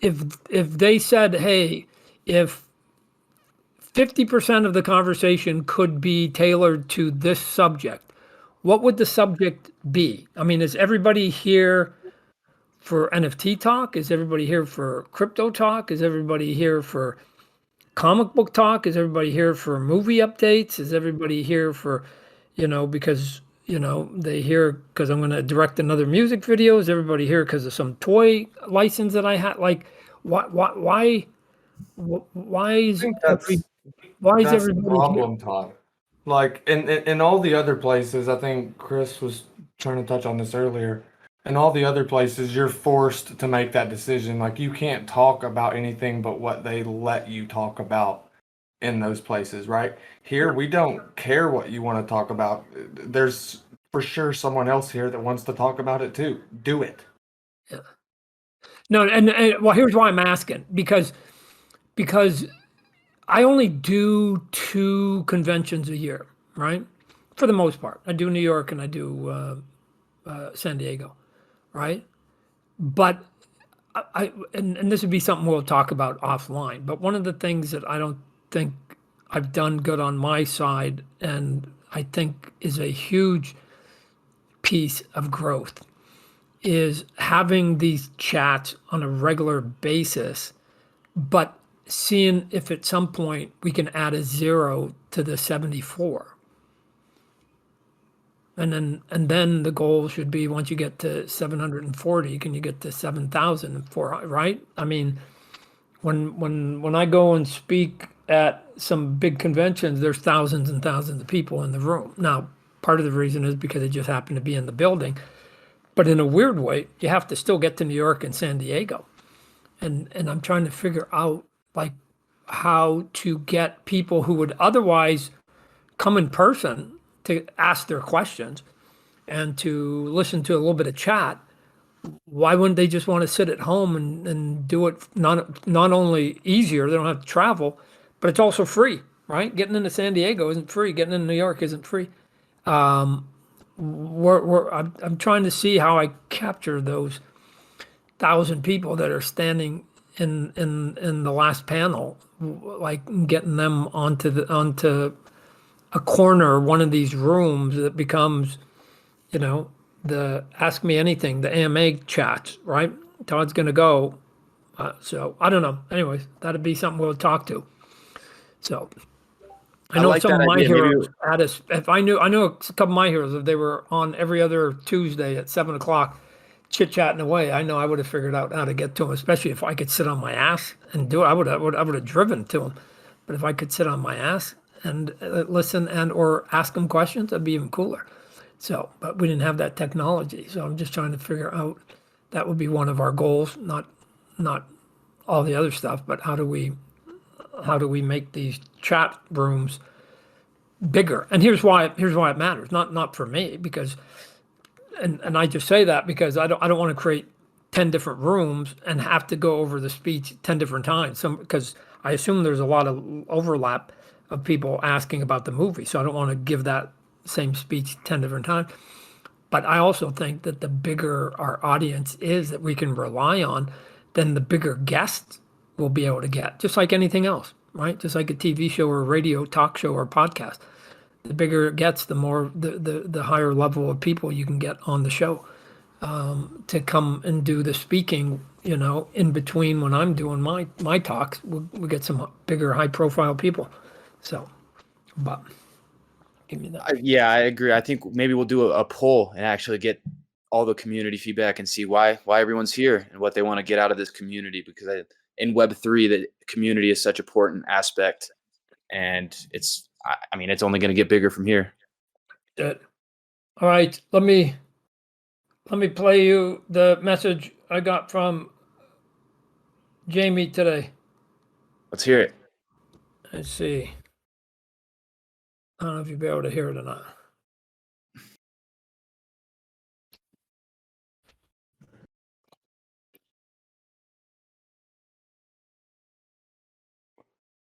if they said, hey, if 50% of the conversation could be tailored to this subject, what would the subject be? I mean, is everybody here for NFT talk? Is everybody here for crypto talk? Is everybody here for comic book talk? Is everybody here for movie updates? Is everybody here for, because, they hear because I'm going to direct another music video? Is everybody here because of some toy license that I had? Like, why is why is That's the everybody here? problem, Todd. Like in all the other places, I think Chris was trying to touch on this earlier. In all the other places, you're forced to make that decision. Like you can't talk about anything but what they let you talk about in those places, right? Here, we don't care what you want to talk about. There's for sure someone else here that wants to talk about it too. Do it. Yeah. No, and well, here's why I'm asking because I only do 2 conventions a year, right? For the most part, I do New York and I do San Diego, right? But and this would be something we'll talk about offline. But one of the things that I don't think I've done good on my side, and I think is a huge piece of growth, is having these chats on a regular basis, but seeing if at some point we can add a 0 to the 74. And then the goal should be once you get to 740, can you get to 7,004, right? I mean, when I go and speak at some big conventions, there's thousands and thousands of people in the room. Now, part of the reason is because they just happen to be in the building. But in a weird way, you have to still get to New York and San Diego. And I'm trying to figure out like how to get people who would otherwise come in person to ask their questions and to listen to a little bit of chat. Why wouldn't they just want to sit at home and do it not only easier, they don't have to travel, but it's also free, right? Getting into San Diego isn't free. Getting into New York isn't free. I'm trying to see how I capture those 1,000 people that are standing in the last panel, like getting them onto a corner, one of these rooms that becomes, the Ask Me Anything, the AMA chats, right? Todd's going to go. So I don't know. Anyways, that'd be something we'll talk to. So I know like some that of my idea. heroes had us. If I know a couple of my heroes, if they were on every other Tuesday at 7:00, chit chatting away, I know I would have figured out how to get to them, especially if I could sit on my ass and do it. I would have driven to them. But if I could sit on my ass and listen and or ask them questions, that'd be even cooler. So, but we didn't have that technology. So I'm just trying to figure out, that would be one of our goals, not all the other stuff, but how do we make these chat rooms bigger? And here's why it matters. Not for me, because and I just say that because I don't want to create 10 different rooms and have to go over the speech 10 different times. Because I assume there's a lot of overlap of people asking about the movie. So I don't want to give that same speech 10 different times. But I also think that the bigger our audience is that we can rely on, then the bigger guests we'll be able to get, just like anything else, right? Just like a TV show or a radio talk show or podcast. The bigger it gets, the more the higher level of people you can get on the show to come and do the speaking, in between when I'm doing my talks. We'll get some bigger, high profile people. So, but give me that. Yeah, I agree. I think maybe we'll do a poll and actually get all the community feedback and see why everyone's here and what they want to get out of this community. Because in Web3, the community is such an important aspect, and it's only going to get bigger from here. Good. All right, let me play you the message I got from Jamie today. Let's hear it. Let's see. I don't know if you'll be able to hear it or not.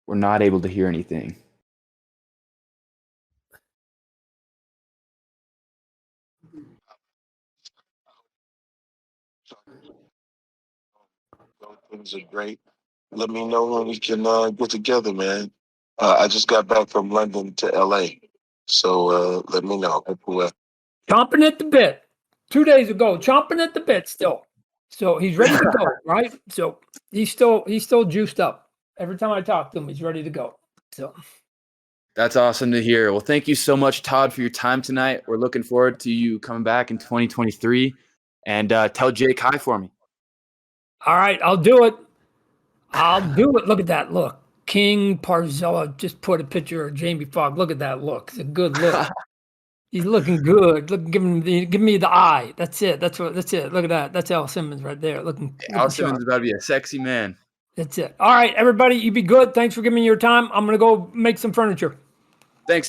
We're not able to hear anything. Things are great. Let me know when we can get together, man. I just got back from London to LA, so let me know. Chomping at the bit. 2 days ago, chomping at the bit still. So he's ready to go, right? So he's still juiced up. Every time I talk to him, he's ready to go. So That's awesome to hear. Well, thank you so much, Todd, for your time tonight. We're looking forward to you coming back in 2023. And tell Jake hi for me. all right, I'll do it. I'll do it. Look at that look. King Parzella just put a picture of Jamie Foxx. Look at that look. It's a good look. He's looking good. Look, give me the eye. That's it. That's it. Look at that. That's Al Simmons right there. Looking Al Simmons sharp. is about to be a sexy man. That's it. All right, everybody, you be good. Thanks for giving me your time. I'm gonna go make some furniture. Thanks.